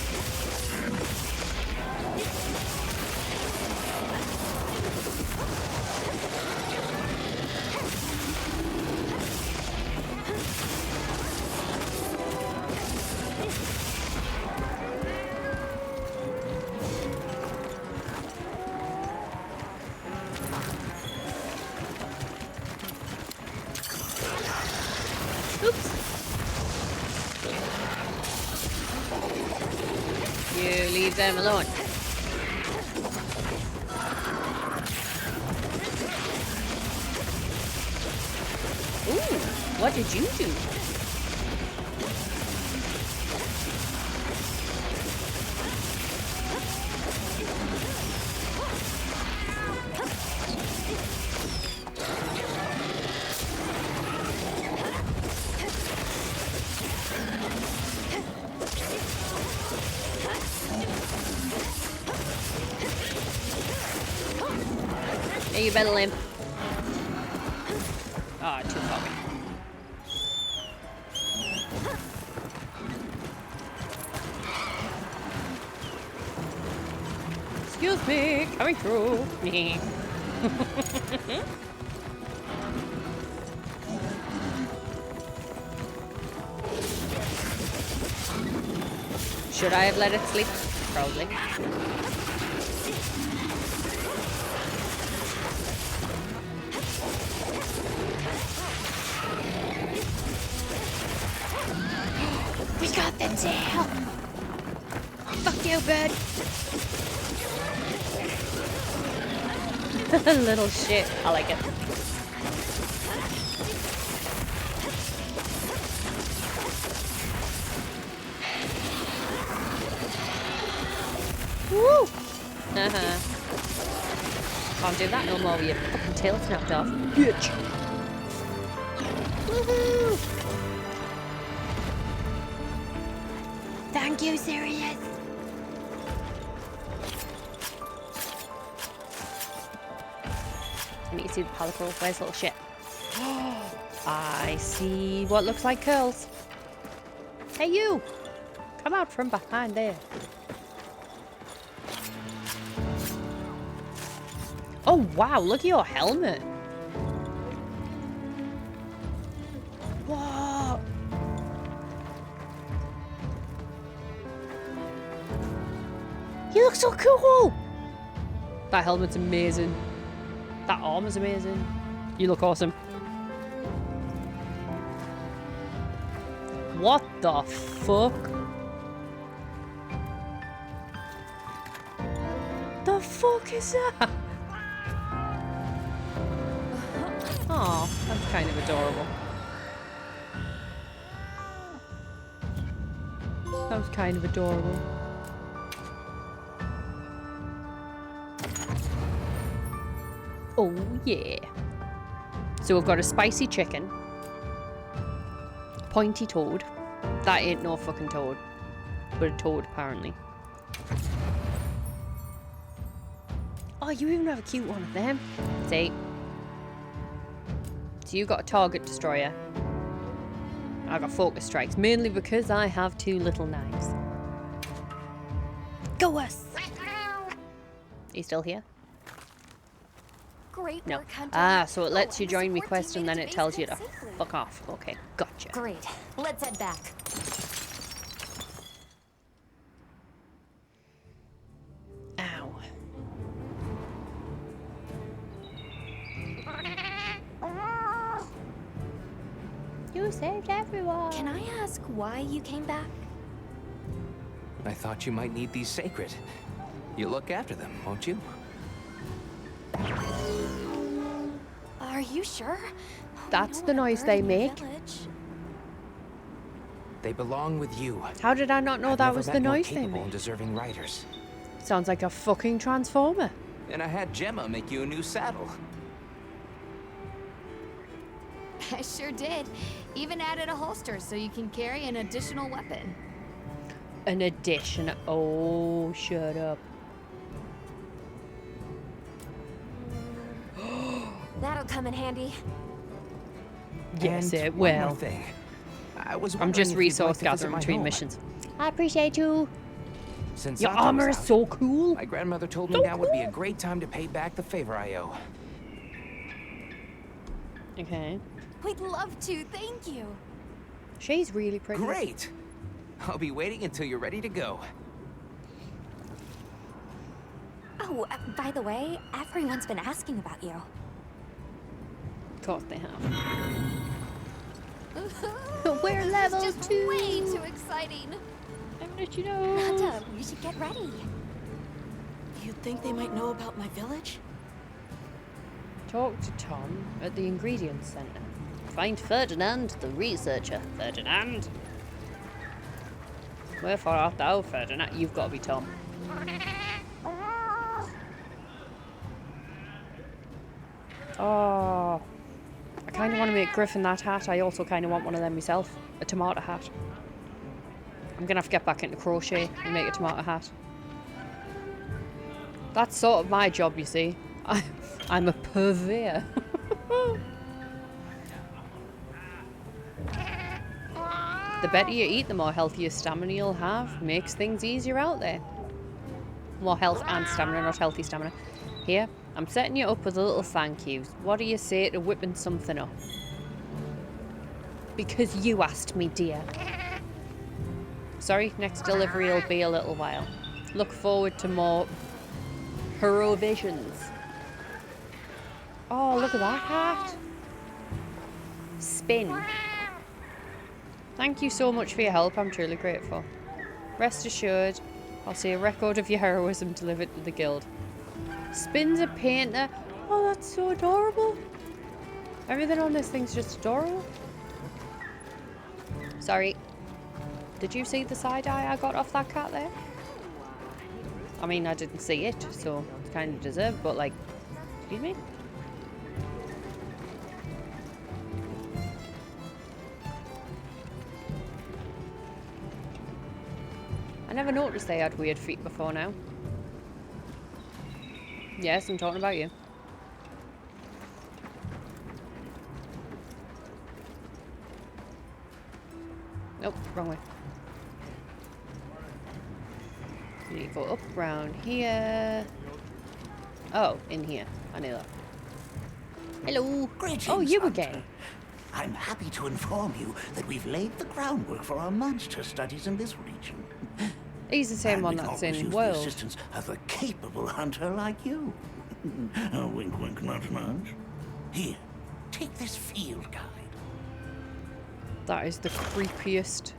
Leave them alone. Ooh, what did you do? You better limp. Ah, too far. Excuse me, coming through. Should I have let it sleep? Probably. We got the tail! Fuck you, bird! Little shit. I like it. Woo! Can't do that no more with your fucking tail snapped off. Bitch! Woohoo! Thank you, Sirius. Let me see the pellicle. Where's little shit? I see what looks like curls. Hey, you! Come out from behind there. Oh, wow. Look at your helmet. What? You look so cool! That helmet's amazing. That armor's amazing. You look awesome. What the fuck? The fuck is that? Oh, that's kind of adorable. That was kind of adorable. Oh yeah. So we've got a spicy chicken. Pointy toad. That ain't no fucking toad. But a toad apparently. Oh, you even have a cute one of them. See? So you got a target destroyer. I got focus strikes. Mainly because I have two little knives. Go us! Are you still here? Great No. work, Hunter. Ah, so it lets you The join me support quest team and made then it it to tells base you to camp safely. fuck off. Okay, gotcha. Great. Let's head back. Ow. You saved everyone. Can I ask why you came back? I thought you might need these sacred. You look after them, won't you? Are you sure? That's the noise they make. They belong with you. How did I not know I've that never was met the more noise they capable make? and deserving riders. Sounds like a fucking transformer. And I had Gemma make you a new saddle. I sure did. Even added a holster so you can carry an additional weapon. An addition. Oh, shut up. That'll come in handy. Yes, And it one more will. thing. I was I'm wondering just if you'd resource like to visit gathering my between home. missions. I appreciate you. Since Your Sato was armor is out, so cool. my grandmother told me now would be a great time to pay back the favor I owe. Okay. We'd love to, thank you. She's really pretty. Great! I'll be waiting until you're ready to go. Oh, by the way, everyone's been asking about you. Of course they have. We're level This is just 2. way too exciting. I'm gonna let you know. Nata, we should get ready. You think they might know about my village? Talk to Tom at the Ingredients Center. Find Ferdinand, the researcher. Ferdinand? Wherefore art thou, Ferdinand? You've got to be Tom. Oh. I kind of want to make Griffin that hat. I also kind of want one of them myself. A tomato hat. I'm going to have to get back into crochet and make a tomato hat. That's sort of my job, you see. I'm a purveyor. The better you eat, the more healthier stamina you'll have. Makes things easier out there. More health and stamina, not healthy stamina. Here, I'm setting you up with a little thank yous. What do you say to whipping something up? Because you asked me, dear. Sorry, next delivery will be a little while. Look forward to more Eurovisions. Oh, look at that hat. Spin. Thank you so much for your help. I'm truly grateful. Rest assured, I'll see a record of your heroism delivered to the guild. Spin's a painter. Oh, that's so adorable. Everything on this thing's just adorable. Sorry. Did you see the side eye I got off that cat there? I mean, I didn't see it, so it's kind of deserved, but like, excuse me? I never noticed they had weird feet before now. Yes, I'm talking about you. Nope, wrong way. You need to go up around here. Oh, in here. I knew that. Hello. Greetings, Oh, you Hunter. again. I'm happy to inform you that we've laid the groundwork for our monster studies in this region. He's the same And one we'd that's always in use World. the assistance of a capable hunter like you. Wink, wink, nudge, nudge. Here, take this field guide. That is the creepiest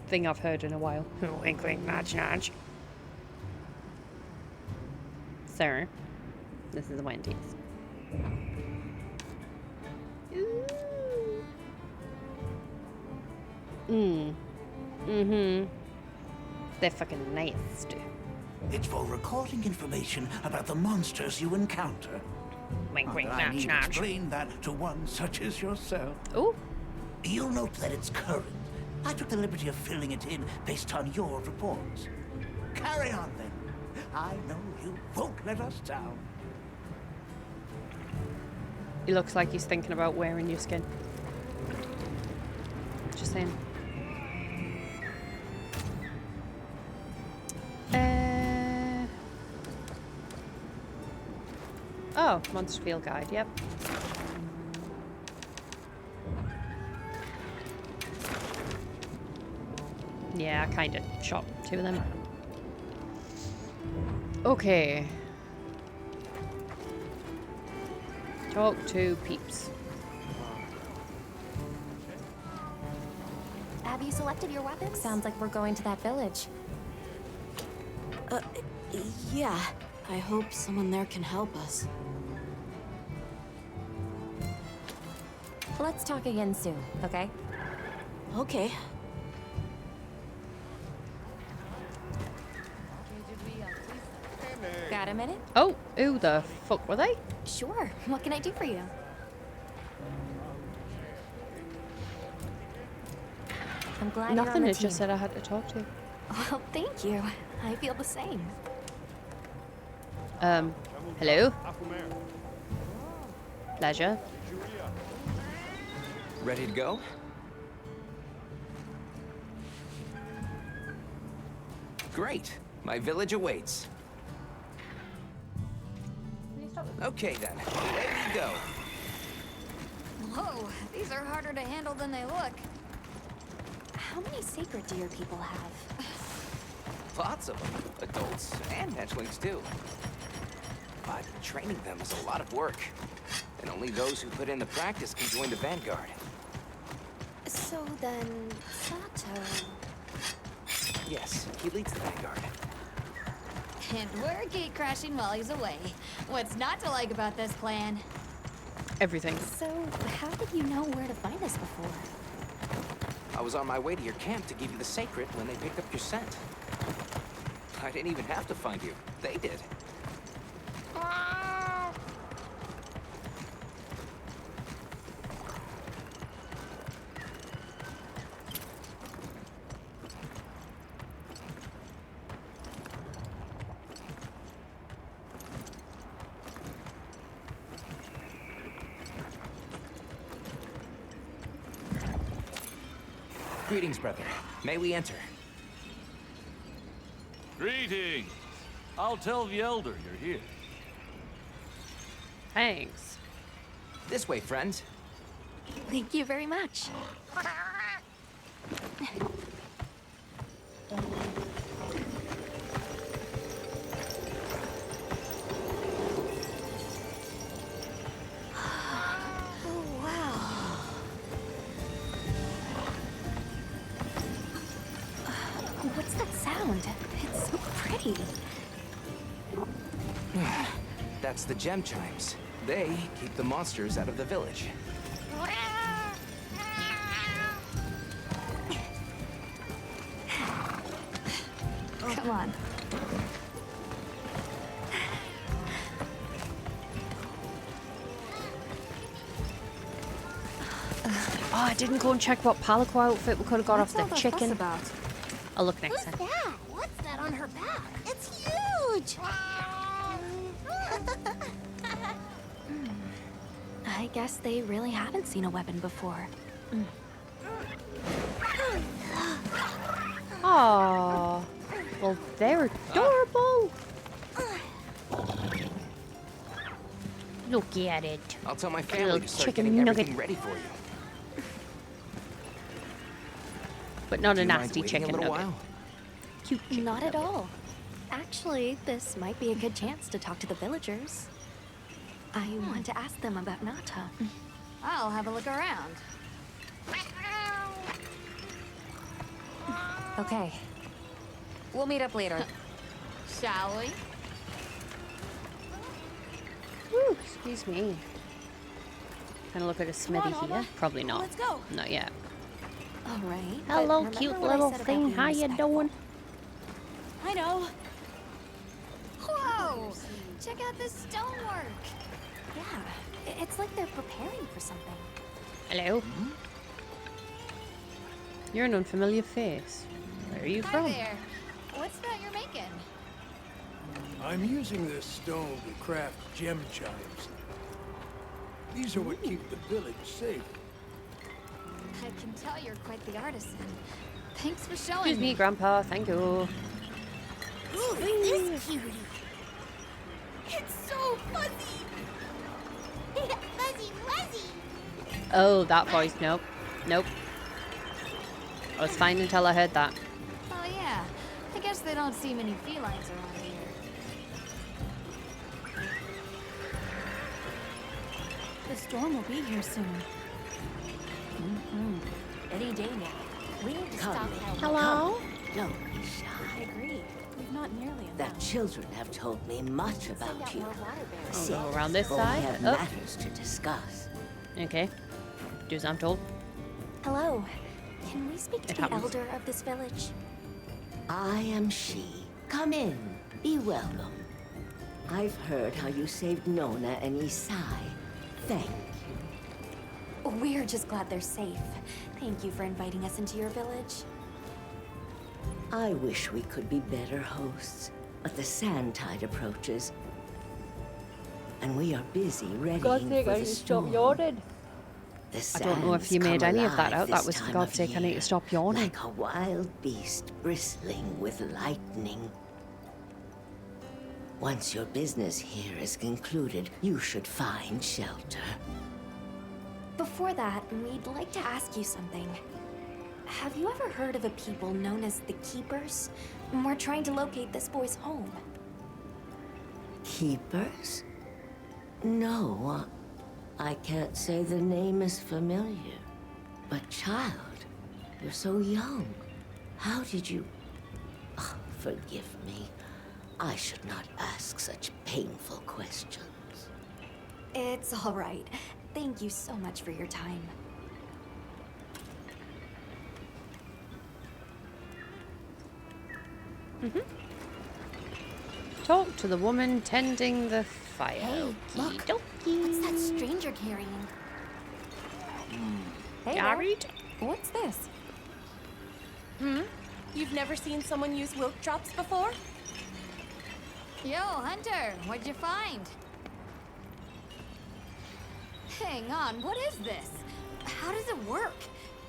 thing I've heard in a while. Wink, wink, nudge, nudge. Sir, this is Wendy's. Mm-hmm. They're fucking nasty. It's for recording information about the monsters you encounter. Wink, wink, I nudge, need nudge. explain that to one such as yourself. Oh. You'll note that it's current. I took the liberty of filling it in based on your reports. Carry on then. I know you won't let us down. He looks like he's thinking about wearing your skin. Just saying. Oh, Monster Field Guide, yep. Yeah, I kind of shot two of them. Okay. Talk to peeps. Have you selected your weapons? Sounds like we're going to that village. Yeah. I hope someone there can help us. Let's talk again soon, okay? Okay. Got a minute? Oh, who the fuck were they? Sure. What can I do for you? I'm glad you're on Nothing, the it just team. said I had to talk to. Well, thank you. I feel the same. Hello? Pleasure. Ready to go? Great. My village awaits. Okay then, away we go. Whoa, these are harder to handle than they look. How many sacred deer people have? Lots of them, adults and hatchlings too. But training them is a lot of work. And only those who put in the practice can join the Vanguard. So then, Sato... Yes, he leads the Vanguard. And we're gate crashing while he's away. What's not to like about this plan? Everything. So, how did you know where to find us before? I was on my way to your camp to give you the sacred when they picked up your scent. I didn't even have to find you. They did. Greetings, brother. May we enter? Greetings. I'll tell the Elder you're here. Thanks. This way, friends. Thank you very much. Oh, wow. What's that sound? It's so pretty. That's the gem chimes. They keep the monsters out of the village. Come on. Oh, I didn't go and check what Palico outfit we could have got What's off all the that chicken. fuss about? I'll look next time. that? What's that on her back? It's huge! I guess they really haven't seen a weapon before. Aww. Well, they're adorable. Look at it. I'll tell my Little family to start chicken getting nugget. everything ready for you. But not Do a you mind nasty waiting chicken a little nugget. while? Cute chicken Not at nugget. all. Actually, this might be a good chance to talk to the villagers. I want to ask them about Nata. I'll have a look around. Okay. We'll meet up later. Shall we? Woo, excuse me. Can I look at a smithy on, here? Alma. Probably not. Let's go. Not yet. All right. but Hello, remember cute what I little said about thing. being How you respectful? doing? I know. Whoa! Check out this stonework. Yeah, it's like they're preparing for something. Hello. You're an unfamiliar face. Where are you Hi from? there. What's that you're making? I'm using this stone to craft gem chimes. These are what keep the village safe. I can tell you're quite the artisan. Thanks for showing Excuse me, Grandpa. Thank you. Ooh, this cutie. It's so fuzzy. Fuzzy wuzzy. Oh, that voice. Nope. Nope. I was fine until I heard that. Oh yeah. I guess they don't see many felines around here. The storm will be here soon. Any day now. We need to stop that. Hello? Don't be shy. I agree. We've not nearly The enough. children have told me much about you. I'll go around this for side. We have Up. matters to discuss. Okay. Do as I'm told. Hello. Can we speak to It the happens. elder of this village? I am she. Come in. Be welcome. I've heard how you saved Nona and Isai. Thank you. We're just glad they're safe. Thank you for inviting us into your village. I wish we could be better hosts, but the sand tide approaches. And we are busy readying for the storm. yawning. The I don't know if you sands made come any of that alive out. That this was for time God's of sake. I need year, to stop yawning. Like a wild beast bristling with lightning. Once your business here is concluded, you should find shelter. Before that, we'd like to ask you something. Have you ever heard of a people known as the Keepers? We're trying to locate this boy's home. Keepers? No, I can't say the name is familiar. But child, you're so young. How did you... Oh, forgive me. I should not ask such painful questions. It's all right. Thank you so much for your time. Talk to the woman tending the fire. Hey, look. Okey-dokey. What's that stranger carrying? Hey Married? there. What's this? You've never seen someone use wilk drops before? Yo, Hunter, what'd you find? Hang on, what is this? How does it work?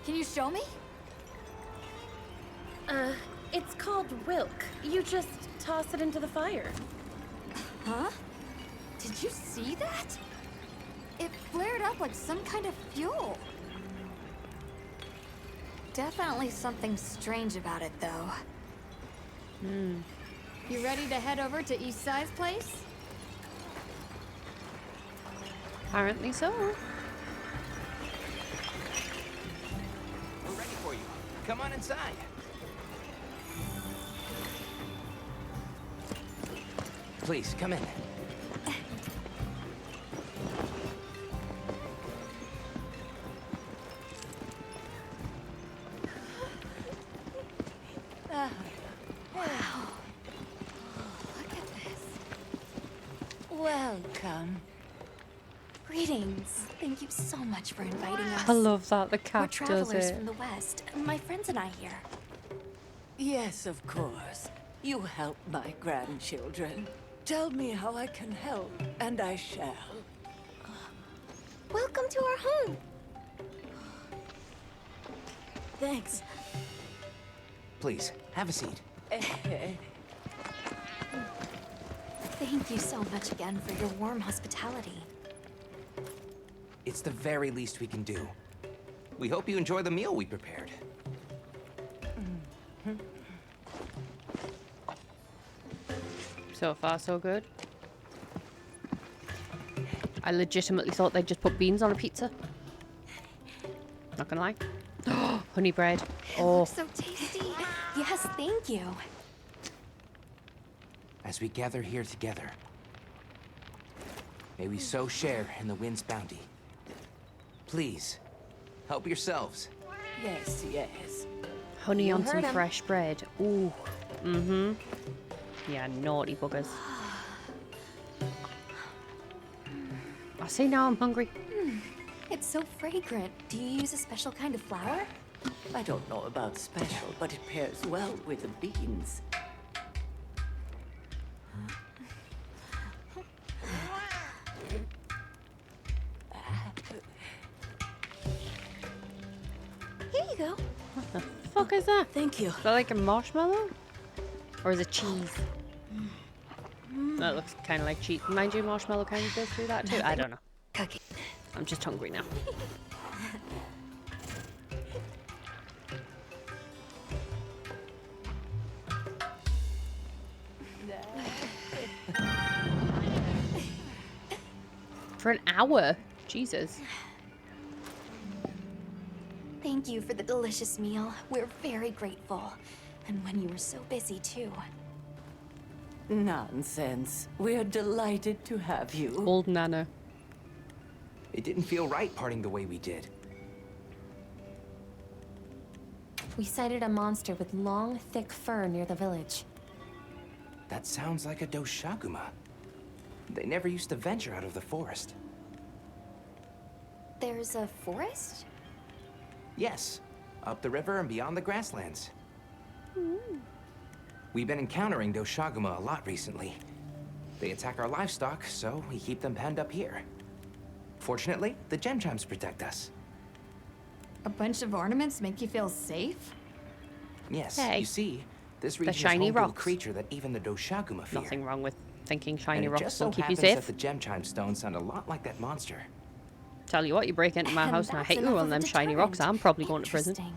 Can you show me? It's called wilk. You just toss it into the fire. Huh? Did you see that? It flared up like some kind of fuel. Definitely something strange about it, though. You ready to head over to Isai's place? Apparently so. We're ready for you. Come on inside. Please, come in. Welcome. Greetings. Thank you so much for inviting us. I love that the We're cat does travelers it. from the West. My friends and I here. Yes, of course. You help my grandchildren. Tell me how I can help, and I shall. Welcome to our home. Thanks. Please, have a seat. Thank you so much again for your warm hospitality. It's the very least we can do. We hope you enjoy the meal we prepared. So far, so good. I legitimately thought they'd just put beans on a pizza. Not gonna lie. Honey bread. Oh, So tasty. Yes, thank you. As we gather here together, may we so share in the wind's bounty. Please, help yourselves. Yes, yes. honey You on some heard 'em. fresh bread. Ooh. Mm-hmm. Yeah, naughty buggers. I see now I'm hungry. It's so fragrant. Do you use a special kind of flour? I don't know about special, but it pairs well with the beans. Here you go. What the fuck is that? Thank you. Is that like a marshmallow? Or is it cheese? That looks kind of like cheese. Mind you, marshmallow kind of goes through that too. I don't know. Cookie. I'm just hungry now. For an hour? Jesus. Thank you for the delicious meal. We're very grateful. And when you were so busy, too. Nonsense. We're delighted to have you. Old Nana. It didn't feel right parting the way we did. We sighted a monster with long, thick fur near the village. That sounds like a Doshaguma. They never used to venture out of the forest. There's a forest? Yes, up the river and beyond the grasslands. We've been encountering Doshaguma a lot recently. They attack our livestock, so we keep them penned up here. Fortunately, the gem chimes protect us. A bunch of ornaments make you feel safe? Yes, Hey. you see, this region shiny is home to a rocks. creature that even the Doshaguma fear. Nothing wrong with thinking And shiny it rocks just will so keep you happens safe. that the gem chime stones sound a lot like that monster. Tell you what, you break into my And house and I that's hit you enough on of a them shiny rocks, deterrent. I'm probably going to prison. Interesting.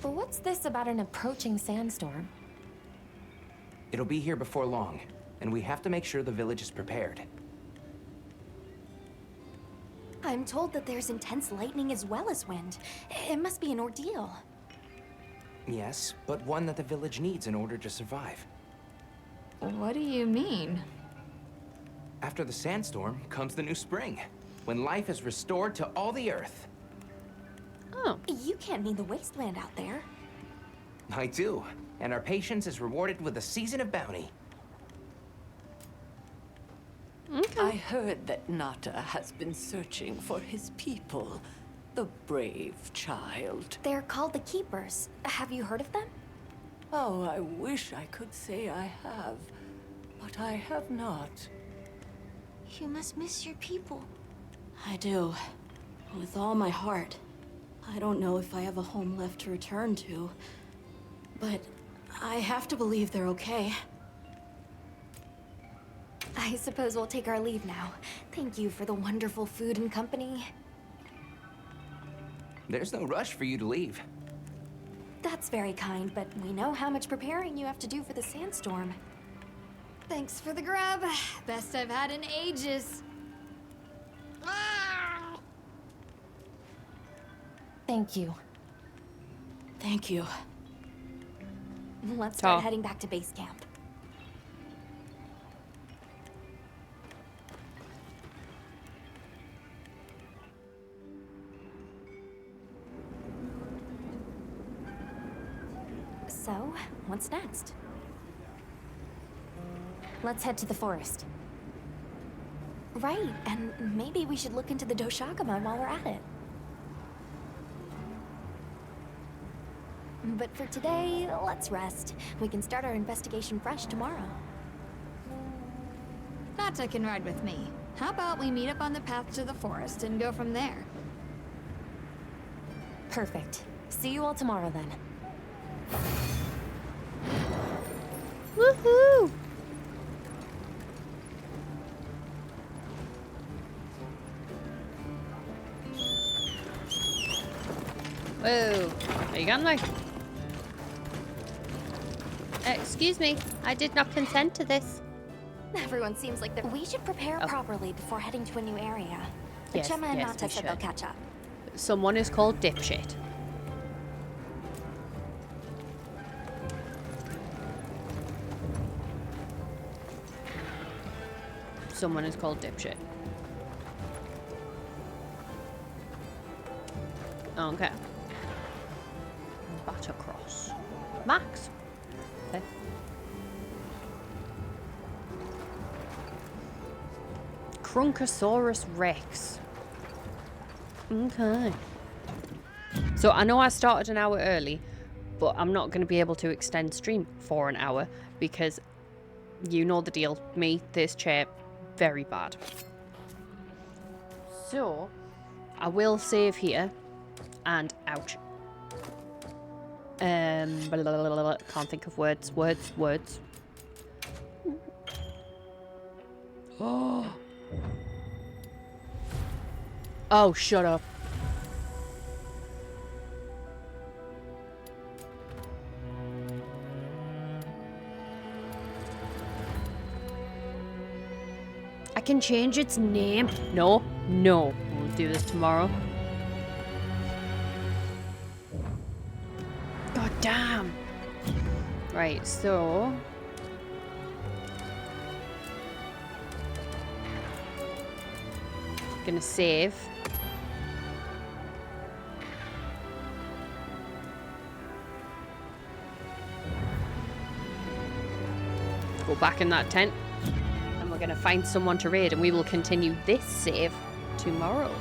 But what's this about an approaching sandstorm? It'll be here before long, and we have to make sure the village is prepared. I'm told that there's intense lightning as well as wind. It must be an ordeal. Yes, but one that the village needs in order to survive. What do you mean? After the sandstorm comes the new spring, when life is restored to all the earth. Oh. You can't mean the wasteland out there. I do, and our patience is rewarded with a season of bounty. I heard that Nata has been searching for his people. The brave child. They're called the Keepers. Have you heard of them? Oh, I wish I could say I have, but I have not. You must miss your people. I do. With all my heart. I don't know if I have a home left to return to. But I have to believe they're okay. I suppose we'll take our leave now. Thank you for the wonderful food and company. There's no rush for you to leave. That's very kind, but we know how much preparing you have to do for the sandstorm. Thanks for the grub. Best I've had in ages. Thank you. Thank you. Let's start Ta. heading back to base camp. So, what's next? Let's head to the forest. Right, and maybe we should look into the Doshaguma while we're at it. But for today, let's rest. We can start our investigation fresh tomorrow. Nata can ride with me. How about we meet up on the path to the forest and go from there? Perfect. See you all tomorrow then. Woohoo! Whoa, are you going like? Excuse me, I did not consent to this. Everyone seems like we should prepare properly before heading to a new area. Yes, Gemma and yes, Nata we said they'll should. catch up. Someone is called Dipshit. Someone is called Dipshit. Okay. Battercross. Max. Okay. Crunchosaurus Rex. Okay. So I know I started an hour early, but I'm not going to be able to extend stream for an hour because you know the deal. Me, this chair, very bad. So I will save here and ouch. Blah, blah, blah, blah, blah. Can't think of words. Words. Oh. Oh, shut up. I can change its name. No. We'll do this tomorrow. Damn. Right, so... Gonna save. Go back in that tent. And we're gonna find someone to raid, and we will continue this save tomorrow.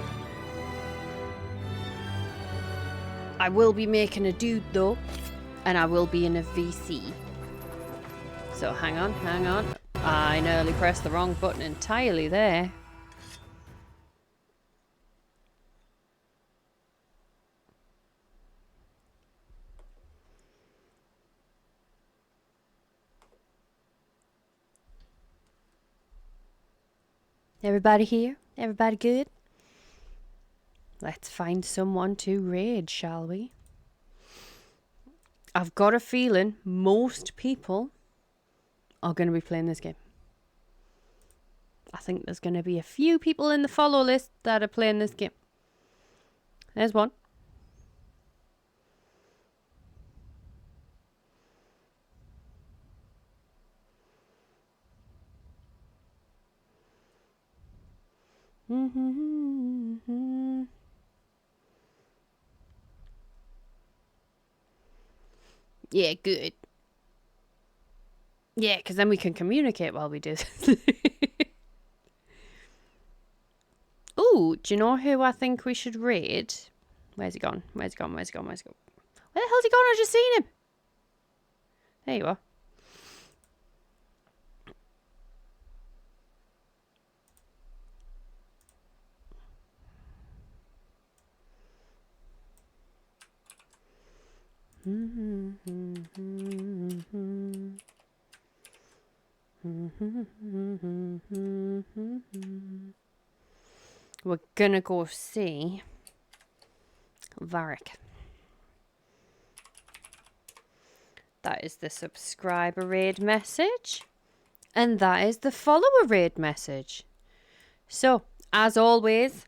I will be making a dude though, and I will be in a VC. So hang on, hang on. I nearly pressed the wrong button entirely there. Everybody here? Everybody good? Let's find someone to raid, shall we? I've got a feeling most people are going to be playing this game. I think there's going to be a few people in the follow list that are playing this game. There's one. Yeah, good. Yeah, because then we can communicate while we do this. Ooh, do you know who I think we should raid? Where's he gone? Where's he gone? Where's he gone? Where's he gone? Where the hell's he gone? I just seen him. There you are. We're gonna go see Varric. That is the subscriber raid message, and that is the follower raid message. So, as always,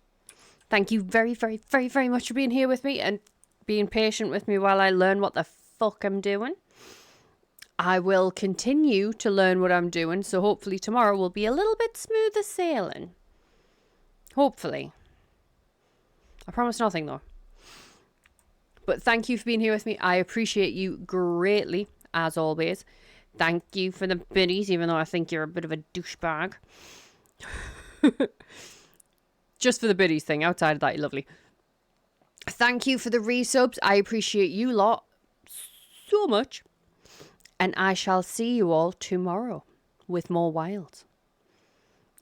thank you very, very, very, very much for being here with me and being patient with me while I learn what the fuck I'm doing. I will continue to learn what I'm doing, so hopefully tomorrow will be a little bit smoother sailing. Hopefully. I promise nothing though. But thank you for being here with me. I appreciate you greatly, as always. Thank you for the biddies, even though I think you're a bit of a douchebag. Just for the biddies thing. Outside of that, you're lovely. Thank you for the resubs. I appreciate you lot so much. And I shall see you all tomorrow with more Wilds.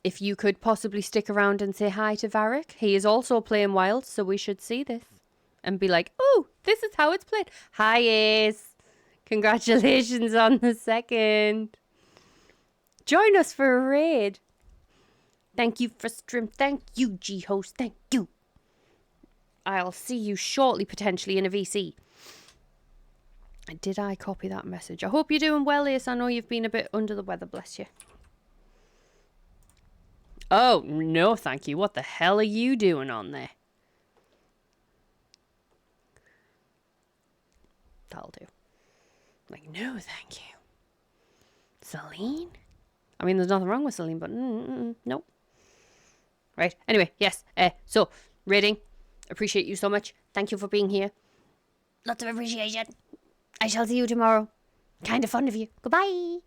If you could possibly stick around and say hi to Varric. He is also playing Wilds, so we should see this. And be like, oh, this is how it's played. Hi, Ace. Congratulations on the 2nd. Join us for a raid. Thank you for stream. Thank you, G-Host. Thank you. I'll see you shortly, potentially, in a VC. Did I copy that message? I hope you're doing well, Ace. I know you've been a bit under the weather, bless you. Oh, no, thank you. What the hell are you doing on there? That'll do. Like, no, thank you. Celine? I mean, there's nothing wrong with Celine, but nope. Right, anyway, yes. So, raiding. Appreciate you so much. Thank you for being here. Lots of appreciation. I shall see you tomorrow. Kind of fond of you. Goodbye.